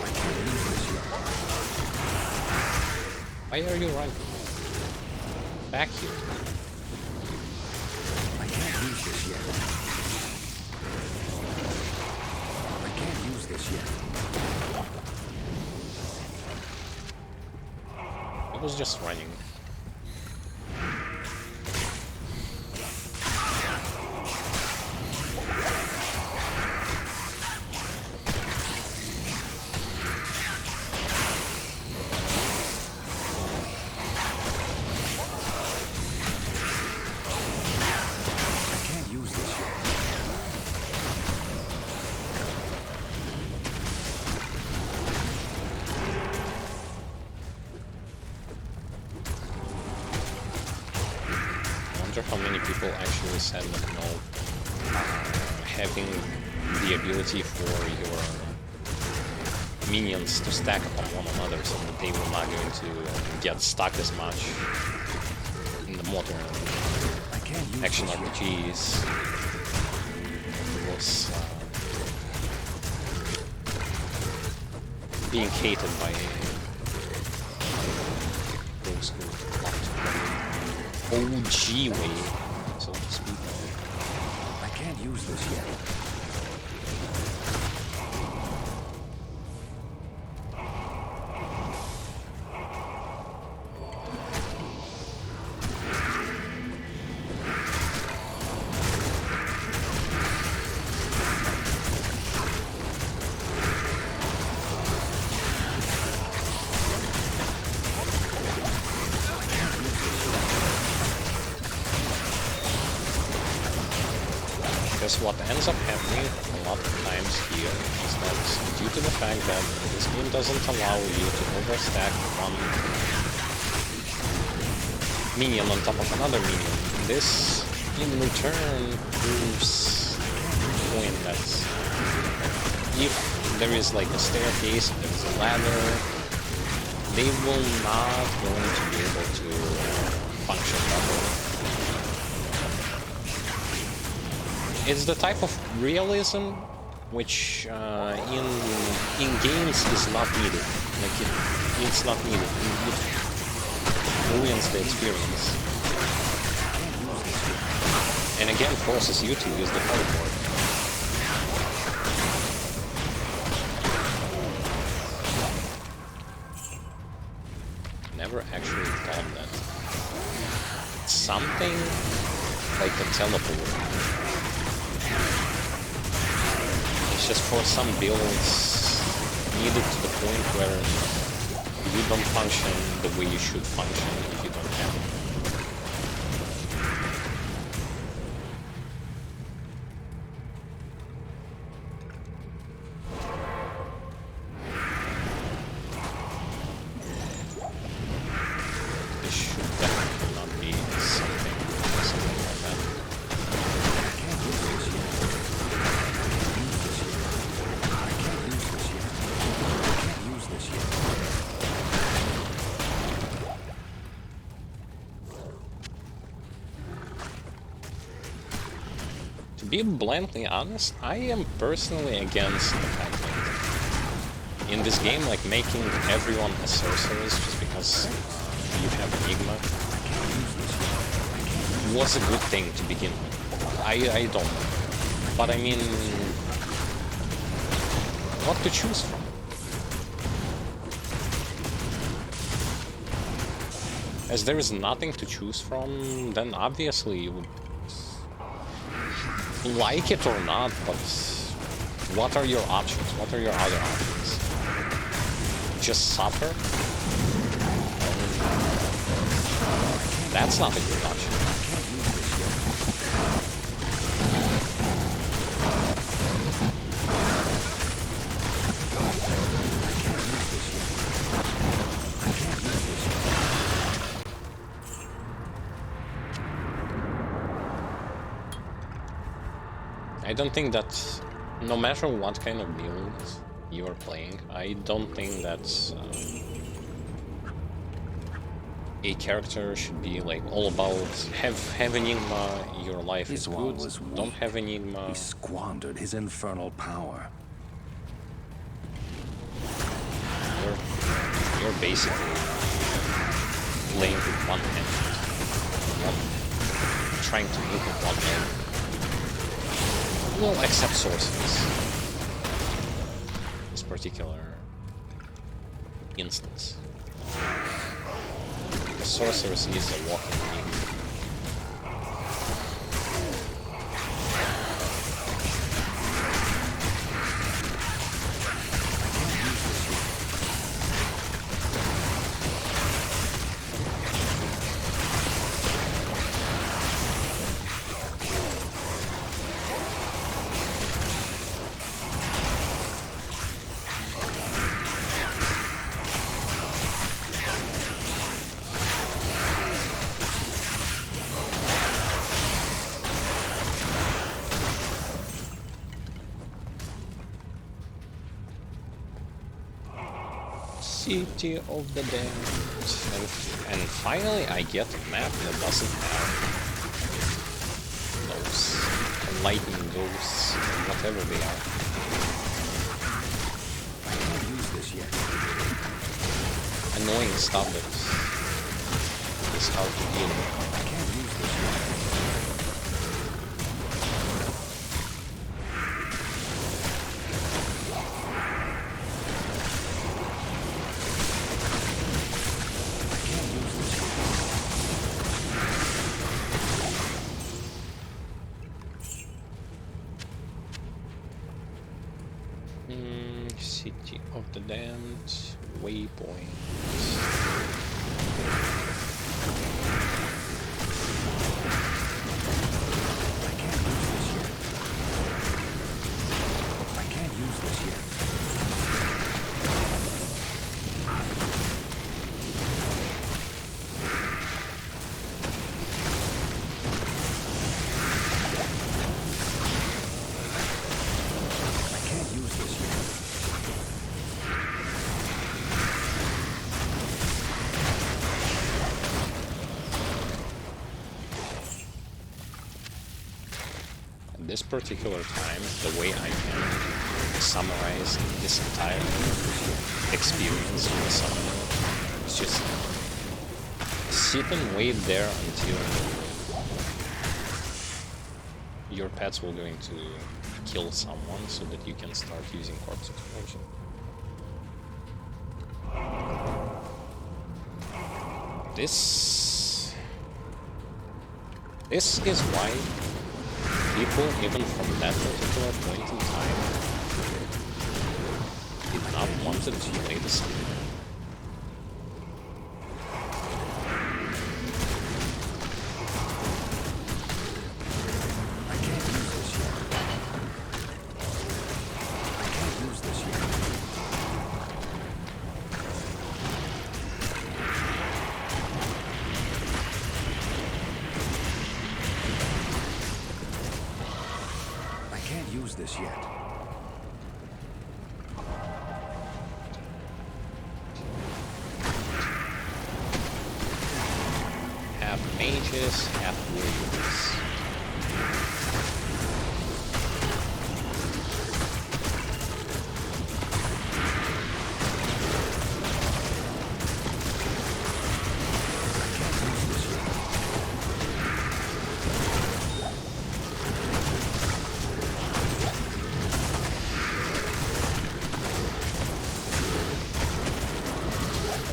I can't use this yet. Why are you right back here? I can't use this yet. I can't use this yet. I was just running. How many people actually said that no, having the ability for your minions to stack upon one another so that they were not going to get stuck as much in the modern action RPGs was being hated by those who want to play OG way, so to speak. I can't use this yet. Because what ends up happening a lot of times here is that due to the fact that this game doesn't allow you to overstack one minion on top of another minion, this in return proves the point that if there is like a staircase, there is a ladder, they will not going to be able to function properly. It's the type of realism which in games is not needed. Like it's not needed. It ruins the experience. And again, forces you to use the teleport. Never actually thought that. It's something like a teleport. It's just for some builds needed to the point where you don't function the way you should function if you don't have it. This should definitely not be something like that. be bluntly honest, I am personally against the fact that in this game, like, making everyone a sorceress just because you have Enigma was a good thing to begin with. I don't know. But I mean, what to choose from? As there is nothing to choose from, then obviously you would like it or not, but what are your options? What are your other options? Just suffer? That's not a good option. I don't think that, no matter what kind of build you are playing, I don't think that a character should be like all about have Enigma, your life is good. Don't have Enigma. He squandered his infernal power. You're basically playing with one hand, not trying to move with one hand. Well, except sorcerers. This particular instance. The sorceress is a walking enigma. City of the Damned. And finally I get a map that doesn't have those lightning ghosts, whatever they are. I can't use this yet. Annoying stuff that is hard to deal with. I can't use this yet. City of the Damned, waypoint. I can't use this yet. This particular time, the way I can summarize this entire experience in the summoner is just sit and wait there until your pets will going to kill someone so that you can start using corpse explosion. This is why people, even from that particular point in time, did not want to play the summoner. I can't use this yet. I can't use this yet. I can't use this yet. Half mages, half warriors.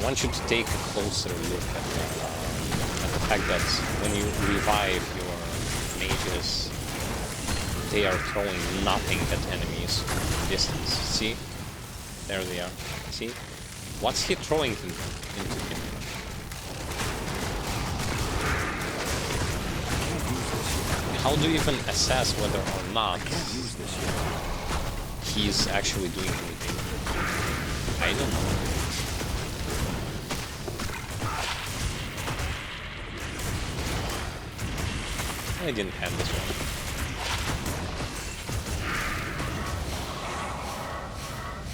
want you to take a closer look at the fact that when you revive your mages, they are throwing nothing at enemies from distance. See? There they are. See? What's he throwing into him? How do you even assess whether or not he's actually doing anything? I don't know. I didn't have this one.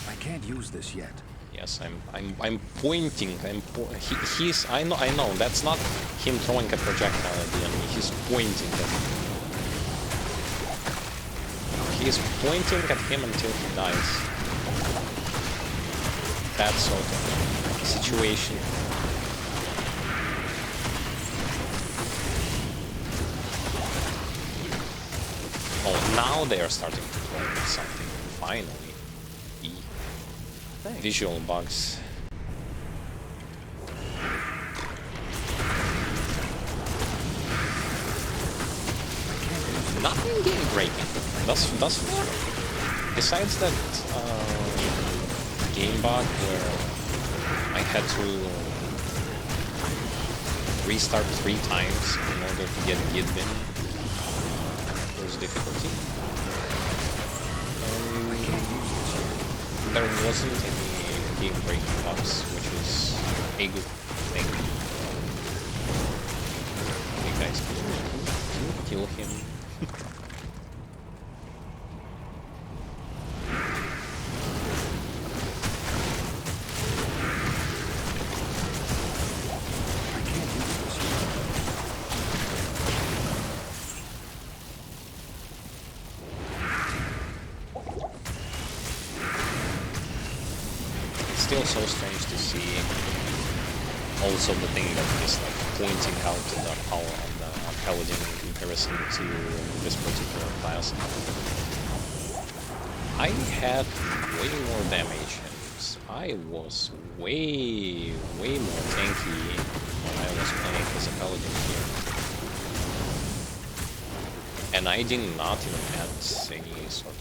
I can't use this yet. Yes, I'm pointing. He's. I know. That's not him throwing a projectile at the enemy. He's pointing at him. He's pointing at him until he dies. That sort of situation. Oh, now they are starting to throw something. Finally. Visual bugs. Nothing game breaking. That's besides that game bug where I had to restart 3 times in order to get Gid win. There's difficulty. There wasn't any game breaking bugs, which was a good thing. Hey guys, can you kill him? Still so strange to see. Also the thing that is like pointing out the power of the paladin in comparison to this particular class. I had way more damage and I was way more tanky when I was playing as a paladin here. And I did not even have any sort of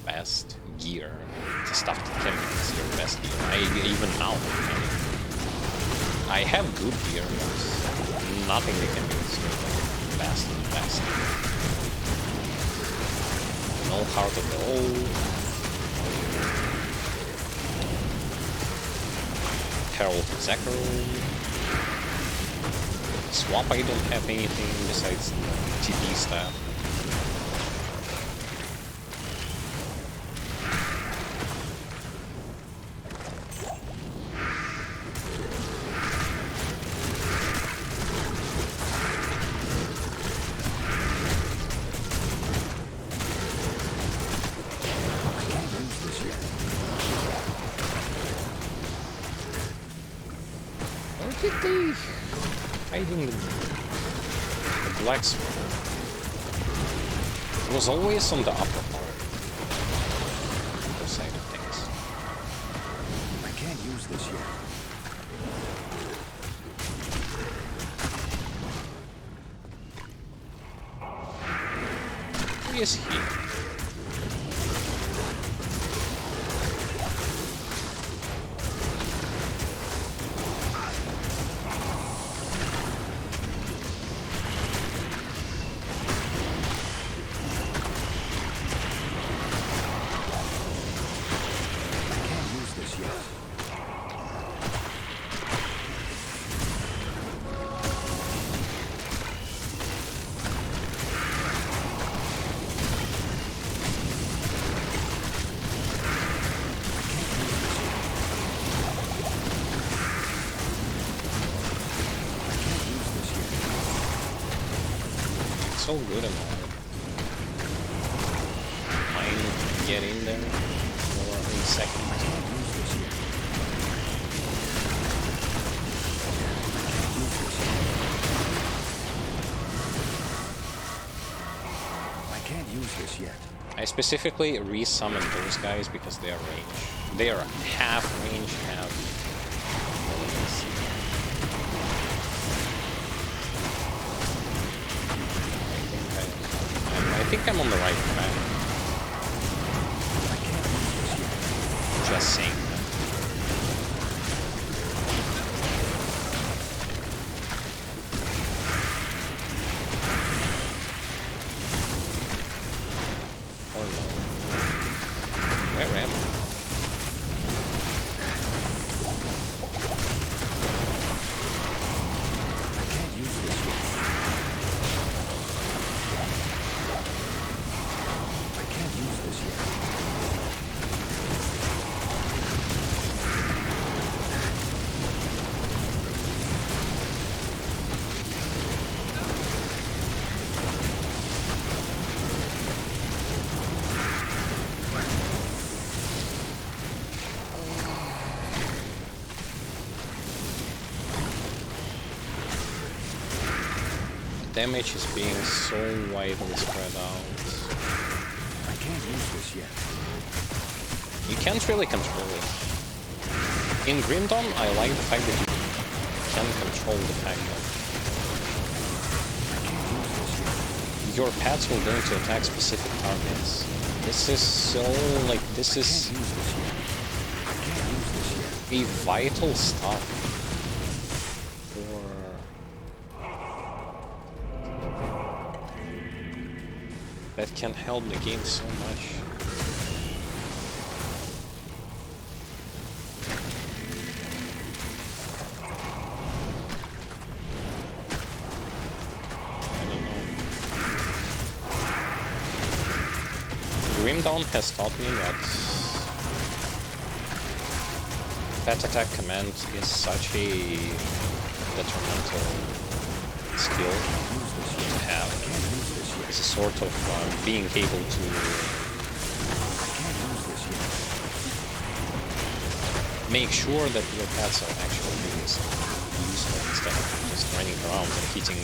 best gear. The stuff that can be considered best gear. Even now, I have good gear, but nothing that can be considered like best. No heart at all. Herald of Zachary. Swap, I don't have anything besides the TP staff. Hiding the blacksmith. It was always on the upper part. Other side of things. I can't use this yet. Who is he? So good at all. Fine, get in there for a second. I can't use this yet. I specifically re-summoned those guys because they are range. They are half range, half think I'm on the right track. Just saying that. Oh no. Where am I? I can't use this yet. I can't use this yet. Damage is being so widely spread out. I can't use this yet. You can't really control it. In Grim Dawn, I like the fact that you can control the fact that your pets will go to attack specific targets. This is so, like, this is a vital stuff for... that can help the game so much. Grim Dawn has taught me that Pet Attack Command is such a detrimental skill to have. It's a sort of being able to make sure that your pets are actually doing something useful instead of just running around and hitting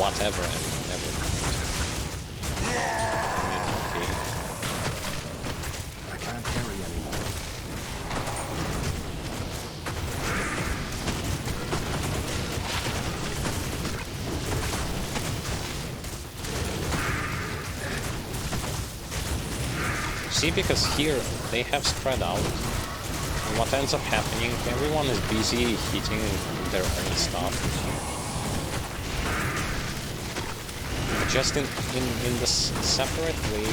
whatever and whatever. I can't carry anymore. See, because here they have spread out, and what ends up happening, everyone is busy hitting their own stuff. Just in this separate way,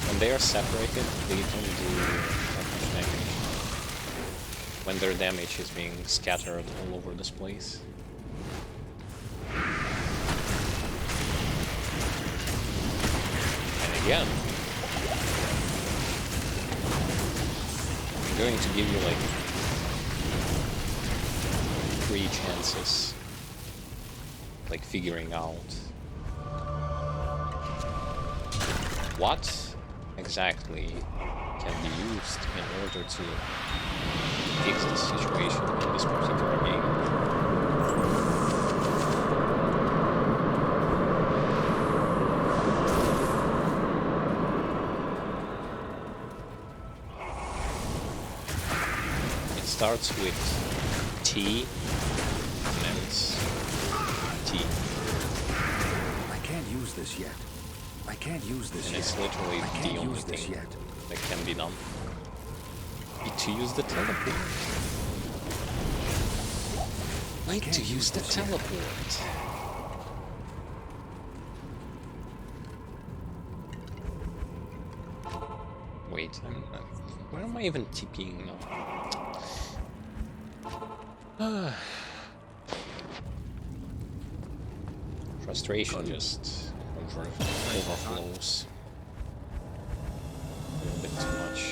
when they are separated, they don't do that much damage. When their damage is being scattered all over this place. And again, I'm going to give you like 3 chances, like figuring out what exactly can be used in order to fix the situation in this particular game. It starts with T, and then it's T. I can't use this yet. I can't use this And yet. it's literally I can't the only use this thing yet. that can be done. Need to use the teleport. Need to use the teleport. Wait, where am I even TPing now? Frustration just overflows. A little bit too much.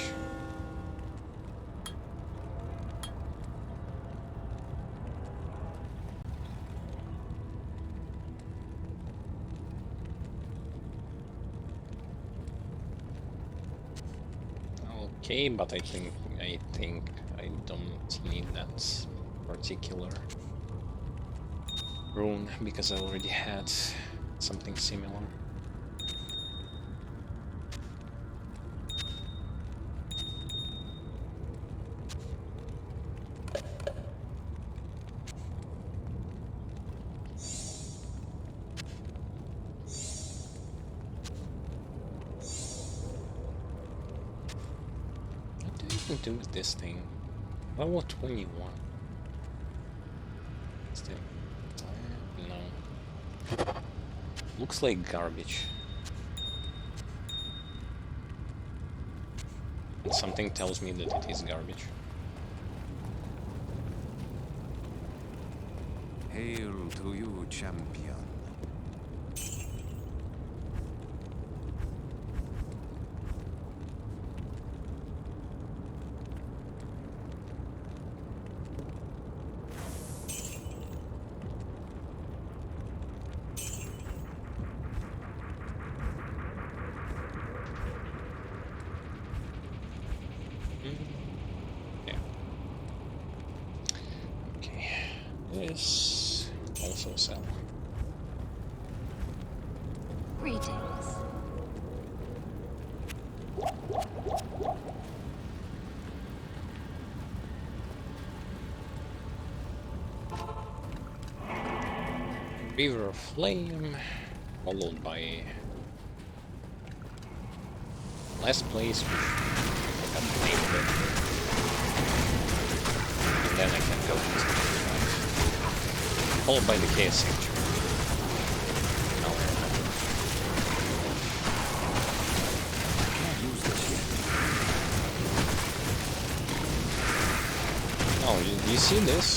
Okay, but I think I don't need that particular rune because I already had something similar. to do with this thing. Level 21. Still. No. Looks like garbage. And something tells me that it is garbage. Hail to you, champion. Yeah. Okay. This also sell. Greetings. River of Flame, followed by last place, which I forgot the name of it. And then I can go to something else. Followed by the Chaos Sanctuary. Now I remember. Can't use this yet. Oh, you see this?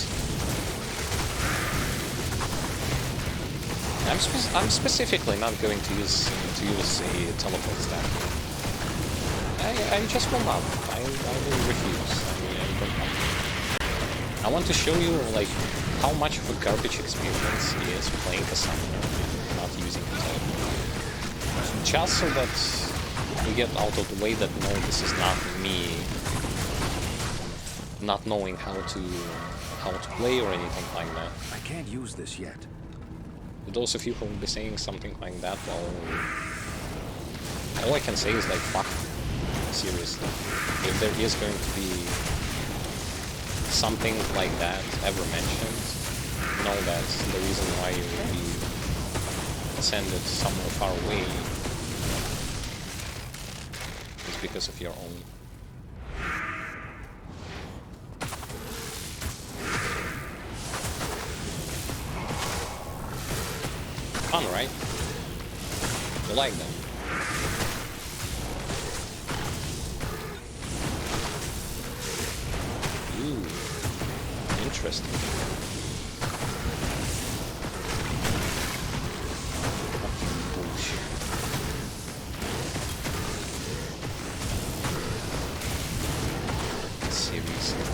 I'm specifically not going to use a teleport staff. I just will not. I will refuse. I don't want. I want to show you like how much of a garbage experience is playing a summoner and not using the teleport. Just so that we get out of the way that no, this is not me not knowing how to play or anything like that. I can't use this yet. For those of you who will be saying something like that, well, all I can say is like, fuck, seriously. If there is going to be something like that ever mentioned, know that the reason why you will be ascended somewhere far away is because of your own. Fun, right? You like them? Ooh, interesting. Fucking bullshit. Seriously.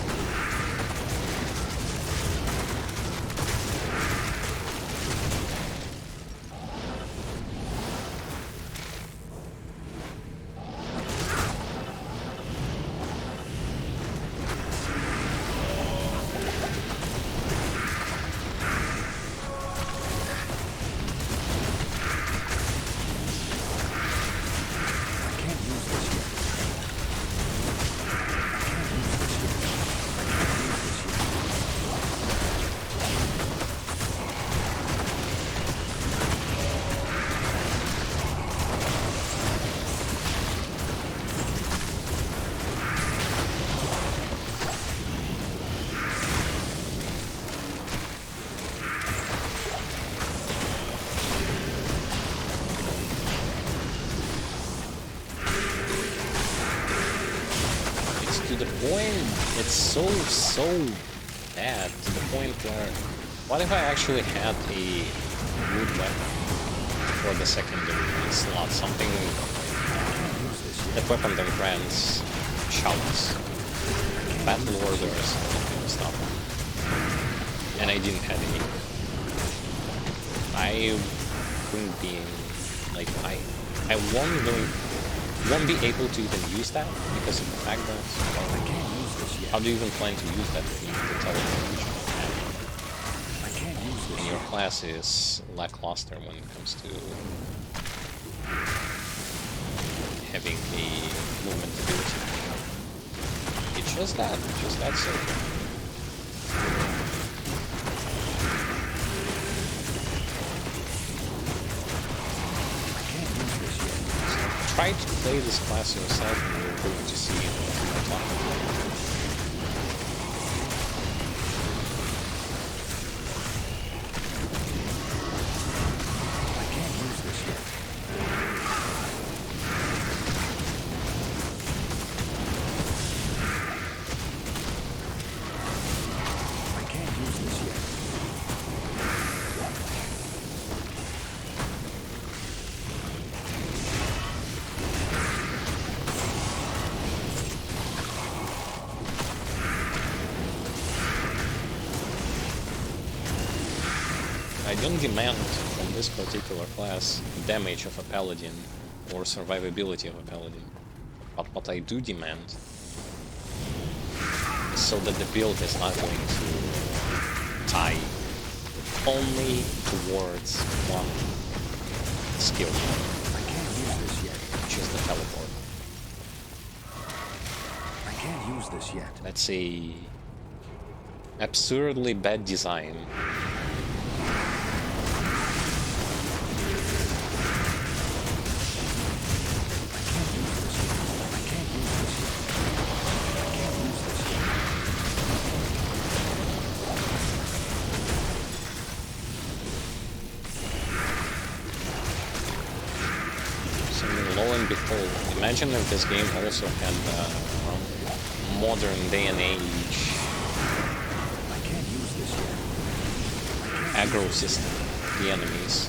It's so bad to the point where, what if I actually had a wood weapon for the secondary slot, something that weapon that grants shouts, battle orders, and stuff, and I didn't have any. I wouldn't be like I won't be able to even use that because of the fact that I can't use this yet. How do you even plan to use that if you need to teleport? I can't use this. And your class is lackluster when it comes to having the movement ability. It's just that simple. Try to play this class yourself and you're going to see what I'm talking about. don't demand from this particular class damage of a paladin or survivability of a paladin. But what I do demand is so that the build is not going to tie only towards one skill, I can't use this yet. which is the teleport. I can't use this yet. That's a absurdly bad design. Imagine if this game also had modern day and age aggro system, the enemies.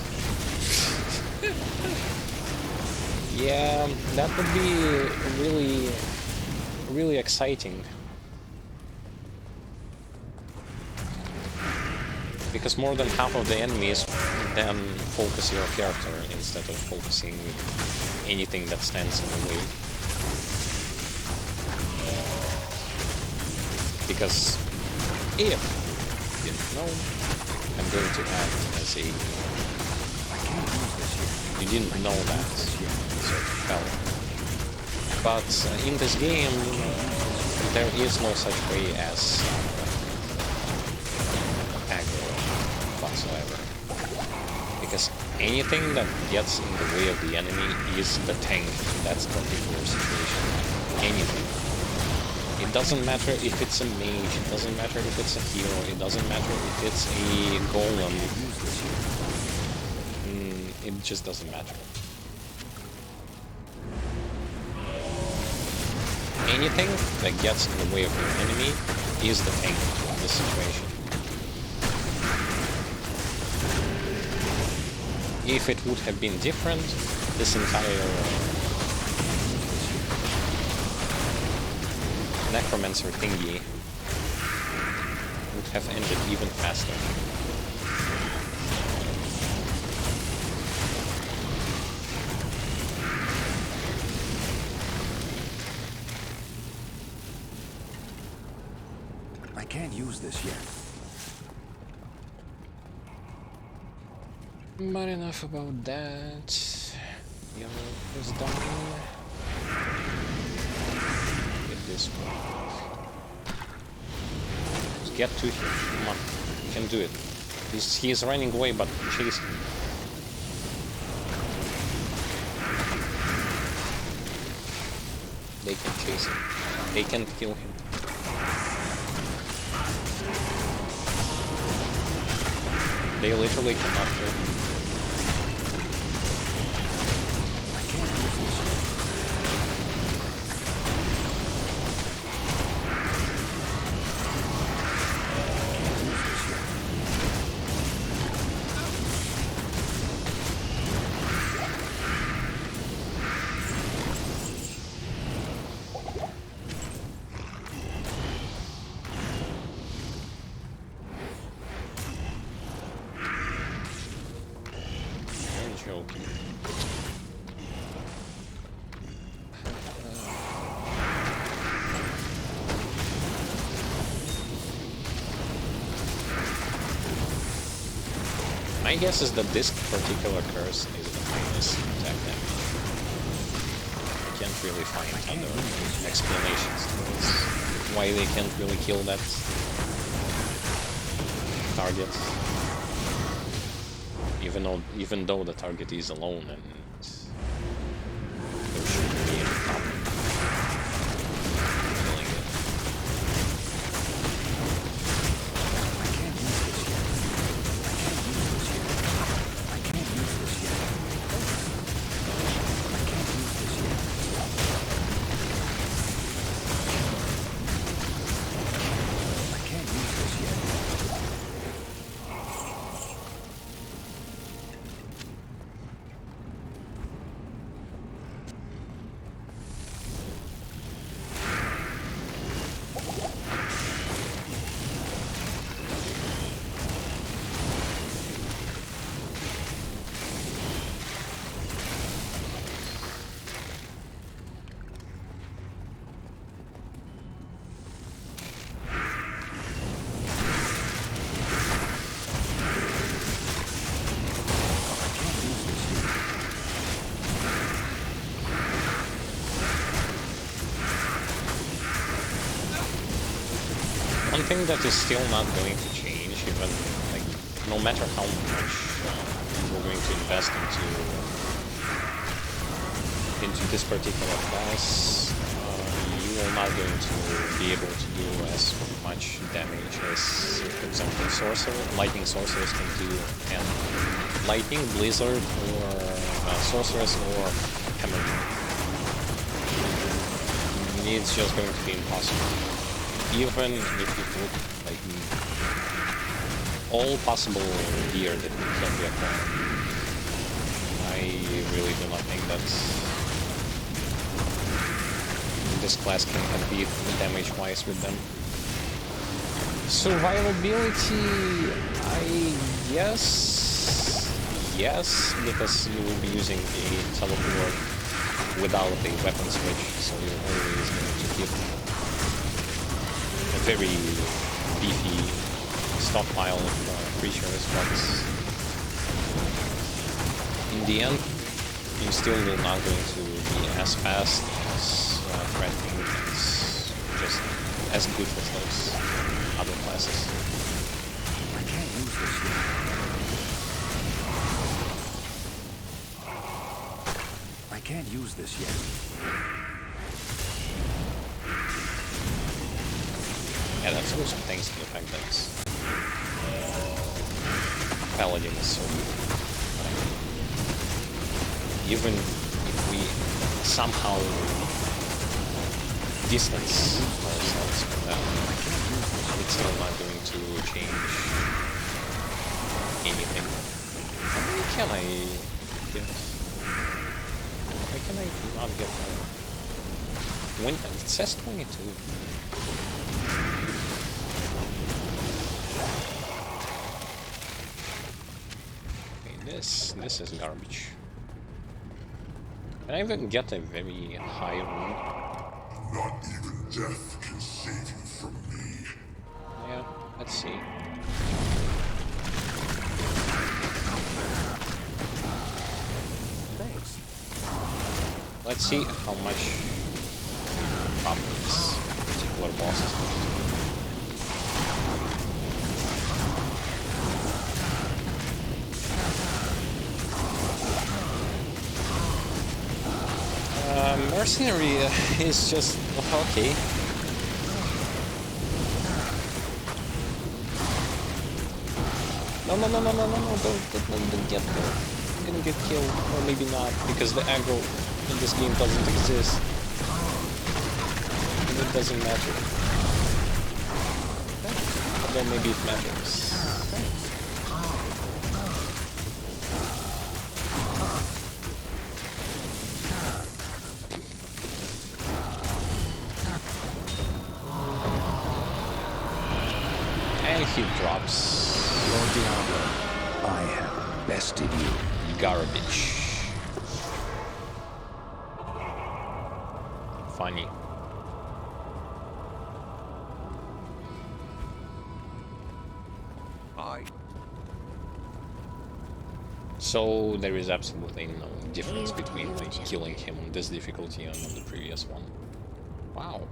Yeah, that would be really, really exciting. Because more than half of the enemies then focus your character instead of focusing anything that stands in the way. Because if you didn't know, I'm going to add as a... You didn't know that, so well. But in this game, there is no such way as aggro whatsoever. Because anything that gets in the way of the enemy is the tank in that particular situation. Anything. It doesn't matter if it's a mage, it doesn't matter if it's a hero, it doesn't matter if it's a golem. It just doesn't matter. Anything that gets in the way of your enemy is the tank in this situation. If it would have been different, this entire Necromancer thingy would have ended even faster. I can't use this yet. But enough about that. Yellow is done. Get this one. Just get to him. Come on. You can do it. He's running away, but chase him. They can chase him. They can kill him. They literally cannot kill him. My guess is that this particular curse is the minus attack damage. I can't really find other explanations to this. Why they can't really kill that target. Even though the target is alone and there shouldn't be any problem killing it. something that is still not going to change, even like no matter how much we're going to invest into this particular class, you are not going to be able to do as much damage as, for example, lightning sorcerers can do, and lightning, blizzard, or sorceress, or hammer. It's just going to be impossible. Even if you put like all possible gear that can be acquired, I really do not think that this class can compete damage-wise with them. Survivability, I guess yes, because you will be using a teleport without a weapon switch, so you're always going to keep a very beefy stockpile of creatures, but in the end, you still will not going to be as fast, as threatening, as just as good as those other classes. I can't use this yet. I can't use this yet. Yeah, that's also thanks to the fact that Paladin is so good. Even if we somehow distance ourselves from that, it's still not going to change anything. How many can I get? Why can I not get more? When it says 22. Okay, this is garbage. Can I even get a very high wound? Not even death can save you from me. Yeah, let's see. Thanks. Let's see how much problem this particular boss is going to do. Mercenary is just okay. No, don't get killed. You're gonna get killed, or maybe not, because the aggro in this game doesn't exist. And it doesn't matter. Although maybe it matters. And he drops. Lord Diablo, I have bested you. Garbage. Funny. So there is absolutely no difference between like killing him on this difficulty and on the previous one. Wow.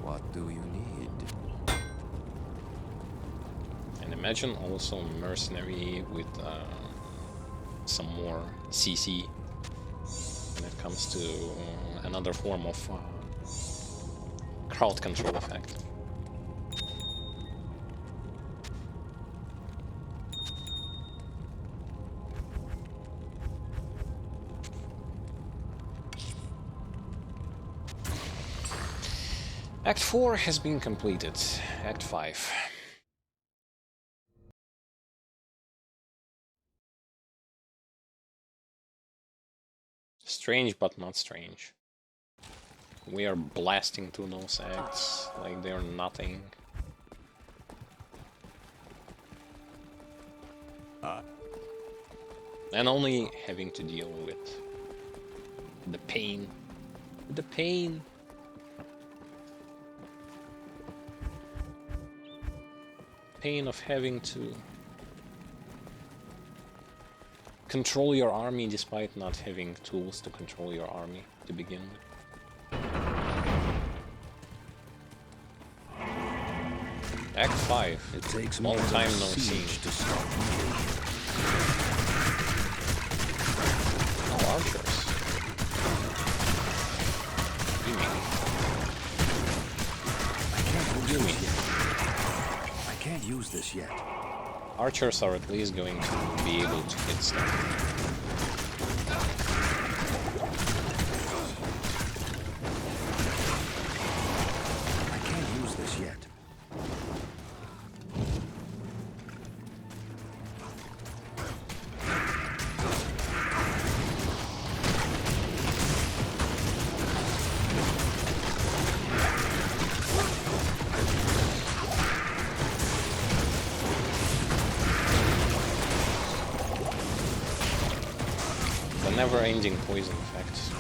What do you need? And imagine also mercenary with some more CC when it comes to another form of crowd control effect. Act 4 has been completed. Act 5. Strange but not strange. We are blasting through those acts like they're nothing. And only having to deal with the pain. The pain. Pain of having to control your army despite not having tools to control your army to begin with. Act 5. It takes Long more than time a no siege see. to stop me. Oh, archers. I can't use this yet. I can't use this yet. Archers are at least going to be able to hit stuff. I can't use this yet. The never-ending poison effects.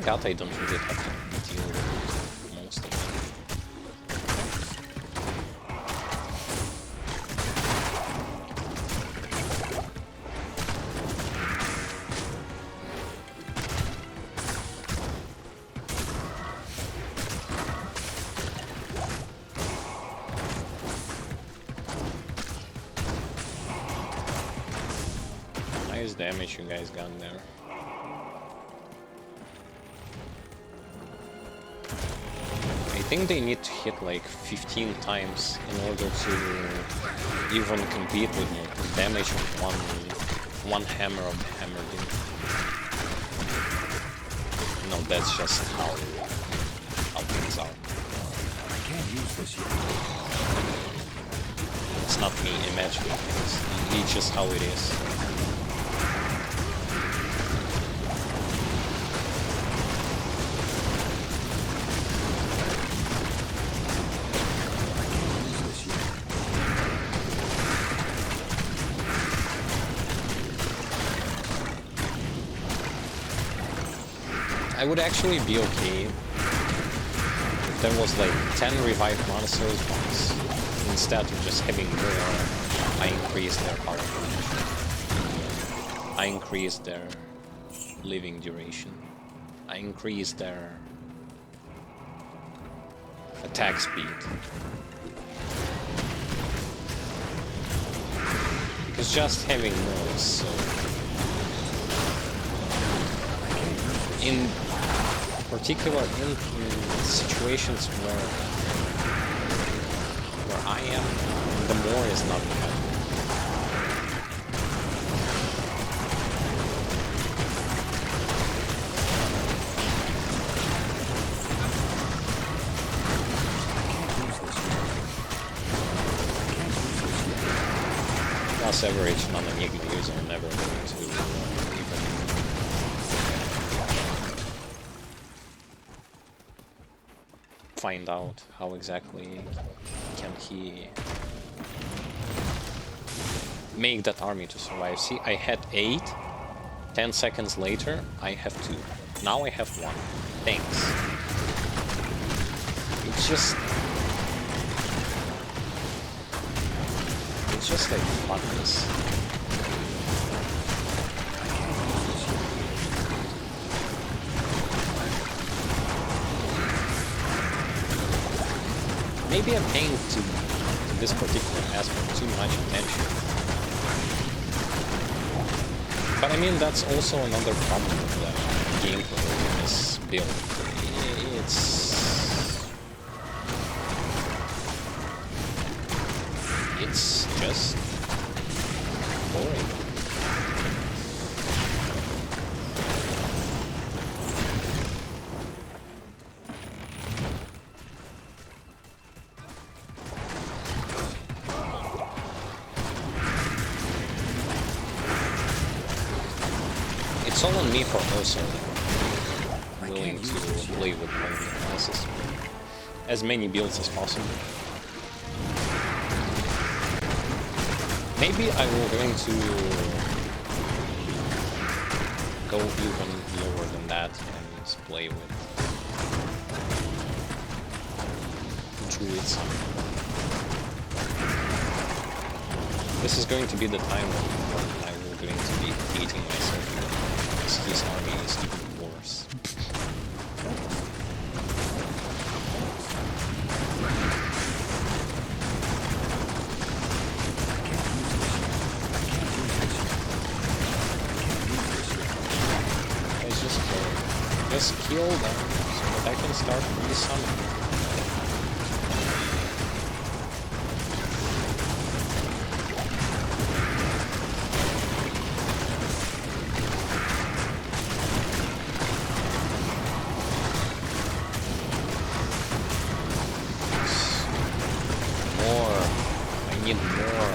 God, I don't really have to deal with most of them. Nice damage you guys got there. I think they need to hit like 15 times in order to even compete with the damage of one hammer of the hammer deal. No, that's just how things are. I can't use this yet. It's not me imagining things. It's just how it is. I would actually be okay if there was like 10 revived monsters once. Instead of just having more, I increase their heart rate. I increase their living duration. I increase their attack speed. Because just having more is so... In particular, in situations where I am, the more is not bad. Plus average non-enigma user never going to even find out how exactly can he make that army to survive. See, I had 8, 10 seconds later I have 2. Now I have 1. Thanks. It's just like madness. Maybe I'm paying to this particular aspect too much attention. But I mean, that's also another problem with the gameplay in this build. It's just boring. It's all on me for also willing to play with my analysis. As many builds as possible. Maybe I will going to go even that and play with druids. This is going to be the time when I will going to be hating myself because his army is even worse. Just kill them so that I can start resummoning. More. I need more.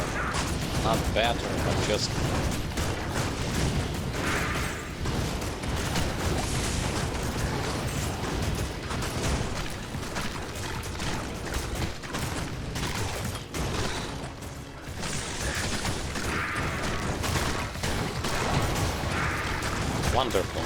Not better, but just... Wonderful.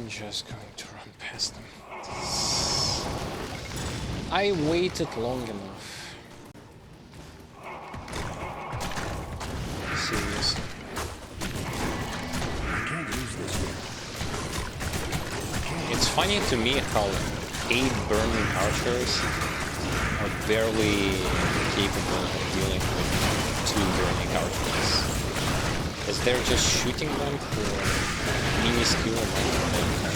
Just going to run past them. I waited long enough. Seriously. I can't use this yet. It's funny to me how 8 burning archers are barely capable of dealing with 2 burning archers. Because they're just shooting them for minuscule amount of damage.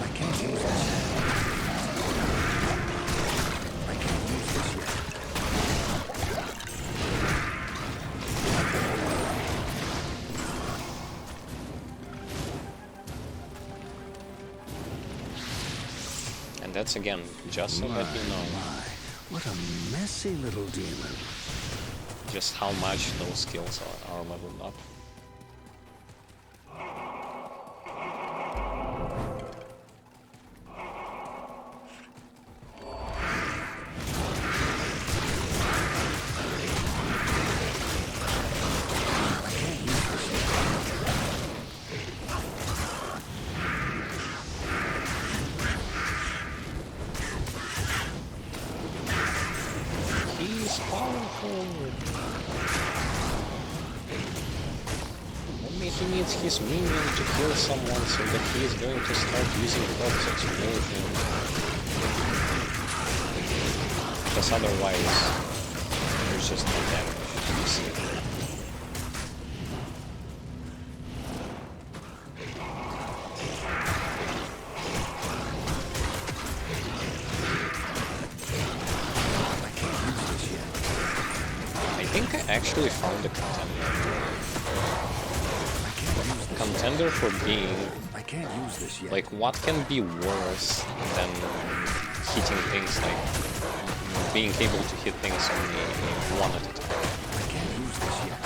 I can't use this yet. I can't use this yet. And that's again, just so that you know. What a messy little demon. Just how much those skills are leveled up. He's powerful. Maybe he needs his minion to kill someone so that he is going to start using Corpse Explosion. Because otherwise, there's just no damage. You see. I think I actually found a contender for being I can't use this yet. like what can be worse than hitting things like being able to hit things only one at a time. I can't use this yet.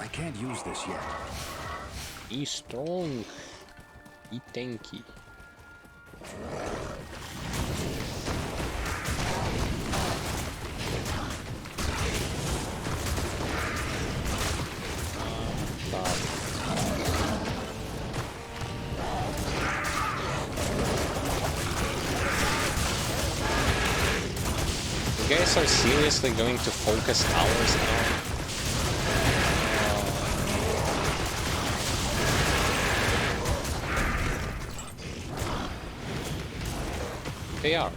I can't use this yet. He's strong. He tanky. You guys are seriously going to focus towers now? They are.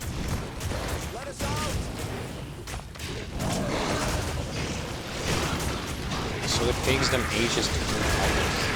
So it takes them ages to do towers.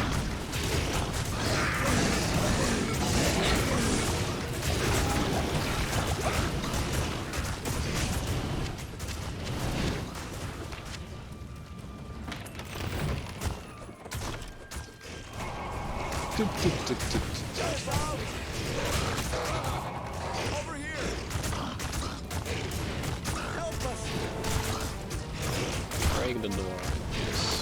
Break the door. Yes.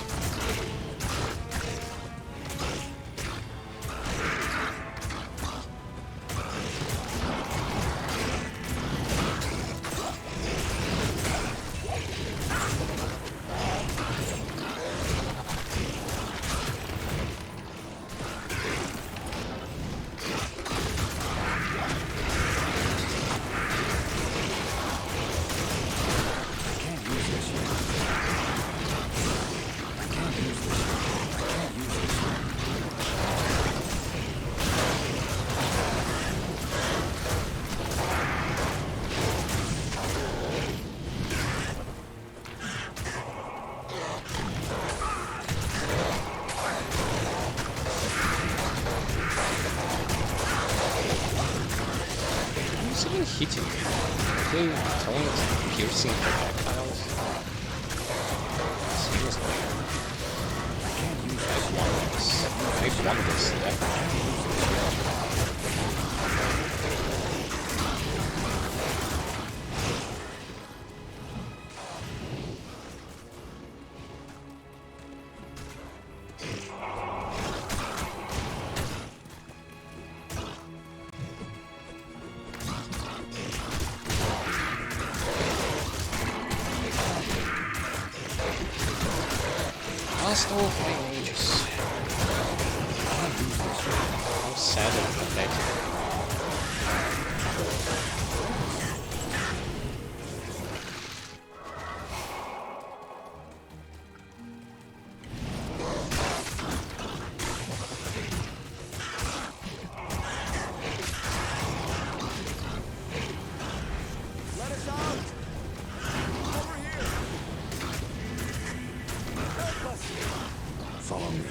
Who's even hitting me? Are they throwing piercing projectiles? Seriously? I've won this. I've won this, definitely. Lost all of my mages. How sad and pathetic. Follow me.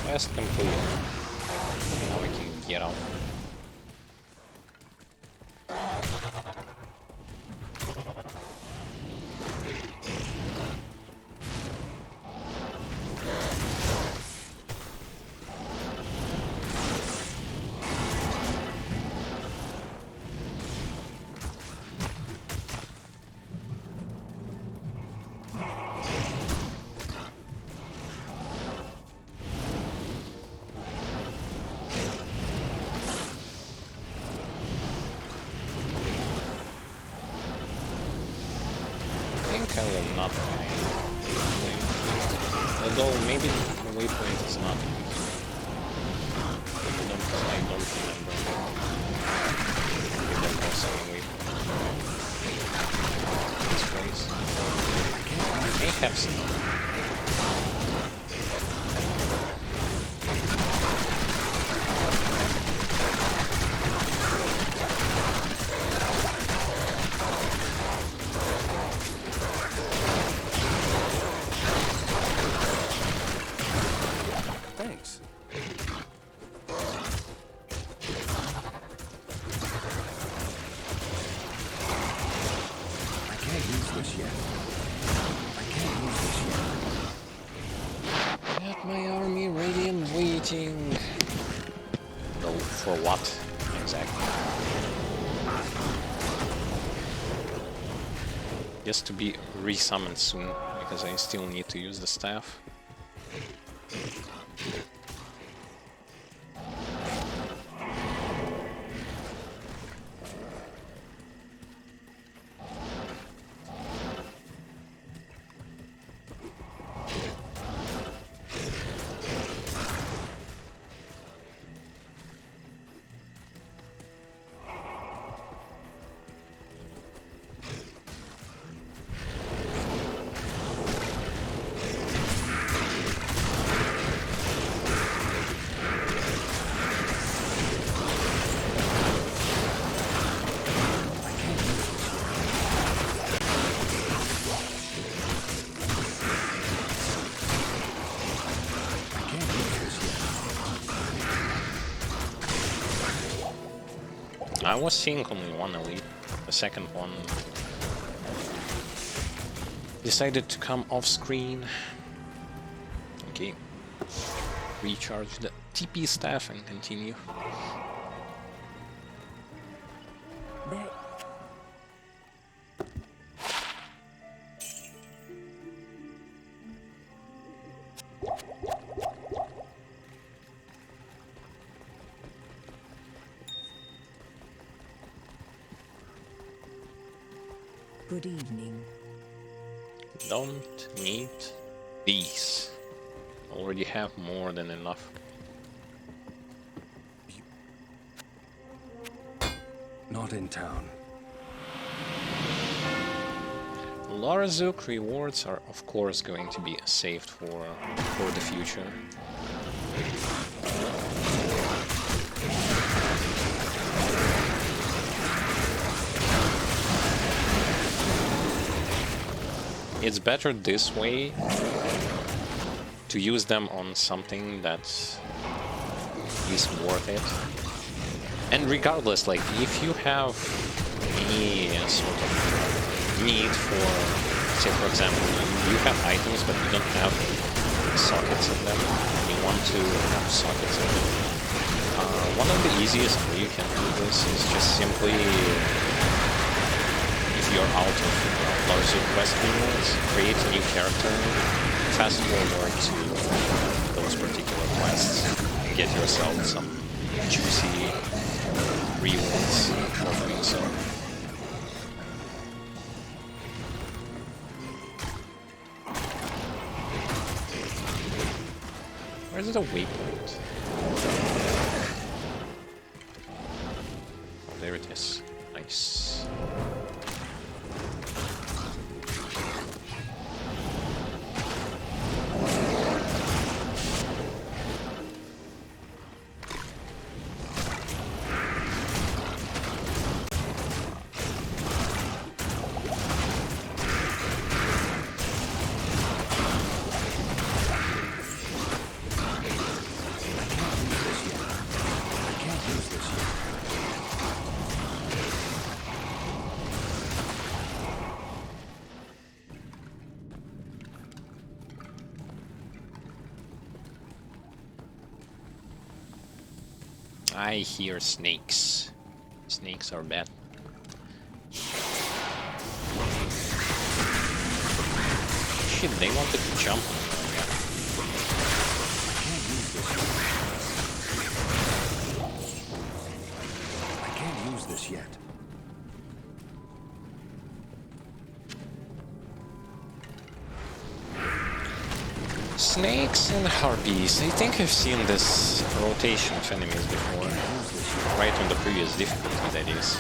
Quest complete. Now we can get out. I will not die. Although maybe the waypoint is not used. I don't remember. Maybe there was any waypoint. This place. I may have some. Thanks. I can't use this yet. I can't use this yet. Got my army ready and waiting. Though for what exactly? Just to be resummoned soon, because I still need to use the staff. I was seeing only one elite. The second one decided to come off screen. Okay. Recharge the TP staff and continue. There. Good evening. Don't need these. Already have more than enough. Not in town. Larazuk rewards are of course going to be saved for the future. It's better this way to use them on something that is worth it. And regardless, like, if you have any sort of need for, say for example, you have items but you don't have sockets in them, you want to have sockets in them, one of the easiest way you can do this is just simply, if you're out of large quest rewards, create a new character, fast forward to those particular quests, get yourself some juicy rewards for doing so. Where's the waypoint? Oh, there it is. Nice. I hear snakes. Snakes are bad. Shit, they wanted to jump. I can't use this yet. Snakes and harpies. I think I've seen this rotation of enemies before. Right on the previous difficulty, that is.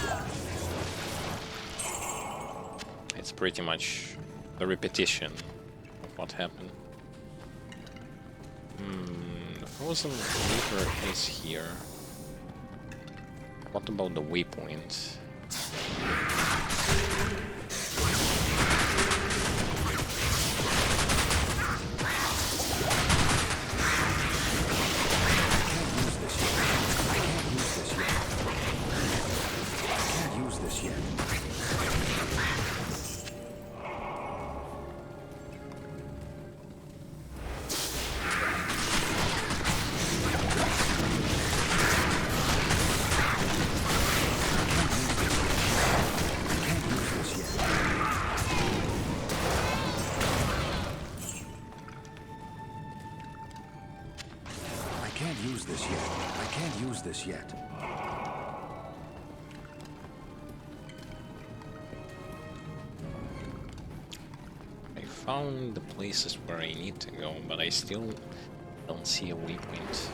It's pretty much a repetition of what happened. The frozen river is here. What about the waypoint? This yet. I found the places where I need to go, but I still don't see a waypoint.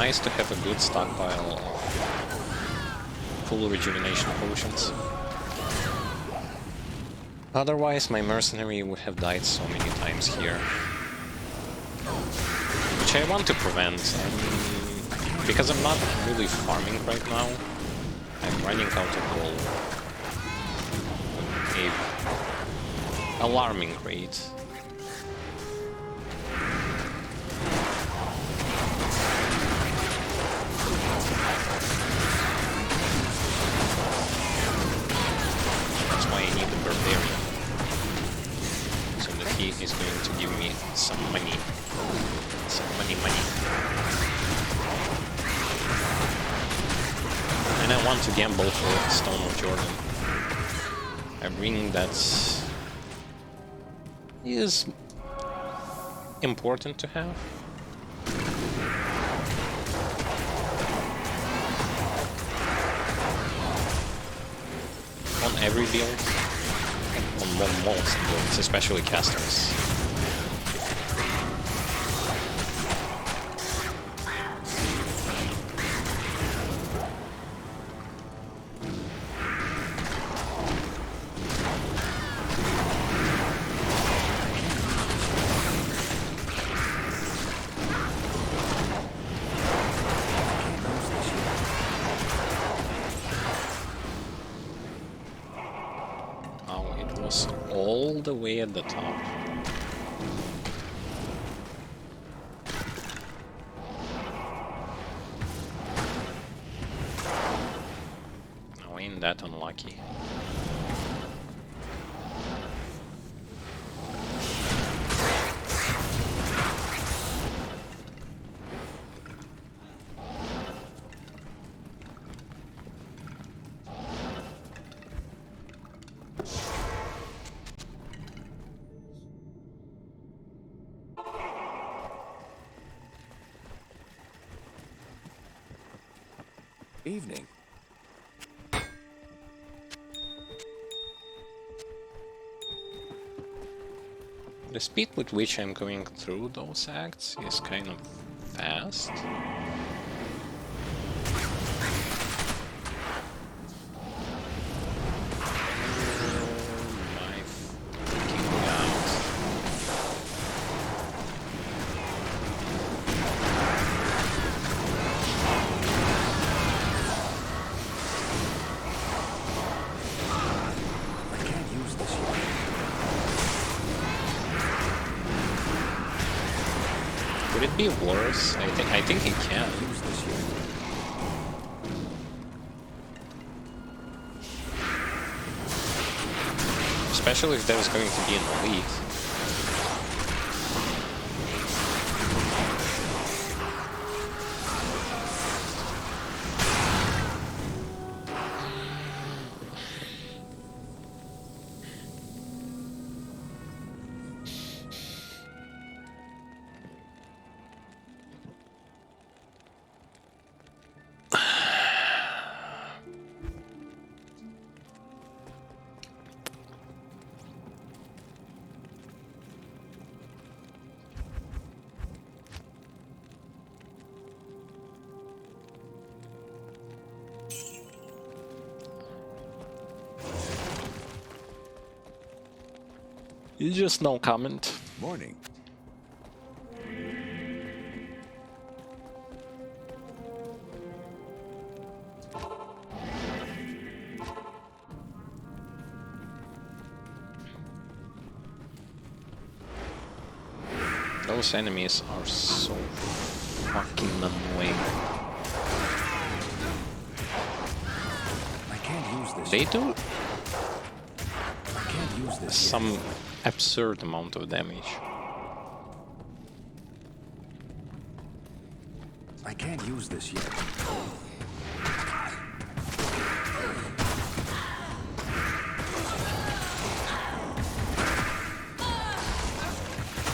nice to have a good stockpile of full rejuvenation potions. Otherwise, my mercenary would have died so many times here. Which I want to prevent, because I'm not really farming right now. I'm running out of gold. A alarming rate. That's why I need the barbarian. So that he is going to give me some money. Some money. And I want to gamble for Stone of Jordan. A ring that is important to have. On every build. On most builds, especially casters. All the way at the top. Oh, ain't that unlucky. Evening. The speed with which I'm going through those acts is kind of fast. My freaking god. I can't use this yet. Could it be worse? I think it can. Use this yet. Especially if there's going to be an elite. It's just no comment. Morning. Those enemies are so fucking annoying. I can't use this They yet. do I can't use this yet. some absurd amount of damage. I can't use this yet.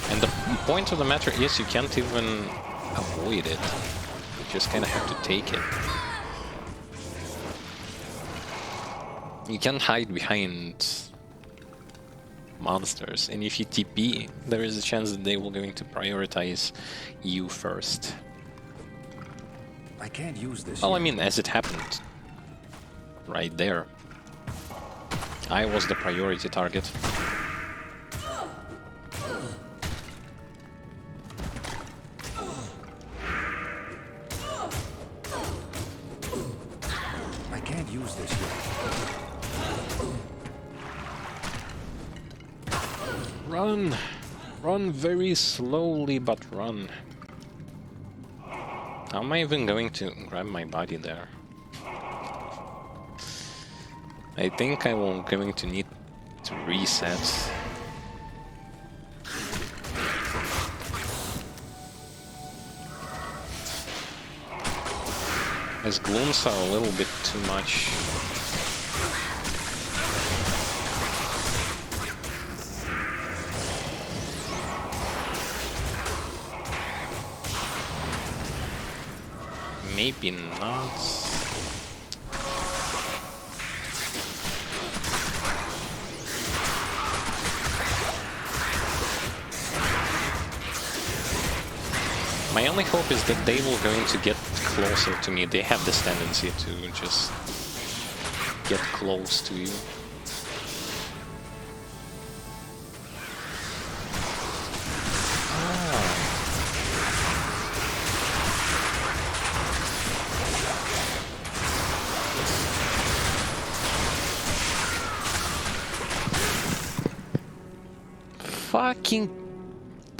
And the point of the matter is you can't even avoid it. You just kind of have to take it. You can't hide behind monsters, and if you TP, there is a chance that they will going to prioritize you first. I can't use this Well, I yet. mean, as it happened, right there. I was the priority target. I can't use this yet. Run! Run very slowly, but run. How am I even going to grab my body there? I think I will going to need to reset. As glooms are a little bit too much. Maybe not. My only hope is that they will going to get closer to me. They have this tendency to just get close to you.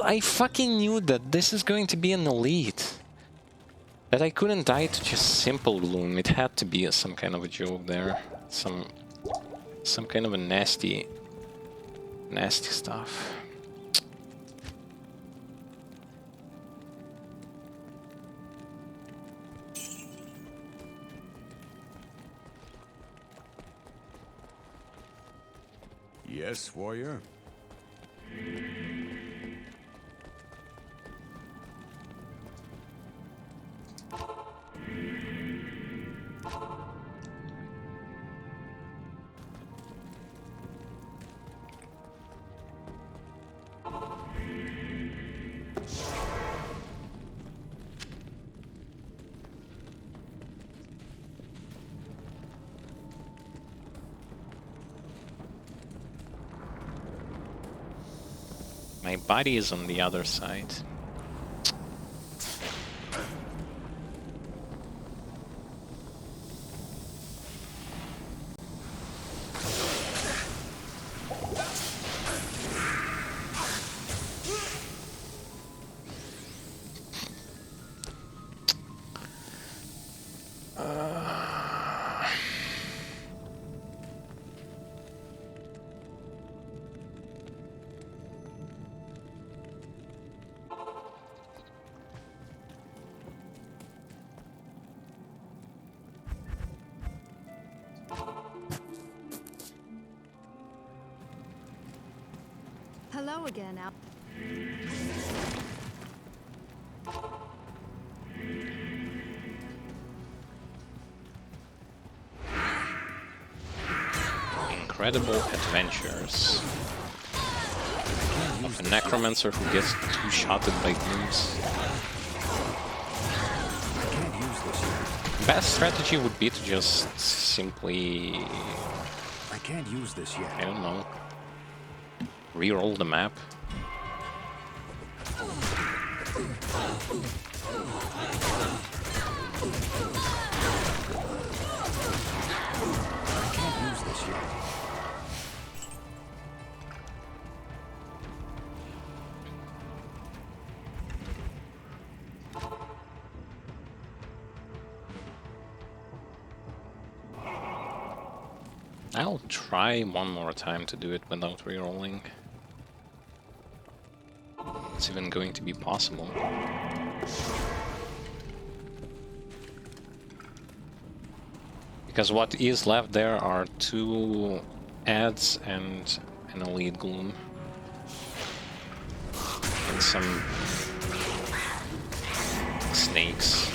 I fucking knew that this is going to be an elite. That I couldn't die to just simple gloom. It had to be some kind of a joke there. Some kind of a nasty stuff. Yes, warrior? My body is on the other side. Hello again, Al. Incredible adventures of a necromancer who gets two-shotted by glooms. I can't use this yet. Best strategy would be to just simply, I can't use this yet. I don't know, re-roll the map. I can't use this yet. I'll try one more time to do it without re-rolling. It's even going to be possible. Because what is left there are 2 ads and an elite gloom. And some snakes.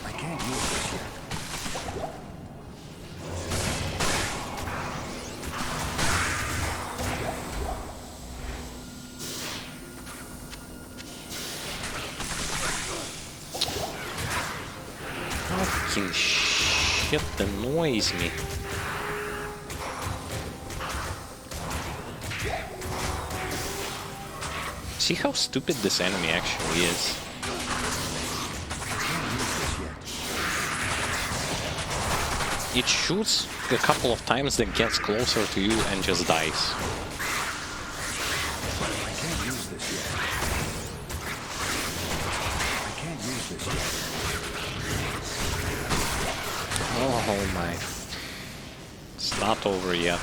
I can't use this yet. fucking shit annoys me. See how stupid this enemy actually is. It shoots a couple of times, then gets closer to you and just dies. Oh my. It's not over yet.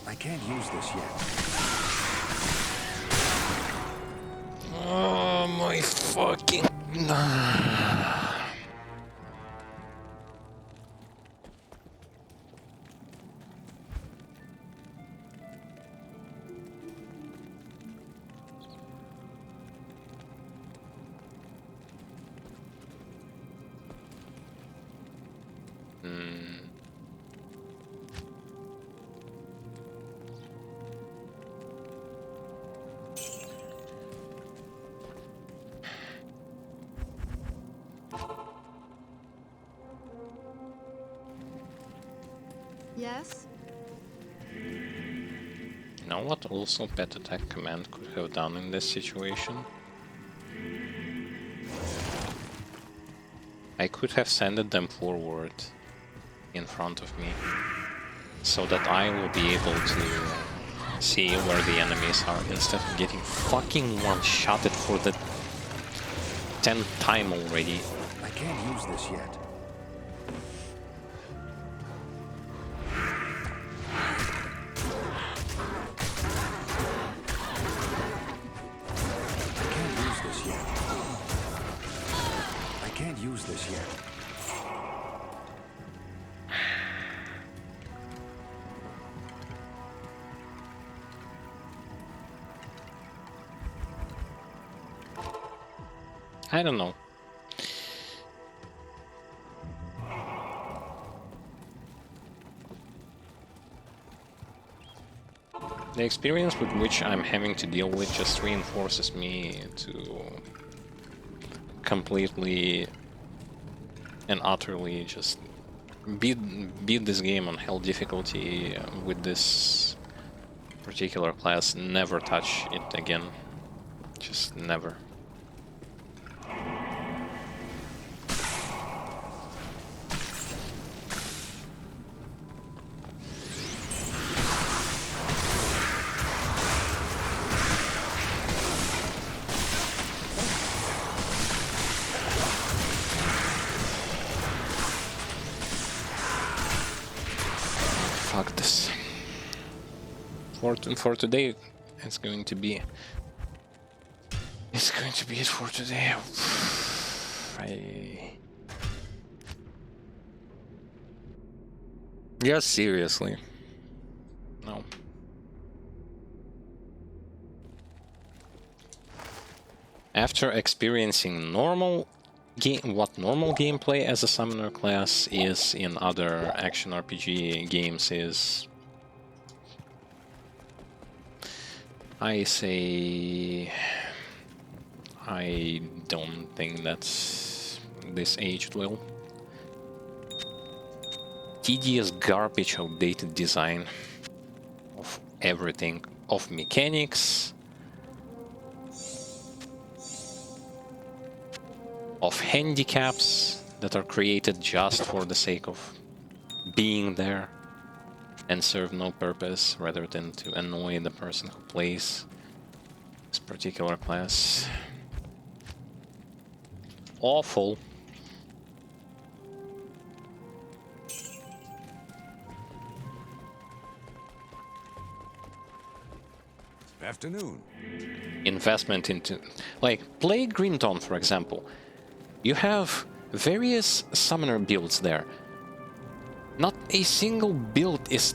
I can't use this yet. Oh my fucking... Yes? You know what also pet attack command could have done in this situation? I could have sent them forward in front of me, so that I will be able to see where the enemies are, instead of getting fucking one-shotted for the 10th time already. I can't use this yet. This yet. I don't know. The experience with which I'm having to deal with just reinforces me to completely and utterly just beat this game on hell difficulty with this particular class. Never touch it again. Just never. Fuck this. For today, it's going to be it for today. Yeah, seriously. No. After experiencing normal gameplay as a summoner class is in other action RPG games is, I say, I don't think that's this aged well. Tedious garbage, outdated design of everything, of mechanics, of handicaps that are created just for the sake of being there and serve no purpose rather than to annoy the person who plays this particular class. Awful. Afternoon. Investment into, like, play Green Dawn, for example. You have various summoner builds there. Not a single build is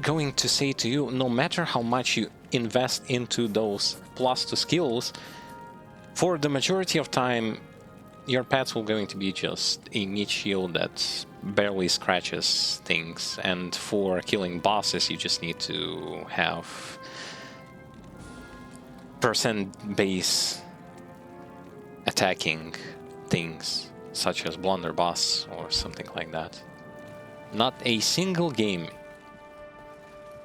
going to say to you, no matter how much you invest into those +2 skills, for the majority of time your pets will going to be just a meat shield that barely scratches things, and for killing bosses you just need to have percent base attacking things, such as blunderbuss or something like that. Not a single game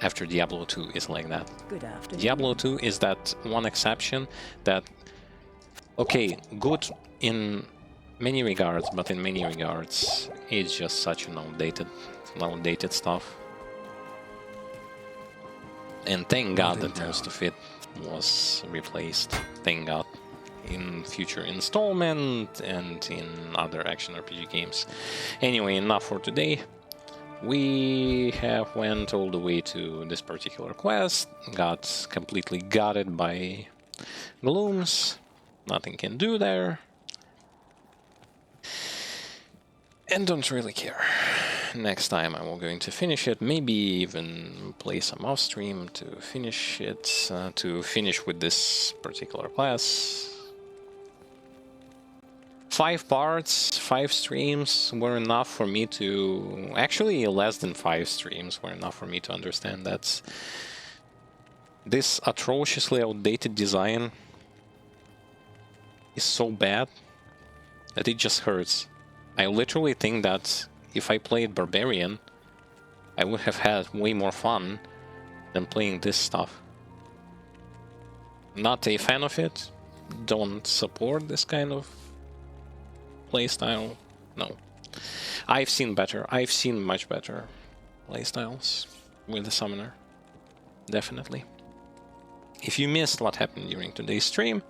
after Diablo 2 is like that. Good afternoon. Diablo 2 is that one exception that, okay, good in many regards, but in many regards it's just such an outdated stuff. And thank God that most of it was replaced. Thank God. In future installment and in other action RPG games. Anyway, enough for today. We have went all the way to this particular quest, got completely gutted by glooms, nothing can do there, and don't really care. Next time I'm going to finish it, maybe even play some off stream to finish it, to finish with this particular class. 5 parts, 5 streams were enough for me to... Actually, less than 5 streams were enough for me to understand that this atrociously outdated design is so bad that it just hurts. I literally think that if I played Barbarian, I would have had way more fun than playing this stuff. Not a fan of it, don't support this kind of playstyle. No. I've seen better. I've seen much better playstyles with the Summoner. Definitely. If you missed what happened during today's stream,